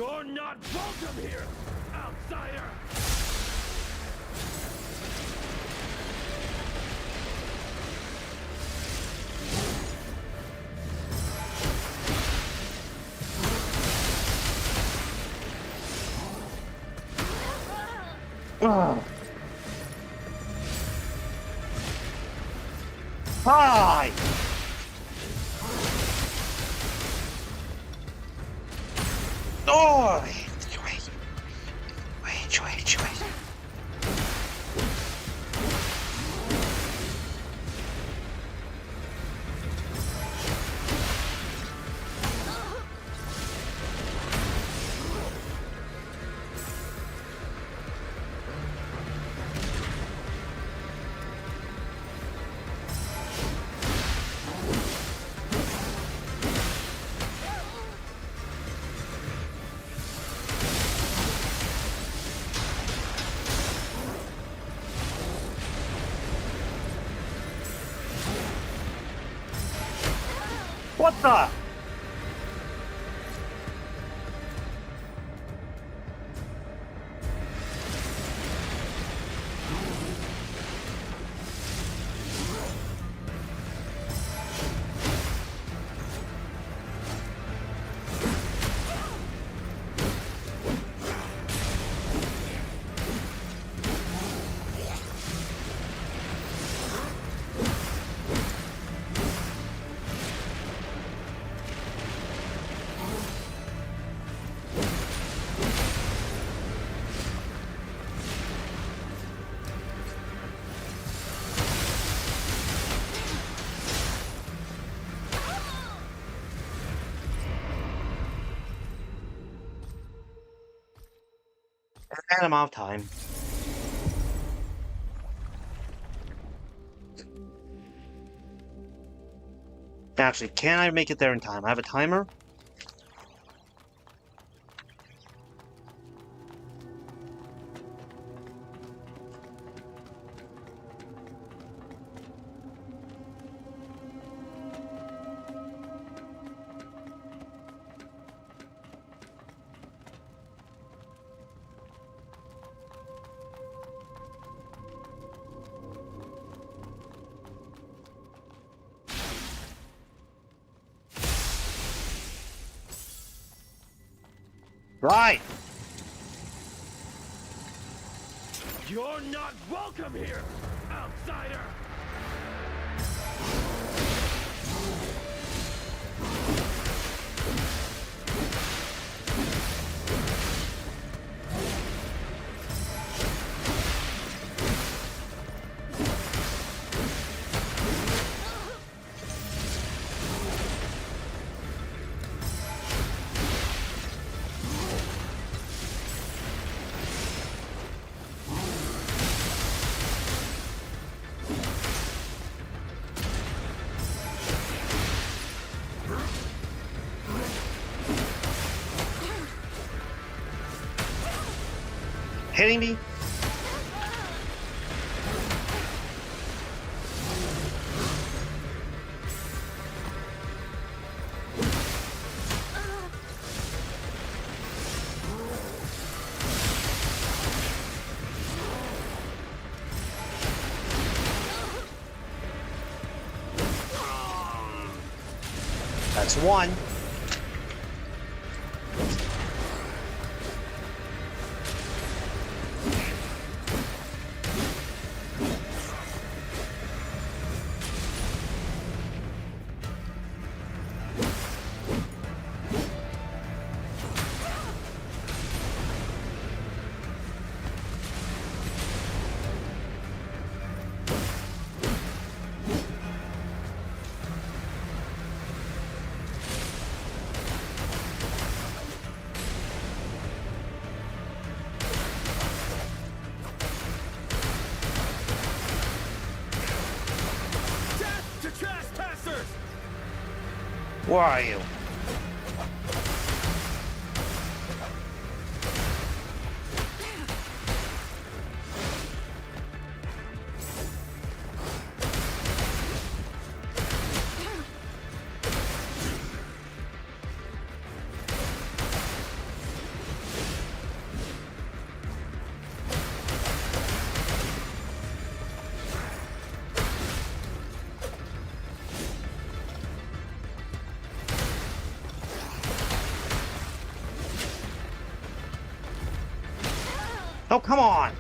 You're not welcome here, outsider! Hi! Oh! Wait. What the? And I'm out of time. Actually, can I make it there in time? I have a timer? Right! You're not welcome here, outsider! Hitting me? That's one. Where are you? Oh, come on!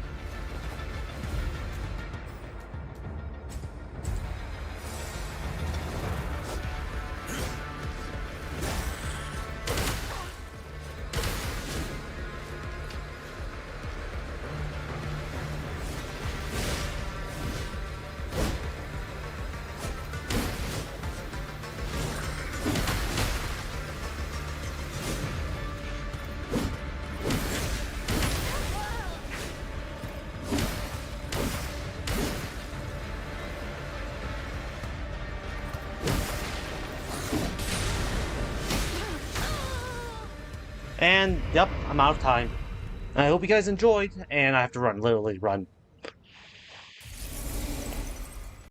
And, yep, I'm out of time. I hope you guys enjoyed, and I have to run, literally run.